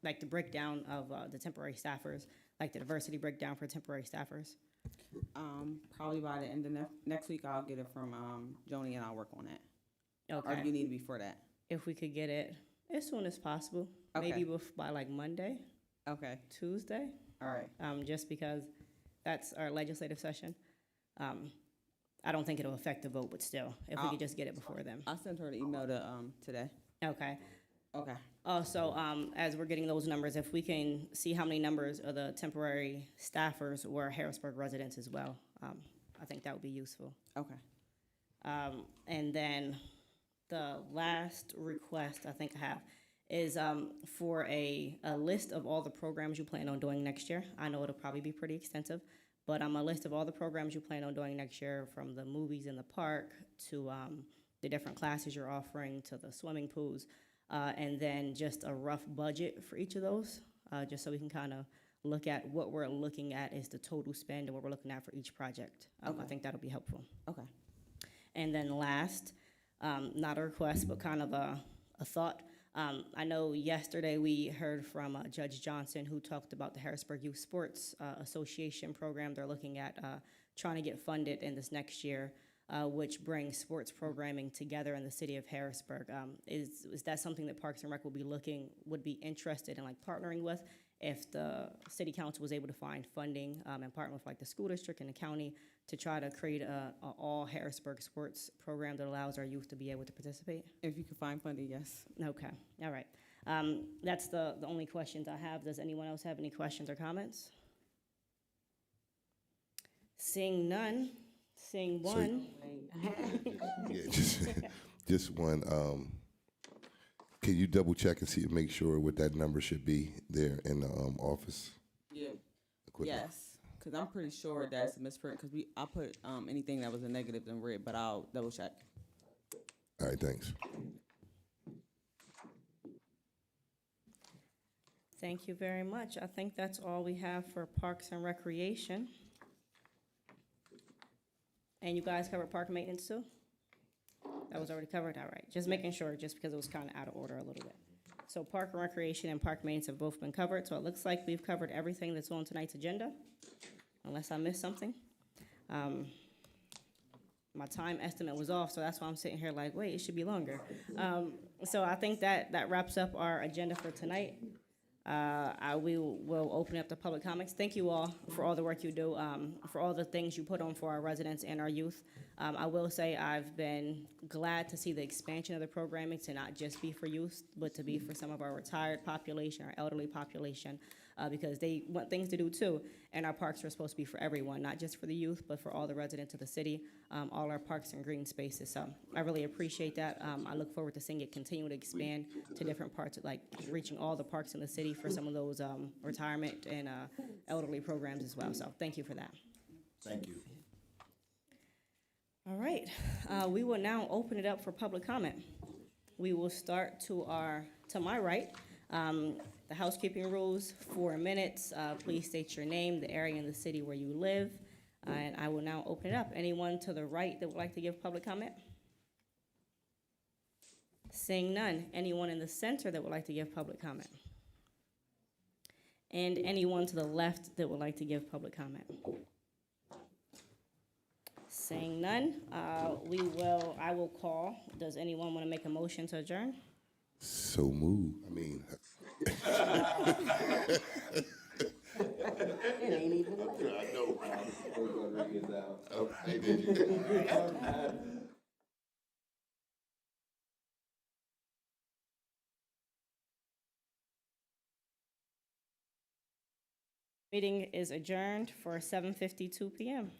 Speaker 1: the breakdown of the temporary staffers, like the diversity breakdown for temporary staffers?
Speaker 20: Probably by the end of next week, I'll get it from Joni, and I'll work on it.
Speaker 1: Okay.
Speaker 20: Or do you need it before that?
Speaker 1: If we could get it as soon as possible,
Speaker 20: Okay.
Speaker 1: maybe by Monday,
Speaker 20: Okay.
Speaker 1: Tuesday.
Speaker 20: All right.
Speaker 1: Just because that's our legislative session. I don't think it'll affect the vote, but still, if we could just get it before then.
Speaker 20: I'll send her the email today.
Speaker 1: Okay.
Speaker 20: Okay.
Speaker 1: Also, as we're getting those numbers, if we can see how many numbers of the temporary staffers were Harrisburg residents as well, I think that would be useful.
Speaker 20: Okay.
Speaker 1: And then the last request I think I have is for a list of all the programs you plan on doing next year. I know it'll probably be pretty extensive, but a list of all the programs you plan on doing next year, from the movies in the park to the different classes you're offering to the swimming pools, and then just a rough budget for each of those, just so we can kind of look at what we're looking at is the total spend and what we're looking at for each project.
Speaker 20: Okay.
Speaker 1: I think that'll be helpful.
Speaker 20: Okay.
Speaker 1: And then last, not a request, but kind of a thought. I know yesterday we heard from Judge Johnson, who talked about the Harrisburg Youth Sports Association program. They're looking at trying to get funded in this next year, which brings sports programming together in the city of Harrisburg. Is that something that Parks and Rec would be interested in like partnering with if the city council was able to find funding and partner with like the school district and the county to try to create a all Harrisburg sports program that allows our youth to be able to participate?
Speaker 20: If you can find funding, yes.
Speaker 1: Okay, all right. That's the only questions I have. Does anyone else have any questions or comments? Seeing none, seeing one.
Speaker 7: Yeah, just one. Can you double check and see, make sure what that number should be there in the office?
Speaker 20: Yeah.
Speaker 7: Equipment?
Speaker 20: Yes, because I'm pretty sure that's a misprint, because I put anything that was a negative in red, but I'll double check.
Speaker 7: All right, thanks.
Speaker 1: Thank you very much. I think that's all we have for Parks and Recreation. And you guys covered park maintenance too? That was already covered? All right. Just making sure, just because it was kind of out of order a little bit. So Park and Recreation and Park Maintenance have both been covered. So it looks like we've covered everything that's on tonight's agenda, unless I missed something. My time estimate was off, so that's why I'm sitting here like, wait, it should be longer. So I think that wraps up our agenda for tonight. We will open up the public comments. Thank you all for all the work you do, for all the things you put on for our residents and our youth. I will say I've been glad to see the expansion of the programming to not just be for youth, but to be for some of our retired population, our elderly population, because they want things to do too. And our parks are supposed to be for everyone, not just for the youth, but for all the residents of the city, all our parks and green spaces. So I really appreciate that. I look forward to seeing it continue to expand to different parts, like reaching all the parks in the city for some of those retirement and elderly programs as well. So thank you for that.
Speaker 11: Thank you.
Speaker 1: All right, we will now open it up for public comment. We will start to my right. The housekeeping rules, 4 minutes. Please state your name, the area in the city where you live, and I will now open it up. Anyone to the right that would like to give public comment? Seeing none. Anyone in the center that would like to give public comment? And anyone to the left that would like to give public comment? Seeing none, I will call. Does anyone want to make a motion to adjourn?
Speaker 7: So move. I mean.
Speaker 17: It ain't even late.
Speaker 7: I know. Okay, did you?
Speaker 1: Meeting is adjourned for 7:52 p.m.